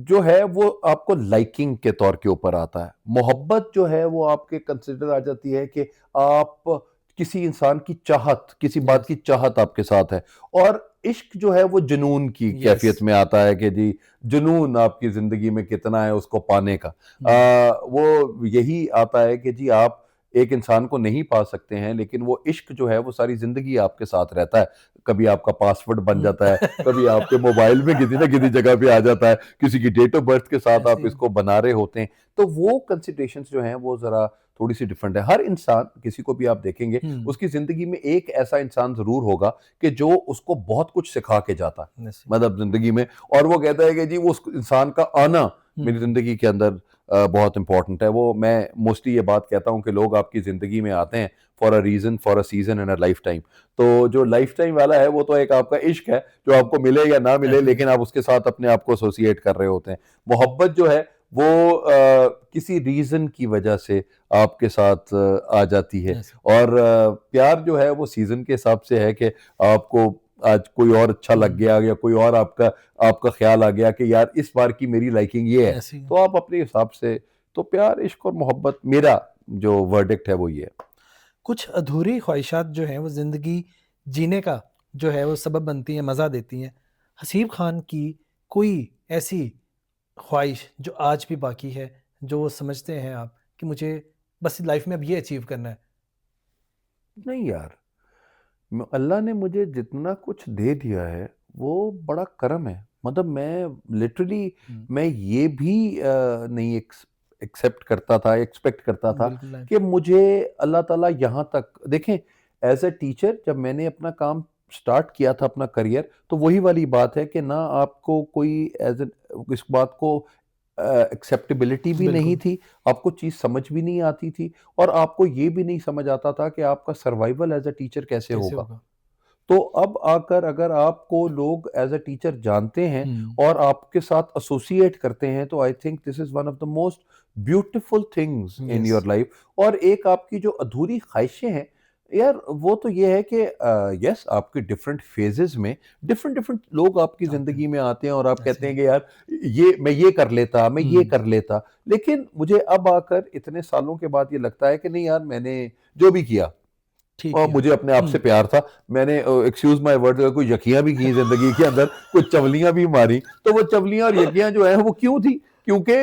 जो है वो आपको लाइकिंग के तौर के ऊपर आता है। मोहब्बत जो है वो आपके कंसिडर आ जाती है कि आप किसी इंसान की चाहत, किसी बात
यस,
की चाहत आपके साथ है। और इश्क जो है वो जुनून की
यस।
कैफियत में आता है कि जी जुनून आपकी ज़िंदगी में कितना है उसको पाने का।
हुँ,
वो यही आता है कि जी आप एक इंसान को नहीं पा सकते हैं, लेकिन वो इश्क जो है वो सारी ज़िंदगी आपके साथ रहता है। कभी आपका पासवर्ड बन
हुँ।
जाता है, कभी आपके मोबाइल में किसी न किसी जगह पे आ जाता है, किसी की डेट ऑफ बर्थ के साथ
ऐसे
आप
ही है।
इसको बना रहे होते हैं। तो वो कंसिडरेशंस जो हैं वो ज़रा थोड़ी-सी डिफरेंट है। हर इंसान, किसी को भी आप देखेंगे,
हुँ,
उसकी ज़िंदगी में एक ऐसा इंसान ज़रूर होगा कि जो उसको बहुत कुछ सिखा के जाता है,
ऐसे ही।
मतलब ज़िंदगी में। और वो कहता है कि जी वो उस इंसान का आना मेरी
हुँ,
ज़िंदगी के अंदर बहुत इम्पोर्टेंट है। वो मैं मोस्टली ये बात कहता हूँ कि लोग आपकी ज़िंदगी में आते हैं for a reason, for a season and a life time. तो जो लाइफ टाइम वाला है वो तो एक आपका इश्क है, जो आपको मिले या ना मिले,
ऐसे ही है।
लेकिन आप उसके साथ अपने आप को एसोसिएट कर रहे होते हैं। मोहब्बत जो है वो किसी रीज़न की वजह से आपके साथ आ जाती है।
ऐसे
और प्यार जो है वो सीज़न के हिसाब से है कि आपको आज कोई और अच्छा लग
हुँ,
गया या कोई और आपका आपका ख़्याल आ गया कि यार इस बार की मेरी लाइकिंग ये है,
ऐसे ही है।
तो आप अपने हिसाब से। तो प्यार, इश्क और मोहब्बत, मेरा जो वर्डिक्ट है वो ये है।
कुछ अधूरी ख्वाहिशात जो हैं वो ज़िंदगी जीने का जो है वो सबब बनती हैं, मज़ा देती हैं। हसीब खान की कोई ऐसी ख्वाहिश जो आज भी बाकी है, जो वो समझते हैं आप कि मुझे बस लाइफ़ में अब ये अचीव करना है?
नहीं यार, अल्लाह ने मुझे जितना कुछ दे दिया है वो बड़ा करम है। मतलब मैं लिटरली
हुँ,
मैं ये भी नहीं एक्सेप्ट करता था, एक्सपेक्ट करता था
बिल्कुल नहीं।
कि मुझे अल्लाह ताला यहाँ तक देखें। एज अ टीचर जब मैंने अपना काम स्टार्ट किया था, अपना करियर, तो वही वाली बात है कि ना आपको कोई एज इस बात को एक्सेप्टेबिलिटी भी नहीं
बिल्कुल,
थी, आपको चीज़ समझ भी नहीं आती थी, और आपको ये भी नहीं समझ आता था कि आपका सर्वाइवल एज अ टीचर कैसे
कैसे
होगा।
होगा?
तो अब आकर अगर आपको लोग एज अ टीचर जानते हैं
हुँ,
और आपके साथ एसोसिएट करते हैं, तो I think this is one of the most beautiful things in
yes,
your life. और एक आपकी जो अधूरी ख्वाहिशें हैं यार, वो तो ये है कि यस आपके डिफरेंट फेजेस में डिफरेंट डिफरेंट लोग आपकी
आते हैं,
जिंदगी में आते हैं और आप
ऐसे
कहते
ही।
हैं कि यार ये मैं ये कर लेता, मैं ये
हुँ,
कर लेता। लेकिन मुझे अब आकर इतने सालों के बाद ये लगता है कि नहीं यार, मैंने जो भी किया
ठीक
और
किया।
मुझे अपने आप
हुँ,
से प्यार था। मैंने एक्सक्यूज़ माय वर्ड, कोई यकियाँ भी की ज़िंदगी के अंदर, कुछ चवलियाँ भी मारी। तो वो चवलियाँ और यकियाँ जो हैं वो क्यों थी? क्योंकि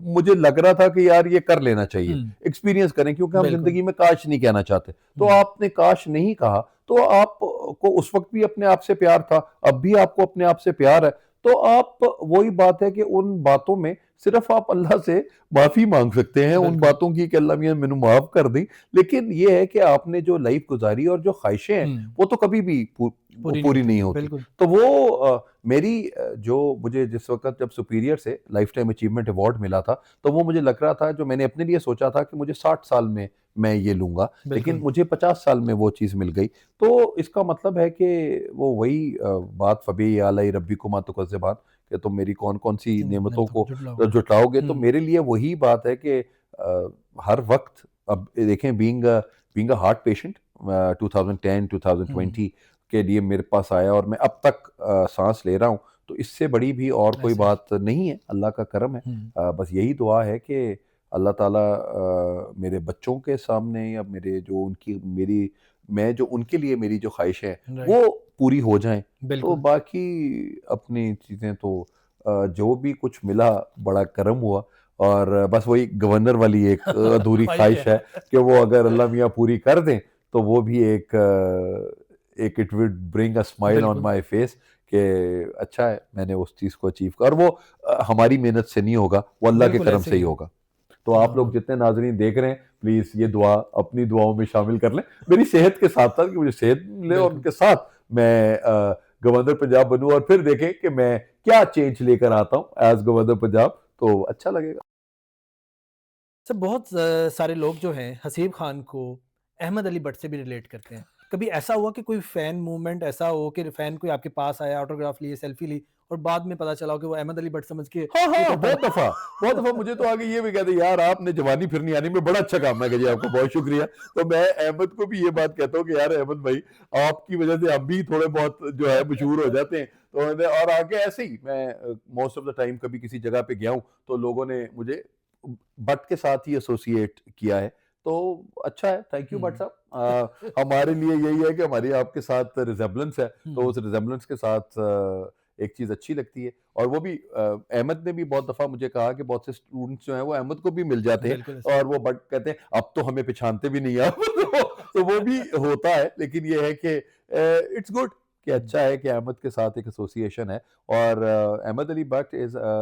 मुझे लग रहा था कि यार ये कर लेना चाहिए,
हुँ,
एक्सपीरियंस करें, क्योंकि हम
बिल्कुल।
ज़िंदगी में काश नहीं कहना चाहते। तो
हुँ,
आपने काश नहीं कहा, तो आपको उस वक़्त भी अपने आप से प्यार था, अब भी आपको अपने आप से प्यार है। तो आप, वही बात है कि उन बातों में सिर्फ आप अल्लाह से माफ़ी मांग सकते हैं उन
बिल्कुल।
बातों की कि अल्लाह मियाँ मैनू माफ़ कर दी। लेकिन ये है कि आपने जो लाइफ गुजारी और जो ख्वाहिशें हैं
हुँ,
वो तो कभी भी
पूरी नहीं
पूरी
होती,
नहीं होती।
बिल्कुल।
तो वो मेरी जो मुझे जिस वक़्त जब सुपीरियर से लाइफ टाइम अचीवमेंट अवार्ड मिला था, तो वो मुझे लग रहा था, जो मैंने अपने लिए सोचा था कि मुझे 60 साल में मैं ये लूँगा, लेकिन
बिल्कुल।
मुझे 50 साल में वो चीज़ मिल गई। तो इसका मतलब है कि वो वही बात फ़बी आलई रब्बिकुमा तुकज़्ज़िबान, कि तुम मेरी कौन-कौन सी
इन
नेमतों
नेमतों को
को
जुटलाओगे।
जुटाओगे। तो
हुँ,
मेरे लिए वही बात है कि हर वक़्त, अब देखें, बीइंग अ हार्ट पेशेंट 2010
हुँ,
2020 के लिए मेरे पास आया और मैं अब तक साँस ले रहा हूँ, तो इससे बड़ी भी और कोई
ऐसे।
बात नहीं है, अल्लाह का करम है।
हुँ,
बस यही दुआ है कि अल्लाह ताला मेरे बच्चों के सामने, या मेरे जो उनकी मेरी मैं जो उनके लिए मेरी जो ख़्वाहिशें हैं,
राइट,
वो पूरी हो जाएँ। तो
बिल्कुल।
बाकी अपनी चीज़ें तो जो भी कुछ मिला बड़ा करम हुआ, और बस वही गवर्नर वाली एक अधूरी
ख्वाहिश
ख़्वाहिश है
है।
कि वो अगर अल्लाह मियाँ पूरी कर दें, तो वो भी एक it will bring a smile on
बिल्कुल,
माय फेस, कि अच्छा है मैंने उस चीज़ को अचीव किया, और वो हमारी मेहनत से नहीं होगा, वो अल्लाह के
बिल्कुल
करम
ऐसे
से
ही
ही
है।
होगा। तो आप लोग जितने नाज़रीन देख रहे हैं, प्लीज़ ये दुआ अपनी दुआओं में शामिल कर लें। मेरी सेहत के साथ-साथ, कि मुझे सेहत मिले, और
बिल्कुल।
उनके साथ मैं गवर्नर पंजाब बनूँ, और फिर देखें कि मैं क्या चेंज लेकर आता हूँ एज़ गवर्नर पंजाब, तो अच्छा लगेगा।
सर बहुत सारे लोग जो हैं हसीब खान को अहमद अली भट्ट से भी रिलेट करते हैं। कभी ऐसा हुआ कि कोई फैन मूवमेंट ऐसा हो कि फैन कोई आपके पास आया, ऑटोग्राफ लिए, सेल्फी ली और बाद में पता चला हो कि वो अहमद अली भट्ट समझ के
हाँ,
ये
हाँ,
करता
बहुत
था?
दफ़ा, बहुत दफ़ा मुझे तो आगे ये भी कहते, यार आपने जवानी फिरनी आनी में बड़ा अच्छा काम है, कि जी आपका बहुत शुक्रिया। तो मैं अहमद को भी ये बात कहता हूँ कि यार अहमद भाई, आपकी वजह से हम भी थोड़े बहुत जो है मशहूर हो जाते हैं। तो मैंने, और आगे ऐसे ही मैं मोस्ट ऑफ द टाइम कभी किसी जगह पे गया हूँ, तो लोगों ने मुझे भट्ट के साथ ही एसोसिएट किया है। तो अच्छा है, थैंक यू भट्ट
हुँ।
साहब। हमारे लिए यही है कि हमारी आपके साथ रिज़ेम्बलेंस है, तो
हुँ,
उस रिज़ेम्बलेंस के साथ एक चीज़ अच्छी लगती है। और वो भी अहमद ने भी बहुत दफ़ा मुझे कहा कि बहुत से स्टूडेंट्स जो हैं वो अहमद को भी मिल जाते हैं,
बिल्कुल ऐसे ही।
और वो बट कहते हैं अब तो हमें पहचानते भी नहीं आप। तो वो भी होता है, लेकिन ये है कि इट्स गुड, कि
हुँ,
अच्छा है कि अहमद के साथ एक एसोसिएशन है। और Ahmad Ali Bhatt is a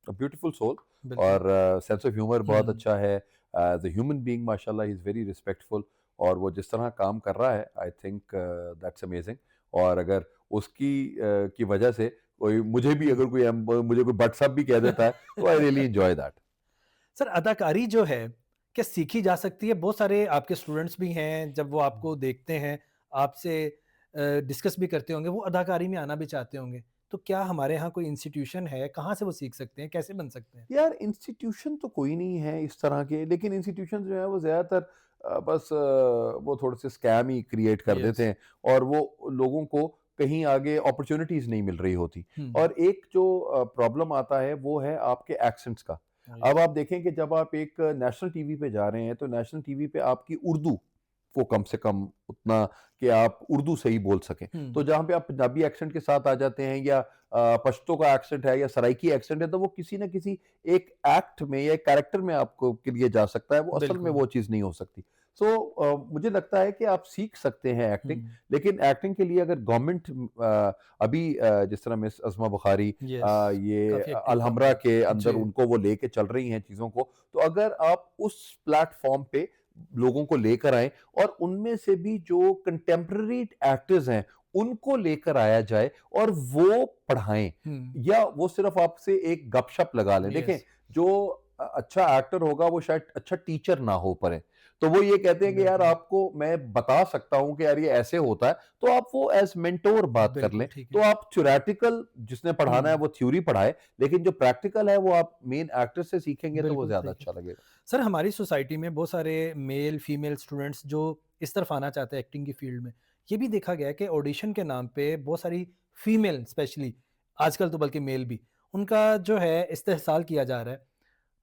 beautiful soul,
बिल्कुल।
और सेंस ऑफ ह्यूमर बहुत
हुँ,
अच्छा है। एज़ अ ह्यूमन बीइंग माशाल्लाह ही इज़ वेरी रिस्पेक्टफुल, और वो जिस तरह काम कर रहा है, आई थिंक दैट्स अमेजिंग। और अगर उसकी की वजह से कोई मुझे भी,
हुँ।
अगर कोई मुझे कोई भट्ट साहब भी कह देता है, तो I really enjoy that.
Sir अदाकारी जो है, क्या सीखी जा सकती है? बहुत सारे आपके स्टूडेंट्स भी हैं, जब वो आपको देखते हैं, आपसे डिस्कस भी करते होंगे, वो अदाकारी में आना भी चाहते होंगे। तो क्या हमारे यहाँ कोई इंस्टीट्यूशन है? कहाँ से वो सीख सकते हैं? कैसे बन सकते हैं?
यार इंस्टीट्यूशन तो कोई नहीं है इस तरह के, लेकिन इंस्टीट्यूशन जो है वो ज़्यादातर बस वो थोड़े से स्कैम ही क्रिएट कर देते
यस।
हैं, और वो लोगों को कहीं आगे अपॉर्चुनिटीज़ नहीं मिल रही होती।
हुँ,
और एक जो प्रॉब्लम आता है वो है आपके एक्सेंट्स का। अब
यस।
आप देखें कि जब आप एक नेशनल टीवी पे जा रहे हैं, तो नेशनल टीवी पे आपकी उर्दू को कम से कम उतना, कि आप उर्दू सही बोल सकें।
हुँ,
तो जहाँ पे आप पंजाबी एक्सेंट के साथ आ जाते हैं, या पश्तो का एक्सेंट है, या सराइकी एक्सेंट है, तो वो किसी न किसी एक एक्ट में या एक कैरेक्टर में आपको के लिए जा सकता है, वो असल में
बिल्कुल।
वो चीज़ नहीं हो सकती। मुझे लगता है कि आप सीख सकते हैं एक्टिंग,
हुँ,
लेकिन एक्टिंग के लिए अगर गवर्नमेंट अभी जिस तरह मिस अज़मा बुखारी
यस।
ये
काफ़ी एक्टिव काम
अलहम्रा
करते
के
हैं।
अंदर
जी,
उनको वो लेके चल रही हैं चीज़ों को, तो अगर आप उस प्लेटफ़ॉर्म पे लोगों को लेकर आएँ, और उनमें से भी जो कंटेम्परेरी एक्टर्स हैं, उनको लेकर आया जाए, और वो पढ़ाएँ,
हुँ,
या वो सिर्फ़ आपसे एक गपशप लगा लें। देखें,
यस,
जो अच्छा एक्टर होगा वो शायद अच्छा टीचर ना हो पाए। तो वो ये कहते हैं कि यार
बिल्कुल,
आपको मैं बता सकता हूँ कि यार ये ऐसे होता है, तो आप वो एज़ मेंटर बात कर
बिल्कुल
लें।
ठीक
तो
है।
आप थ्योरेटिकल जिसने
हुँ,
पढ़ाना है वो थ्योरी पढ़ाए, लेकिन जो प्रैक्टिकल है वो आप मेन एक्टर से सीखेंगे, तो वो
बिल्कुल
ज़्यादा
ठीक है।
अच्छा लगेगा।
सर हमारी सोसाइटी में बहुत सारे मेल फीमेल स्टूडेंट्स जो इस तरफ आना चाहते हैं एक्टिंग की फील्ड में, ये भी देखा गया है कि ऑडिशन के नाम पे बहुत सारी फीमेल स्पेशली, आजकल तो बल्कि मेल भी, उनका जो है इस्तेहसाल किया जा रहा है।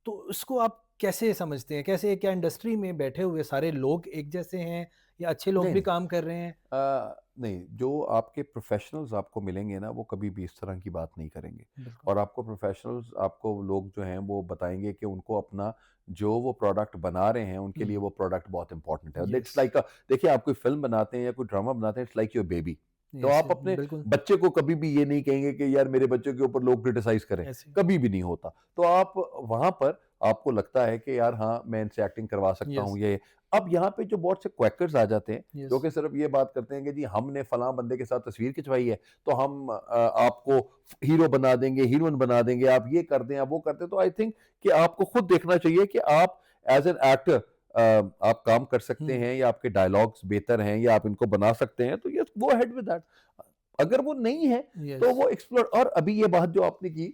तो उसको आप कैसे समझते हैं? कैसे, क्या इंडस्ट्री में बैठे हुए सारे लोग एक जैसे हैं या अच्छे लोग
नहीं,
भी
नहीं।
काम कर रहे हैं?
नहीं, जो आपके प्रोफ़ेशनल्स आपको मिलेंगे ना, वो कभी भी इस तरह की बात नहीं करेंगे।
बिल्कुल।
और आपको प्रोफ़ेशनल्स, आपको लोग जो हैं वो बताएँगे कि उनको अपना जो वो प्रोडक्ट बना रहे हैं, उनके लिए
हुँ,
वो प्रोडक्ट बहुत इम्पोर्टेंट है।
यस।
इट्स लाइक देखिए, आप कोई फ़िल्म बनाते हैं या कोई ड्रामा बनाते हैं, इट्स लाइक योर बेबी। तो
यस,
आप अपने
बिल्कुल
बच्चे को कभी भी ये नहीं कहेंगे कि यार मेरे बच्चे के ऊपर लोग क्रिटिसाइज करें,
ऐसे ही।
कभी भी नहीं होता। तो आप वहां पर आपको लगता है कि यार हाँ मैं इनसे एक्टिंग करवा सकता
यस,
हूँ ये। अब यहाँ पे जो बहुत से क्वैकर्स आ जाते हैं जो
यस।
कि सिर्फ ये बात करते हैं कि जी हमने फलां बंदे के साथ तस्वीर खिंचवाई है तो हम आपको हीरो बना देंगे, हीरोइन बना देंगे, आप ये कर दें, आप वो करते हैं। तो आई थिंक कि आपको खुद देखना चाहिए कि आप एज एन एक्टर आप काम कर सकते
हुँ,
हैं या आपके डायलॉग्स बेहतर हैं या आप इनको बना सकते हैं, तो yes go ahead with that. अगर वो नहीं है तो
यस।
वो एक्सप्लोर। और अभी ये बात जो आपने की,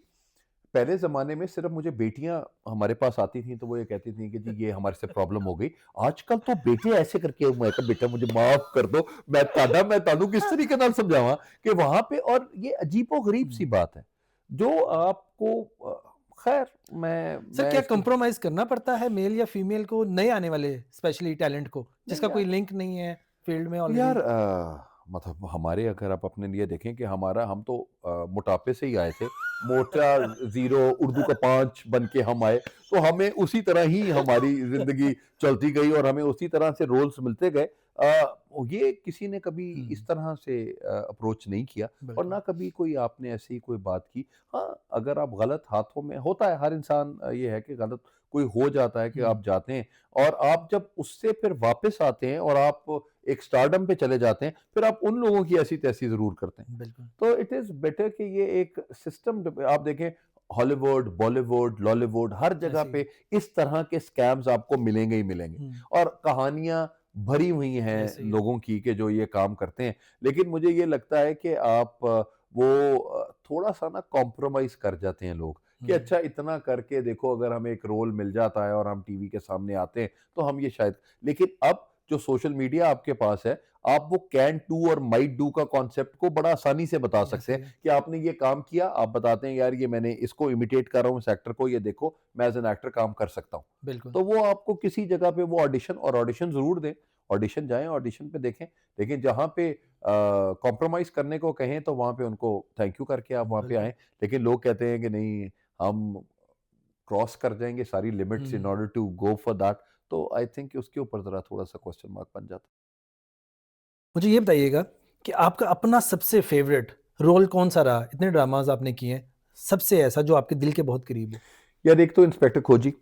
पहले ज़माने में सिर्फ़ मुझे बेटियाँ हमारे पास आती थीं, तो वो ये कहती थीं कि जी ये हमारे से प्रॉब्लम हो गई। आजकल तो बेटे ऐसे करके मैं कहा बेटा मुझे माफ़ कर दो, मैं तानू किस तरीके नाल समझावां कि वहाँ पे। और ये अजीबो-गरीब सी
हुँ।
बात है, जो आपको ख़ैर
सर
मैं
क्या
इसमें
कॉम्प्रोमाइज़ करना पड़ता है मेल या फीमेल को नए आने वाले स्पेशली टैलेंट को,
नहीं
जिसका कोई
यार।
लिंक नहीं है फील्ड में
यार
ऑलरेडी?
मतलब हमारे अगर आप अपने लिए देखें कि हमारा हम तो मोटापे से ही आए थे। मोटा ज़ीरो उर्दू का 5 बन के हम आए। तो हमें उसी तरह ही हमारी ज़िंदगी चलती गई और हमें उसी तरह से रोल्स मिलते गए। ये किसी ने कभी इस
हुँ,
तरह से अप्रोच नहीं किया और
बिल्कुल।
ना कभी कोई आपने ऐसी कोई बात की। हाँ, अगर आप गलत हाथों में होता है, हर इंसान ये है कि गलत कोई हो जाता है कि
हुँ,
आप जाते हैं और आप जब उससे फिर वापस आते हैं और आप एक स्टारडम पे चले जाते हैं, फिर आप उन लोगों की ऐसी-तैसी ज़रूर करते हैं।
बिल्कुल।
तो इट इज़ बेटर कि ये एक सिस्टम आप देखें, हॉलीवुड, बॉलीवुड, लॉलीवुड हर जगह
ऐसे ही।
पे इस तरह के स्कैम्स आपको मिलेंगे ही मिलेंगे।
हुँ,
और कहानियाँ भरी हुई हैं
ऐसे ही है।
लोगों की कि जो ये काम करते हैं। लेकिन मुझे ये लगता है कि आप वो थोड़ा-सा ना कॉम्प्रोमाइज़ कर जाते हैं लोग कि
हुँ,
अच्छा इतना करके देखो अगर हमें एक रोल मिल जाता है और हम टीवी के सामने आते हैं, तो हम ये शायद। लेकिन अब जो सोशल मीडिया आपके पास है, आप वो कैन डू और माइट डू का कॉन्सेप्ट को बड़ा आसानी से बता सकते
ऐसे ही
हैं
है।
कि आपने ये काम किया, आप बताते हैं यार ये मैंने इसको इमिटेट कर रहा हूँ इस एक्टर को, ये देखो मैं एज़ एन एक्टर काम कर सकता हूँ।
बिल्कुल,
तो वो आपको किसी जगह पे वो ऑडिशन ज़रूर दें, ऑडिशन जाएँ, ऑडिशन पे देखें। लेकिन जहाँ पे कॉम्प्रोमाइज़ करने को कहें तो वहाँ पे उनको थैंक यू करके आप वहाँ पे
बिल्कुल।
आएँ। लेकिन लोग कहते हैं कि नहीं, हम क्रॉस कर जाएँगे सारी लिमिट्स इन
हुँ।
Order to go for that. तो आई थिंक उसके ऊपर ज़रा थोड़ा-सा क्वेश्चन मार्क बन जाता है।
मुझे ये बताइएगा कि आपका अपना सबसे फ़ेवरेट रोल कौन-सा रहा? इतने ड्रामाज़ आपने किए हैं, सबसे ऐसा जो आपके दिल के बहुत करीब हो?
यार एक तो इंस्पेक्टर खोजी,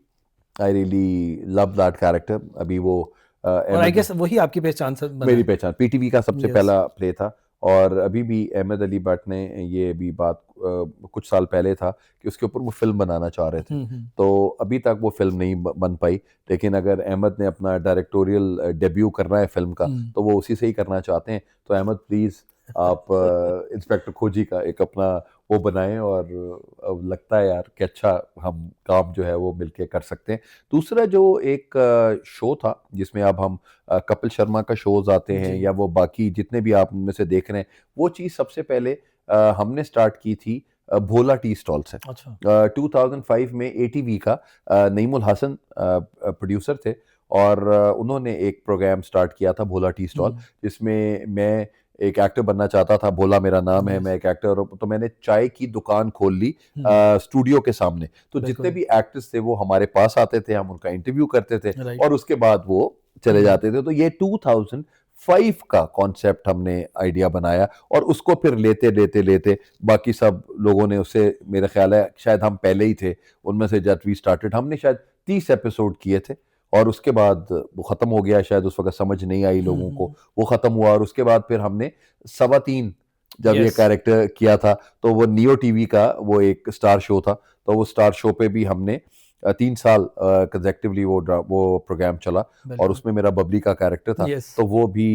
I really love that character. अभी वो
और आई
अहमद,
गेस वही आपकी पहचान सब बना
मेरी
है।
पहचान पीटीवी का सबसे
यस।
पहला प्ले था। और अभी भी अहमद अली भट्ट ने ये भी बात कुछ साल पहले था कि उसके ऊपर वो फ़िल्म बनाना चाह रहे थे।
हुँ, हुँ।
तो अभी तक वो फ़िल्म नहीं ब बन पाई। लेकिन अगर अहमद ने अपना डायरेक्टोरियल डेब्यू करना है फ़िल्म का,
हुँ।
तो वो उसी से ही करना चाहते हैं। तो अहमद प्लीज़ आप इंस्पेक्टर खोजी का एक अपना वो बनाएँ और अब लगता है यार कि अच्छा हम काम जो है वो मिलके कर सकते हैं। दूसरा जो एक शो था जिसमें अब हम कपिल शर्मा का शोज़ आते हैं
जी।
या वो बाकी जितने भी आप उनमें से देख रहे हैं, वो चीज़ सबसे पहले हमने स्टार्ट की थी भोला टी स्टॉल से।
अच्छा।
2005 में एटीवी का नईमुल हसन प्रोड्यूसर थे और उन्होंने एक प्रोग्राम स्टार्ट किया था भोला टी स्टॉल,
हुँ।
जिसमें मैं एक एक्टर बनना चाहता था। भोला मेरा नाम है,
यस।
मैं एक एक्टर हूँ। तो मैंने चाय की दुकान खोल ली
हुँ।
स्टूडियो के सामने। तो जितने
बिल्कुल,
भी एक्टर्स थे वो हमारे पास आते थे, हम उनका इंटरव्यू करते थे
राइट।
और उसके बाद वो चले
हुँ।
जाते थे। तो ये 2005 का कॉन्सेप्ट हमने आइडिया बनाया और उसको फिर लेते बाकी सब लोगों ने उससे, मेरा ख़्याल है शायद हम पहले ही थे उनमें से जब वी स्टार्टेड। हमने शायद 30 एपिसोड किए थे और उसके बाद वो ख़त्म हो गया। शायद उस वक़्त समझ नहीं आई
हुँ,
लोगों
हुँ,
को,
हुँ।
वो ख़त्म हुआ और उसके बाद फिर हमने सवा 3 जब ये
यस।
कैरेक्टर किया था, तो वो नियो टीवी का वो एक स्टार शो था। तो वो स्टार शो पे भी हमने 3 साल कंसेक्टिवली वो प्रोग्राम चला और
बिल्कुल।
उसमें मेरा बबली का कैरेक्टर था।
यस,
तो वो भी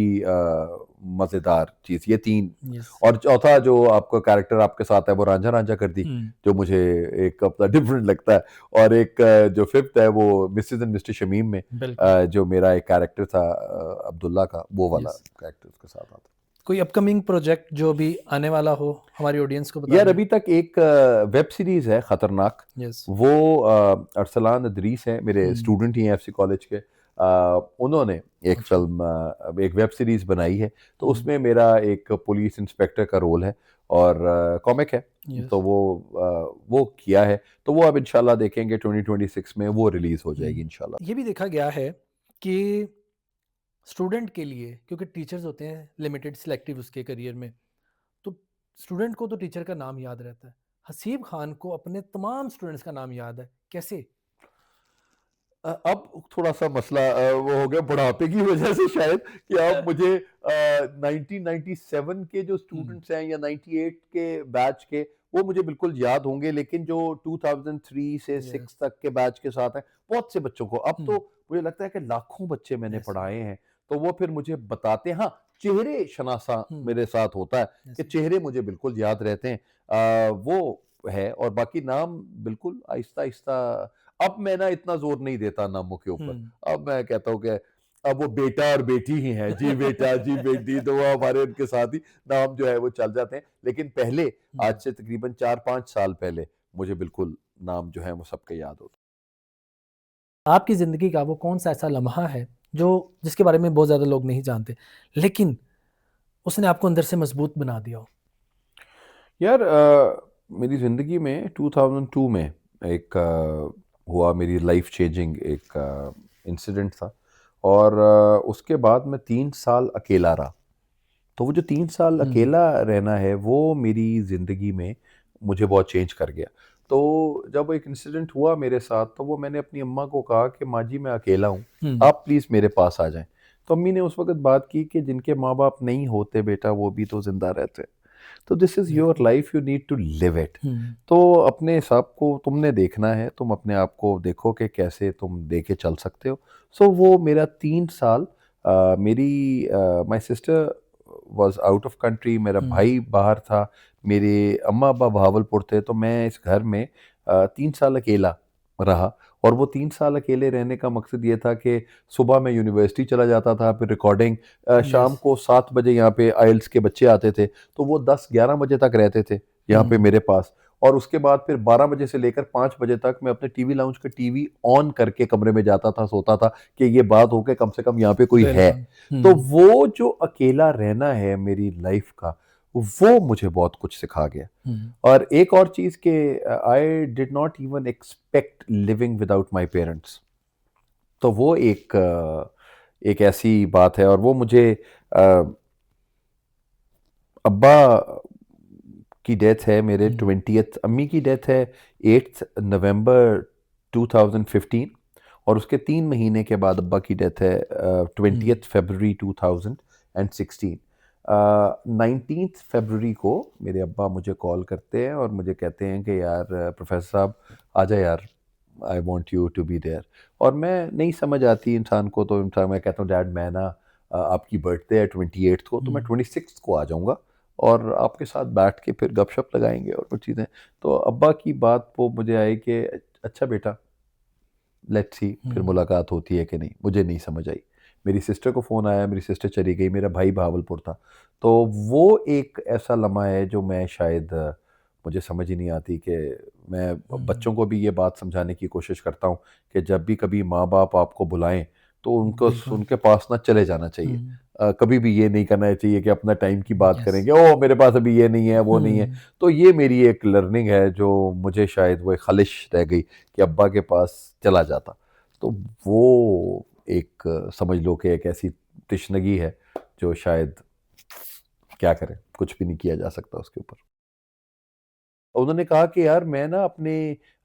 मज़ेदार चीज़, ये 3।
यस।
और चौथा जो आपका कैरेक्टर आपके साथ है वो रांझा-रांझा कर दी,
हुँ।
जो मुझे एक अपना डिफरेंट लगता है। और एक जो 5th है वो मिसेज़ एंड मिस्टर शमीम में
बिल्कुल।
जो मेरा एक कैरेक्टर था अब्दुल्ला का, वो वाला
यस।
कैरेक्टर उसके साथ आता है।
कोई अपकमिंग प्रोजेक्ट जो भी आने वाला हो, हमारी ऑडियंस को बता
यार
दें?
अभी तक एक वेब सीरीज़ है खतरनाक।
यस।
वो अरसलान अदरीस हैं, मेरे
हुँ,
स्टूडेंट ही हैं एफसी कॉलेज के। उन्होंने एक
अच्छा।
फ़िल्म एक वेब सीरीज़ बनाई है। तो
हुँ,
उसमें मेरा एक पुलिस इंस्पेक्टर का रोल है और कॉमिक है।
यस।
तो वो किया है। तो वो अब इंशाल्लाह देखेंगे 2026 में वो रिलीज़ हो जाएगी
हुँ।
इंशाल्लाह।
ये भी देखा गया है कि स्टूडेंट के लिए क्योंकि टीचर्स होते हैं लिमिटेड सिलेक्टिव उसके करियर में, स्टूडेंट को तो टीचर का नाम याद रहता है, हसीब खान को अपने तमाम स्टूडेंट्स का नाम याद है, कैसे?
अब थोड़ा-सा मसला वो हो गया बुढ़ापे की वजह से शायद कि अब मुझे 1997 के जो
हम्म,
स्टूडेंट्स हैं या 98 के बैच के, वो मुझे बिल्कुल याद होंगे, लेकिन जो 2003 से 6
यस।
तक के बैच के साथ हैं, बहुत से बच्चों को अब तो
हम्म,
मुझे लगता है कि लाखों बच्चे मैंने
यस।
पढ़ाए हैं, तो वो फिर मुझे बताते हैं। हाँ, चेहरे शनासा
हम्म,
मेरे साथ होता है कि
यस।
चेहरे मुझे बिल्कुल याद रहते हैं। वो है, और बाकी नाम बिल्कुल आहिस्ता-आहिस्ता अब मैं ना इतना ज़ोर नहीं देता नामों के ऊपर।
हम्म।
अब मैं कहता हूँ कि अब वो बेटा और बेटी ही हैं, जी बेटा, जी बेटी, तो वो हमारे उनके साथ ही नाम जो है वो चल जाते हैं। लेकिन पहले, आज
हम्म।
से तकरीबन 4-5 साल पहले, मुझे बिल्कुल नाम जो है वो सबके याद होते हैं।
आपकी ज़िंदगी का वो कौन सा ऐसा लम्हा है जो जिसके बारे में बहुत ज़्यादा लोग नहीं जानते, लेकिन उसने आपको अंदर से मजबूत बना दिया हो?
यार मेरी ज़िंदगी में 2002 में एक हुआ, मेरी लाइफ चेंजिंग एक इंसिडेंट था, और उसके बाद मैं 3 साल अकेला रहा। तो वो जो 3 साल
हम्म।
अकेला रहना है, वो मेरी ज़िंदगी में मुझे बहुत चेंज कर गया। तो जब एक इंसिडेंट हुआ मेरे साथ, तो वो मैंने अपनी अम्मा को कहा कि माँ जी, मैं अकेला हूँ,
हम्म।
आप प्लीज़ मेरे पास आ जाएँ। तो अम्मी ने उस वक़्त बात की कि जिनके माँ-बाप नहीं होते बेटा, वो भी तो ज़िंदा रहते हैं। तो दिस इज़ योर
बिल्कुल।
Life, you need to live it.
Hmm.
तो अपने हिसाब को तुमने देखना है, तुम अपने आप को देखो कि कैसे तुम लेके चल सकते हो। सो वो मेरा 3 साल, मेरी my sister was out of country, मेरा
हम्म।
भाई बाहर था, मेरे अम्मा-अब्बा बहावलपुर थे, तो मैं इस घर में 3 साल अकेला रहा। और वो 3 साल अकेले रहने का मकसद ये था कि सुबह मैं यूनिवर्सिटी चला जाता था, फिर रिकॉर्डिंग, शाम
यस।
को 7 बजे यहाँ पे आइल्स के बच्चे आते थे, तो वो 10-11 बजे तक रहते थे यहाँ पे
हम्म।
मेरे पास। और उसके बाद फिर 12 बजे से लेकर 5 बजे तक मैं अपने टीवी लाउंज का टीवी ऑन करके कमरे में जाता था, सोता था कि ये बात हो के कम से कम यहाँ पे कोई है।
बिल्कुल।
तो
हम्म।
वो जो अकेला रहना है मेरी लाइफ का, वो मुझे बहुत कुछ सिखा गया।
हम्म।
और एक और चीज़ कि I did not even expect living without my parents. तो वो एक ऐसी बात है, और वो मुझे अ, अब्बा की डेथ है मेरे
हम्म।
20th, अम्मी की डेथ है 8th नवंबर 2015, और उसके 3 महीने के बाद अब्बा की डेथ है
हम्म।
20th फरवरी 2016। 19th फरवरी को मेरे अब्बा मुझे कॉल करते हैं और मुझे कहते हैं कि यार प्रोफेसर साहब आ जाए यार, I want you to be there. और मैं नहीं समझ आती इंसान को, तो इंसान मैं कहता हूँ डैड मैं ना आपकी बर्थडे है 28th को, तो मैं
हम्म।
26th को आ जाऊँगा, और आपके साथ बैठ के फिर गपशप लगाएंगे और कुछ चीज़ें। तो अब्बा की बात वो मुझे आई कि अच्छा बेटा, लेट्स सी फिर
हम्म।
मुलाकात होती है कि नहीं। मुझे नहीं समझ आई। मेरी सिस्टर को फ़ोन आया, मेरी सिस्टर चली गई, मेरा भाई बहावलपुर था। तो वो एक ऐसा लम्हा है जो मैं शायद मुझे समझ ही नहीं आती कि मैं
हम्म।
बच्चों को भी ये बात समझाने की कोशिश करता हूँ कि जब भी कभी माँ-बाप आपको बुलाएँ, तो उनको
बिल्कुल।
उनके पास ना चले जाना चाहिए।
हम्म।
कभी भी ये नहीं करना चाहिए कि अपना टाइम की बात
यस।
करेंगे, ओह! मेरे पास अभी ये नहीं है, वो नहीं है।
हम्म।
तो ये मेरी एक लर्निंग है जो मुझे शायद वो एक ख़लिश रह गई कि अब्बा के पास चला जाता। तो वो एक समझ लो कि एक ऐसी तिश्नगी है जो शायद क्या करें, कुछ भी नहीं किया जा सकता उसके ऊपर। उन्होंने कहा कि यार मैं ना अपने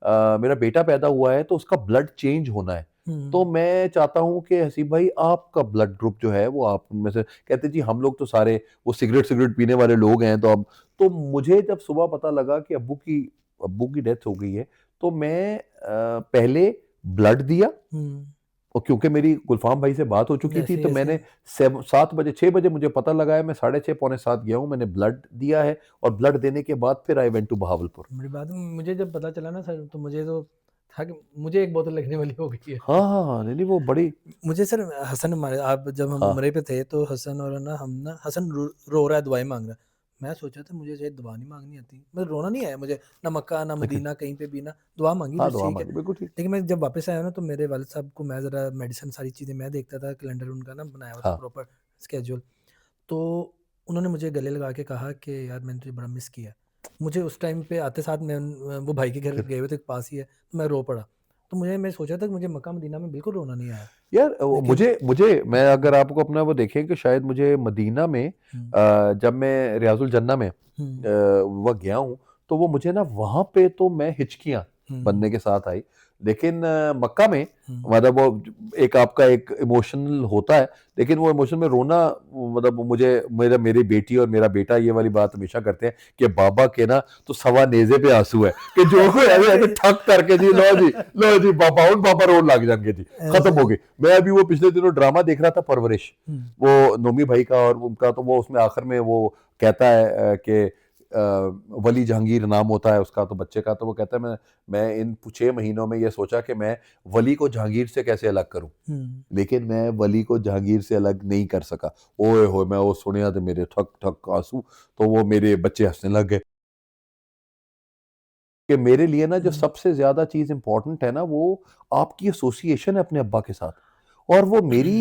मेरा बेटा पैदा हुआ है तो उसका ब्लड चेंज होना है। तो
हम्म।
मैं चाहता हूँ कि हसीब भाई आपका ब्लड ग्रुप जो है वो आप उनमें से, कहते जी हम लोग तो सारे वो सिगरेट पीने वाले लोग हैं, तो अब तो मुझे जब सुबह पता लगा कि अब्बू की डेथ हो गई है, तो मैं पहले ब्लड दिया,
हम्म।
और क्योंकि मेरी गुलफ़ाम भाई से बात हो चुकी थी,
जैसे
तो
जैसे
मैंने 7 बजे 6 बजे मुझे पता लगा है, मैं साढ़े 6 पौने 7 गया हूँ, मैंने ब्लड दिया है, और ब्लड देने के बाद फिर आई वेंट टू बहावलपुर।
बड़ी बात है, मुझे जब पता चला ना सर, तो मुझे तो था कि मुझे एक बोतल लगने वाली हो गई है।
हाँ, हाँ, हाँ, नहीं, नहीं वो बड़ी।
मुझे सर हसन हमारे आप जब हम
हाँ,
उम्रे पे थे तो हसन और ना हम ना हसन रो रहा है दुआएं मांग रहा है। मैं सोचा था मुझे शायद दुआ नहीं मांगनी आती, मतलब रोना नहीं आया मुझे, ना मक्का ना मदीना कहीं पे भी ना, दुआ मांगी
हाँ,
बस
दुआ
ठीक है।
माँगी, बिल्कुल ठीक।
लेकिन मैं जब वापस आया ना तो मेरे वालिद साहब को मैं ज़रा मेडिसिन सारी चीज़ें मैं देखता था, कैलेंडर उनका ना बनाया हुआ था
हाँ,
प्रॉपर स्केड्यूल। तो उन्होंने मुझे गले लगा के कहा कि यार मैंने तुझे बड़ा मिस किया। मुझे उस टाइम पे आते साथ मैं वो भाई के घर
फिर
गए हुए थे पास ही है, तो मैं रो पड़ा। तो मैं सोचा था कि मुझे मक्का मदीना में बिल्कुल रोना नहीं आया,
यार
लेकिन
मुझे मुझे मैं अगर आपको अपना वो देखें कि शायद मुझे मदीना में जब मैं रियाजुल जन्ना में वह गया हूँ, तो वो मुझे ना वहाँ पे तो मैं हिचकियाँ बनने के साथ आई, लेकिन मक्का में मतलब वो एक आपका एक इमोशनल होता है, लेकिन वो इमोशन में रोना मतलब मुझे मेरी बेटी और मेरा बेटा ये वाली बात हमेशा करते हैं कि बाबा के ना तो सवा नेजे पे आंसू है कि जो कोई ऐसे ऐसे ठक करके जी लो जी पापा उन पापा रोड लग जाएंगे जी, खत्म हो गई। मैं अभी वो पिछले दिनों ड्रामा देख रहा था परवरिश, वो नोमी भाई का और उनका, तो वो उसमें आखिर में वो कहता है कि वली जहांगीर नाम होता है उसका तो बच्चे का, तो वो कहता है मैं इन 6 महीनों में ये सोचा कि मैं वली को जहांगीर से कैसे अलग करूं, लेकिन मैं वली को जहांगीर से अलग नहीं कर सका। ओए होए मैं वो सुनिया तो मेरे ठक ठक आंसू, तो वो मेरे बच्चे हंसने लग गए कि मेरे लिए ना जो सबसे ज्यादा चीज इंपॉर्टेंट है ना वो आपकी एसोसिएशन है अपने अब्बा के साथ, और वो मेरी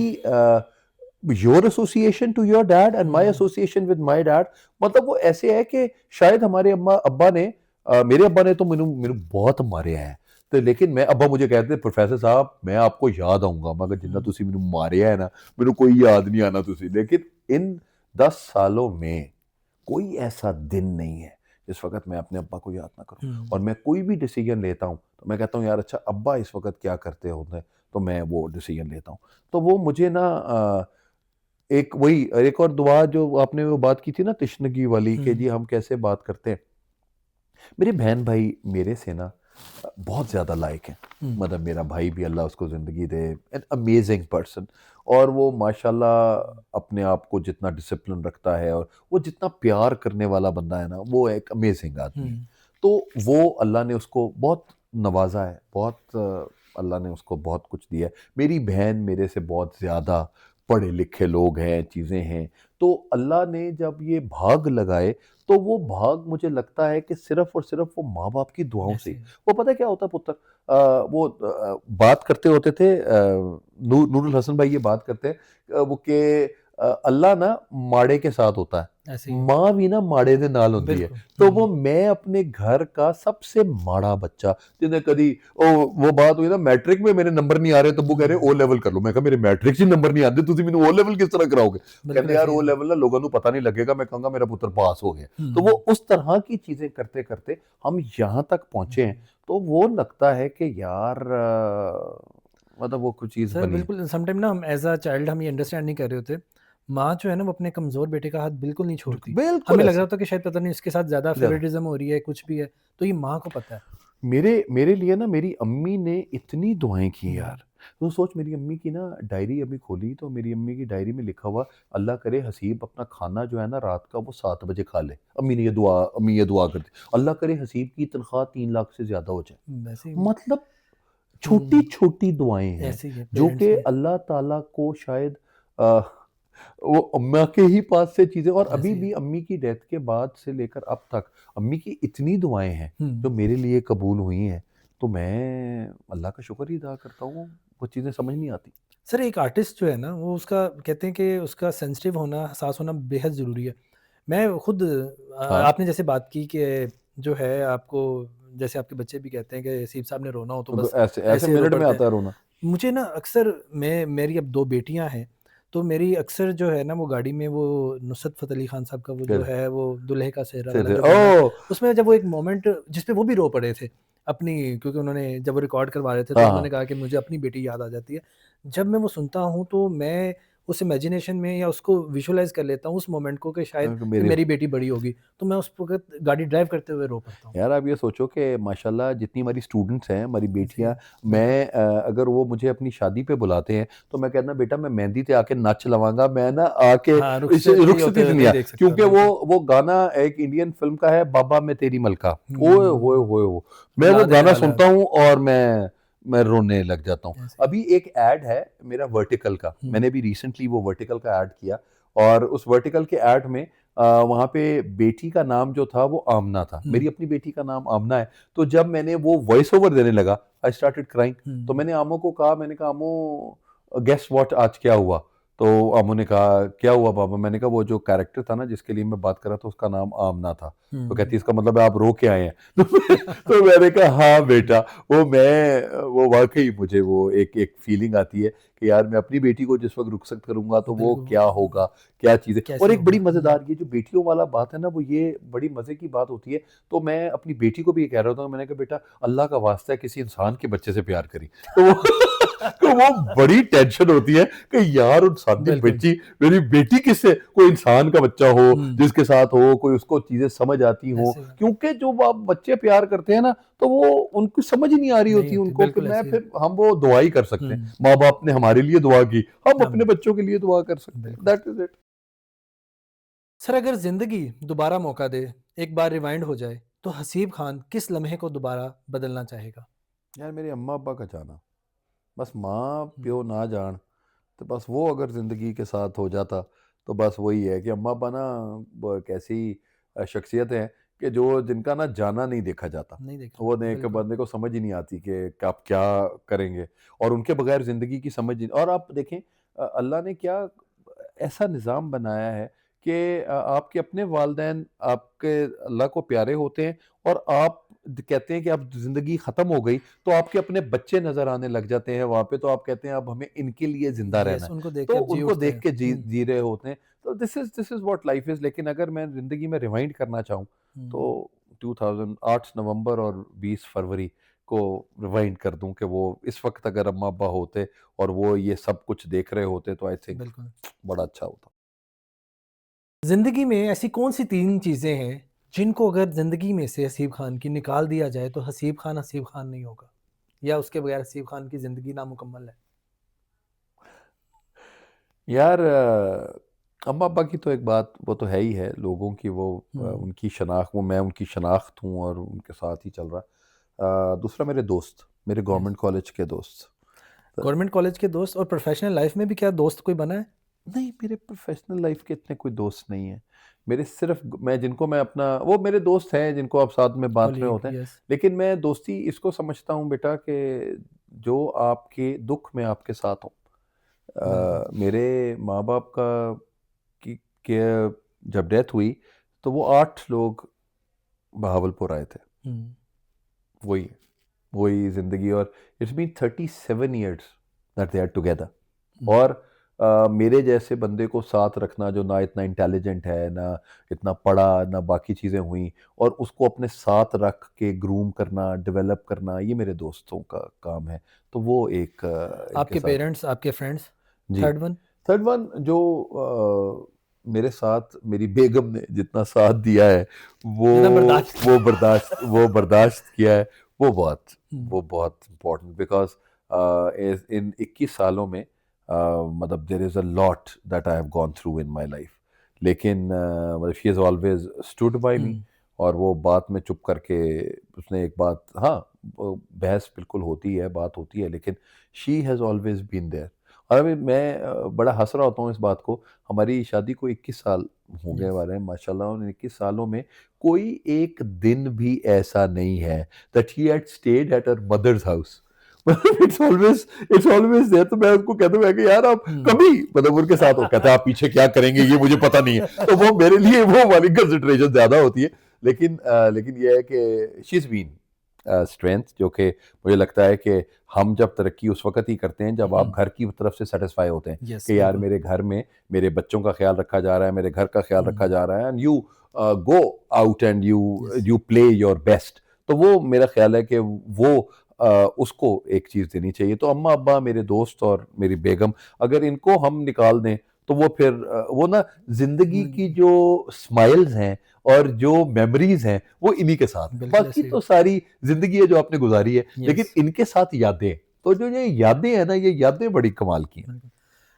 your association to your dad and my association with my dad, मतलब वो ऐसे है कि शायद हमारे अब्बा ने मेरे अब्बा ने तो मैनू मैनू बहुत मारे है, तो लेकिन मैं अब्बा मुझे कहते प्रोफेसर साहब मैं आपको याद आऊंगा मगर जिन्ना तुसी मैनू मारे है ना मैनू कोई याद नहीं आना तुसी, लेकिन इन 10 सालों में कोई ऐसा दिन नहीं है जिस वक्त मैं अपने अब्बा को याद ना करूं, और मैं कोई भी डिसीजन लेता हूं तो मैं कहता हूं यार अच्छा अब्बा इस वक्त क्या करते होते, तो मैं वो डिसीजन लेता हूं। तो वो मुझे ना एक वही एक और दुआ जो आपने वो बात की थी ना तिश्नगी वाली कि जी हम कैसे बात करते हैं, मेरे बहन भाई मेरे से ना बहुत ज़्यादा लायक हैं, मतलब मेरा भाई भी अल्लाह उसको ज़िंदगी दे, एन अमेजिंग पर्सन, और वो माशाल्लाह अपने आप को जितना डिसिप्लिन रखता है और वो जितना प्यार करने वाला बंदा है ना वो एक अमेजिंग आदमी है। तो वो अल्लाह ने उसको बहुत नवाजा है, बहुत अल्लाह ने उसको बहुत कुछ दिया है। मेरी बहन मेरे से बहुत ज़्यादा पढ़े लिखे लोग हैं, चीज़ें हैं, तो अल्लाह ने जब ये भाग लगाए तो वो भाग मुझे लगता है कि सिर्फ और सिर्फ वो माँ बाप की दुआओं से ही। वो पता है क्या होता है पुत्र, वो बात करते होते थे नूरुल हसन भाई ये बात करते हैं वो कि अल्लाह ना माड़े के साथ होता है, माँ भी ना माड़े दे नाल होती है। तो वो मैं अपने घर का सबसे माड़ा बच्चा जिन्हें कभी वो बात हुई ना मैट्रिक में मेरे नंबर नहीं आ रहे, तो वो कह रहे ओ लेवल कर लो, मैं कहा मेरे मैट्रिक से नंबर नहीं आते तुम मैंने ओ लेवल किस तरह कराओगे, कहते यार ओ लेवल ना लोगों को पता नहीं लगेगा, मैं कहूंगा मेरा पुत्र पास हो गया। तो वो उस तरह की चीजें करते करते हम यहाँ तक पहुंचे हैं, तो वो लगता है कि यार मतलब वो कुछ चीज बनी।
बिल्कुल समटाइम ना हम एज अ चाइल्ड हम ये अंडरस्टैंड नहीं कर रहे होते, माँ जो है ना वो अपने कमजोर बेटे का हाथ बिल्कुल नहीं छोड़ती, हमें लग रहा होता कि शायद पता नहीं इसके साथ ज्यादा फेवरेटिज्म हो रही है कुछ भी है, तो ये माँ को पता है।
मेरे लिए ना मेरी अम्मी ने इतनी दुआएं की यार, तो सोच मेरी अम्मी की ना डायरी अभी खोली तो मेरी अम्मी की डायरी में लिखा हुआ अल्लाह करे हसीब अपना खाना जो है ना रात का वो 7 बजे खा ले, अम्मी ये दुआ करती अल्लाह करे हसीब की तनख्वाह 3 लाख से ज्यादा हो जाए। मतलब छोटी छोटी दुआएं हैं जो कि अल्लाह ताला को शायद वो अम्मा के ही पास से चीजें, और अभी भी अम्मी की डेथ के बाद से लेकर अब तक अम्मी की इतनी दुआएं हैं जो मेरे लिए कबूल हुई हैं, तो मैं अल्लाह का शुक्र ही अदा करता हूँ, वो चीजें समझ नहीं आती।
सर एक आर्टिस्ट जो है ना वो उसका कहते हैं कि उसका सेंसिटिव होना हसास होना बेहद ज़रूरी है। मैं खुद
हाँ
आपने जैसे बात की कि जो है आपको जैसे आपके बच्चे भी कहते हैं कि सीप साहब ने रोना हो तो बस
ऐसे ऐसे
ऐसे रो
मिनट में
पड़ते
आता
हैं।
है रोना।
मुझे ना अक्सर मेरी अब 2 बेटियां हैं, तो मेरी अक्सर जो है ना वो गाड़ी में वो नुसरत फ़तेह अली खान साहब का वो जो
फिर
है वो दुल्हे का सेहरा
से
वाला
थे
जो गाना है,
ओ
उसमें जब वो एक मोमेंट जिस पे वो भी रो पड़े थे अपनी, क्योंकि उन्होंने जब वो रिकॉर्ड करवा रहे थे तो
हाँ
उन्होंने
हाँ
कहा कि मुझे अपनी बेटी याद आ जाती है। जब मैं वो सुनता हूँ तो मैं उस इमेजिनेशन में या उसको विजुअलाइज़ कर लेता हूँ उस मोमेंट को कि शायद कि
मेरे
मेरी बेटी बड़ी होगी, तो मैं उस वक़्त गाड़ी ड्राइव करते हुए रो पड़ता हूँ।
यार आप ये सोचो कि माशाल्लाह जितनी हमारी स्टूडेंट्स हैं हमारी
जी,
बेटियां, मैं अगर वो मुझे अपनी शादी पे बुलाते हैं तो मैं कहता बेटा मैं मेहंदी ते आके नच लवांगा, मैं ना आके
हाँ,
इसे
रुखसती होते
रुखसती
हुए
नहीं
नहीं
आ,
देख सकता,
क्योंकि
बिल्कुल।
वो गाना एक इंडियन फिल्म का है बाबा मैं तेरी मलका, ओए होए होए हो, मैं वो
रुला देने
गाना
वाला है।
सुनता हूँ और मैं रोने लग जाता हूँ।
ऐसे ही।
अभी एक ऐड है मेरा वर्टिकल का, मैंने भी रिसेंटली वो वर्टिकल का ऐड किया, और उस वर्टिकल के ऐड में वहाँ पे बेटी का नाम जो था वो आमना था, मेरी अपनी बेटी का नाम आमना है। तो जब मैंने वो वॉइस ओवर देने लगा आई स्टार्टेड क्राइंग, तो मैंने आमो को कहा, मैंने कहा आमो गेस व्हाट आज क्या हुआ, तो अम्मू ने कहा क्या हुआ पापा, मैंने कहा वो जो कैरेक्टर था ना जिसके लिए मैं बात कर रहा था उसका नाम आमना था। तो कहती इसका मतलब है आप रो के आए हैं। तो मैंने कहा हाँ बेटा, वो वाकई मुझे वो एक एक फीलिंग आती है कि यार मैं अपनी बेटी को जिस वक्त रुखसत करूंगा तो वो
बिल्कुल
क्या होगा, क्या चीज़ें। और
कैसे
एक बड़ी
होगा।
मज़ेदार ये जो बेटियों वाला बात है ना, वो ये बड़ी मज़े की बात होती है। तो मैं अपनी बेटी को भी ये कह रहा था, मैंने कहा बेटा अल्लाह का वास्ता है किसी इंसान के बच्चे से प्यार करी। तो वो तो वो बड़ी टेंशन होती है कि यार इंसानी
बिल्कुल।
बच्ची, मेरी बेटी किससे, कोई इंसान का बच्चा हो
हम्म,
जिसके साथ हो, कोई उसको चीजें समझ आती हो।
ऐसे बात
क्योंकि जो आप बच्चे प्यार करते हैं ना, तो वो उनको समझ ही नहीं आ रही
नहीं
होती
होती,
उनको कि
बिल्कुल
मैं
ऐसे ही।
फिर हम वो दुआ ही कर सकते हैं।
हम्म,
माँ बाप ने हमारे लिए दुआ की, हम
हम
अपने बच्चों के लिए दुआ कर सकते हैं।
बिल्कुल।
That is it.
सर अगर जिंदगी दोबारा मौका दे, एक बार रिवाइंड हो जाए, तो हसीब खान किस लम्हे को दोबारा बदलना चाहेगा?
यार मेरे अम्मा अब्बा का जाना, बस माँ
हम्म,
प्यो ना जान, तो बस वो अगर ज़िंदगी के साथ हो जाता, तो बस वही है कि अम्मा अब्बा ना वो एक ऐसी शख्सियत है कि जो जिनका ना जाना नहीं देखा जाता।
नहीं देखा
वो
जाता,
ने एक
बिल्कुल।
बंदे को समझ ही नहीं आती कि आप क्या करेंगे, और उनके बगैर ज़िंदगी की समझ ही। और आप देखें अल्लाह ने क्या ऐसा निज़ाम बनाया है कि आपके अपने वालिदैन आपके अल्लाह को प्यारे होते हैं, और आप कहते हैं कि अब ज़िंदगी ख़त्म हो गई, तो आपके अपने बच्चे नज़र आने लग जाते हैं वहाँ पे, तो आप कहते हैं अब हमें इनके लिए ज़िंदा रहना
यस,
है।
उनको देख के
तो
अब जी
उनको
उठते
देख
हैं।
के जी रहे होते हैं। तो this is what life is. लेकिन अगर मैं ज़िंदगी में रिवाइंड करना चाहूँ,
हम्म,
तो 2008 नवंबर और 20 फरवरी को रिवाइंड कर दूँ कि वो इस वक़्त अगर अम्मा-अब्बा होते और वो ये सब कुछ देख रहे होते, तो आई थिंक
बिल्कुल।
बड़ा अच्छा होता।
जिंदगी में ऐसी कौन सी तीन चीजें हैं जिनको अगर जिंदगी में से हसीब खान की निकाल दिया जाए तो हसीब खान नहीं होगा, या उसके बगैर हसीब खान की जिंदगी नामुकम्मल है?
यार अम्मा अब्बा की तो एक बात वो तो है ही है, लोगों की वो
हम्म,
उनकी शनाख्त, वो मैं उनकी शनाख्त हूँ और उनके साथ ही चल रहा। दूसरा मेरे दोस्त, मेरे
यस।
गवर्नमेंट कॉलेज के दोस्त। तो
गवर्नमेंट कॉलेज के दोस्त और प्रोफेशनल लाइफ में भी क्या दोस्त कोई बना है?
नहीं, मेरे प्रोफेशनल लाइफ के इतने कोई दोस्त नहीं हैं। मेरे सिर्फ मैं जिनको मैं अपना, वो मेरे दोस्त हैं जिनको आप साथ में बांट रहे
कॉलीग,
होते हैं।
यस।
लेकिन मैं दोस्ती इसको समझता हूँ बेटा कि जो आपके दुख में आपके साथ हो।
बिल्कुल।
मेरे माँ बाप का की के जब डेथ हुई, तो वो 8 लोग बहावलपुर आए थे।
हम्म,
वही वही ज़िंदगी। और it's been 37 years that they are together.
हम्म,
और मेरे जैसे बंदे को साथ रखना जो ना इतना इंटेलिजेंट है, ना इतना पढ़ा, ना बाकी चीज़ें हुई, और उसको अपने साथ रख के ग्रूम करना, डेवलप करना, ये मेरे दोस्तों का काम है। तो वो एक इनके
आपके
साथ।
पेरेंट्स, आपके फ्रेंड्स?
जी।
Third one?
थर्ड वन जो मेरे साथ मेरी बेगम ने जितना साथ दिया है, वो
जितना बर्दाश्त किया।
वो बर्दाश्त किया है,
हम्म,
वो बहुत इम्पोर्टेंट। बिकॉज इन 21 सालों में मतलब there is a lot that I have gone through in my life. लेकिन मतलब she has always stood by me.
हम्म,
और वो बात में चुप करके उसने एक बात, हाँ, वो बहस बिल्कुल होती है, बात होती है, लेकिन she has always been there. और अभी मैं बड़ा हँस रहा होता हूँ इस बात को। हमारी शादी को 21 साल होने
यस।
वाले हैं माशाल्लाह, और 21 सालों में कोई एक दिन भी ऐसा नहीं है that he had stayed at her mother's house. It's always there. तो मैं उनको कहता हूँ कि यार आप
हम्म।
कभी मतलब उनके साथ हो, कहते हैं आप पीछे क्या करेंगे ये मुझे पता नहीं है। तो वो मेरे लिए वो वाली कंसिडरेशन ज़्यादा होती है। लेकिन ये है कि शी इज़ बीन स्ट्रेंथ, जो कि मुझे लगता है कि हम जब तरक्की उस वक़्त ही करते हैं जब आप घर की तरफ से सैटिस्फाई होते हैं
यस,
कि यार
बिल्कुल।
मेरे घर में मेरे बच्चों का ख़्याल रखा जा रहा है, मेरे घर का ख़्याल रखा
हम्म,
जा रहा है, and you go out and you
yes.
You play your best. तो वो मेरा ख़्याल है कि वो उसको एक चीज़ देनी चाहिए। तो अम्मा-अब्बा, मेरे दोस्त और मेरी बेगम, अगर इनको हम निकाल दें, तो वो फिर वो ना ज़िंदगी की
जिंदगी
जो स्माइल्स हैं और जो मेमोरीज़ हैं, वो इन्हीं के साथ हैं।
बिल्कुल
बाकी
ऐसे ही।
तो सारी ज़िंदगी है जो आपने गुज़ारी है, लेकिन
यस,
इनके साथ यादें। तो जो ये यादें हैं ना, ये यादें बड़ी कमाल की हैं।
बिल्कुल।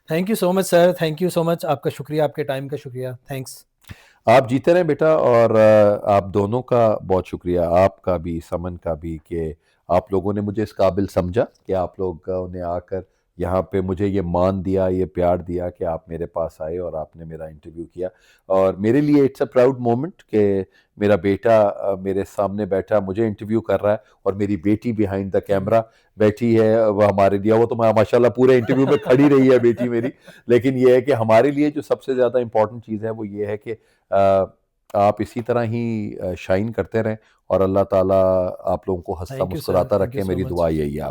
Thank you so much sir, thank you so much, आपका शुक्रिया, आपके टाइम का शुक्रिया, थैंक्स।
आप जीते रहें बेटा, और आप दोनों का बहुत शुक्रिया, आपका भी, समन का भी, कि आप लोगों ने मुझे इस काबिल समझा कि आप लोगों ने आकर यहाँ पे मुझे ये मान दिया, ये प्यार दिया कि आप मेरे पास आए और आपने मेरा इंटरव्यू किया। और मेरे लिए इट्स अ प्राउड मोमेंट कि मेरा बेटा मेरे सामने बैठा मुझे इंटरव्यू कर रहा है और मेरी बेटी बिहाइंड द कैमरा बैठी है। वो हमारे लिए, वो तो माशाल्लाह पूरे इंटरव्यू में खड़ी रही है बेटी मेरी। लेकिन ये है कि हमारे लिए जो सबसे ज़्यादा इम्पोर्टेंट चीज़ है वो ये है कि आप इसी तरह ही शाइन करते रहें और अल्लाह ताला आप लोगों को हंसता
थैंक यू सर,
मुस्कुराता
थैंक यू
रखे।
सो
मेरी
मच।
दुआ यही है।